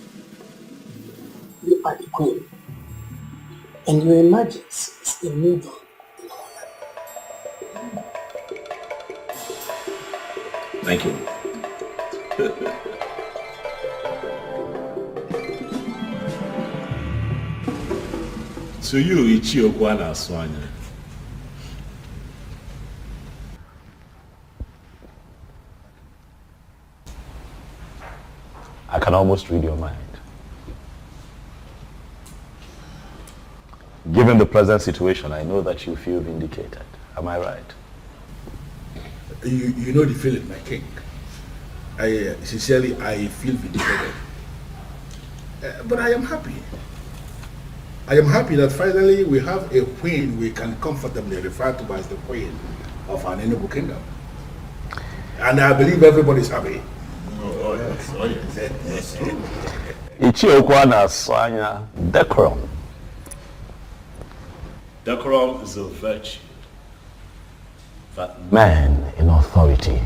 You are the queen. And your emergence is a move on. Thank you. To you, Ichiokwana Swanya. I can almost read your mind. Given the present situation, I know that you feel vindicated. Am I right? You know the feeling, my king. I sincerely feel vindicated. But I am happy. I am happy that finally we have a queen we can comfortably refer to as the queen of an Enugu kingdom. And I believe everybody is happy. Oh yes, oh yes. Ichiokwana Swanya, decorum. Decorum is a virtue that man in authority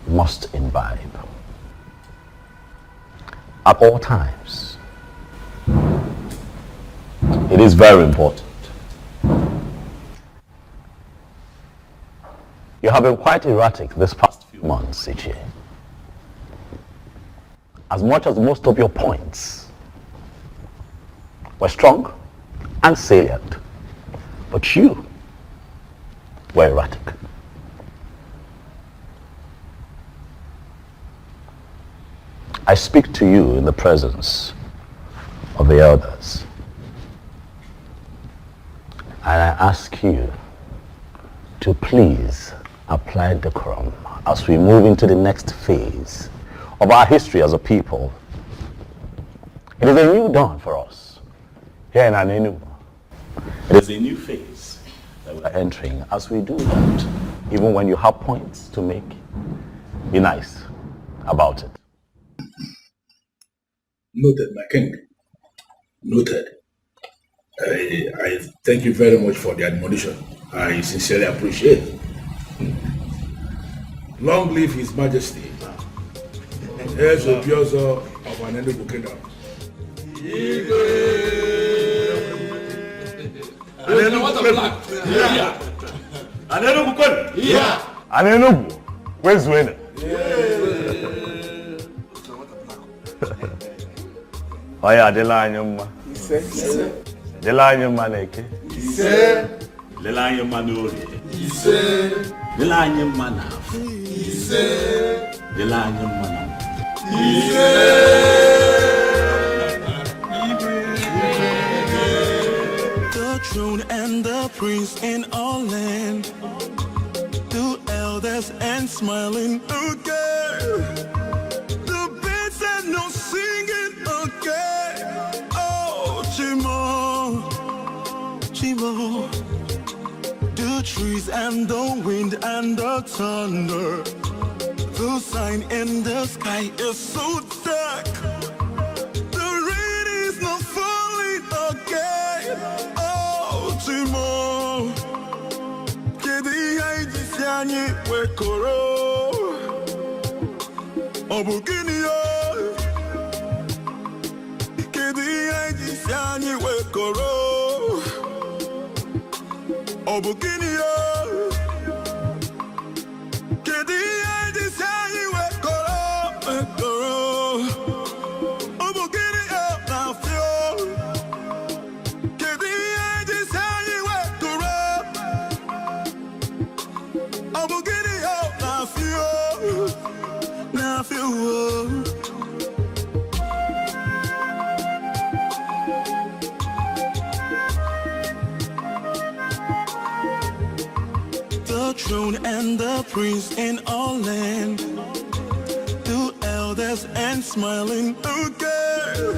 must imbibe at all times. It is very important. You have been quite erratic this past few months, Ichie. As much as most of your points were strong and salient, but you were erratic. I speak to you in the presence of the elders, and I ask you to please apply decorum as we move into the next phase of our history as a people. It is a new dawn for us here in Anenu. It is a new phase that we are entering. As we do that, even when you have points to make, be nice about it. Noted, my king. Noted. I thank you very much for the admonition. I sincerely appreciate it. Long live His Majesty, heirs of Biozo of an Enugu kingdom. Anenugu, where's winner? Oya, adela anyuma. Adela anyuma neke. Adela anyuma nori. Adela anyuma nafu. Adela anyuma nafu. The throne and the prince in all land, two elders and smiling again. The birds and no singing again. Oh, Chimo, Chimo. The trees and the wind and the thunder, the sign in the sky is so dark. The rain is not falling again. Oh, Chimo, Kedi haiji siani wekoro. Obukini yo, Kedi haiji siani wekoro. Obukini yo. The throne and the prince in all land, two elders and smiling again.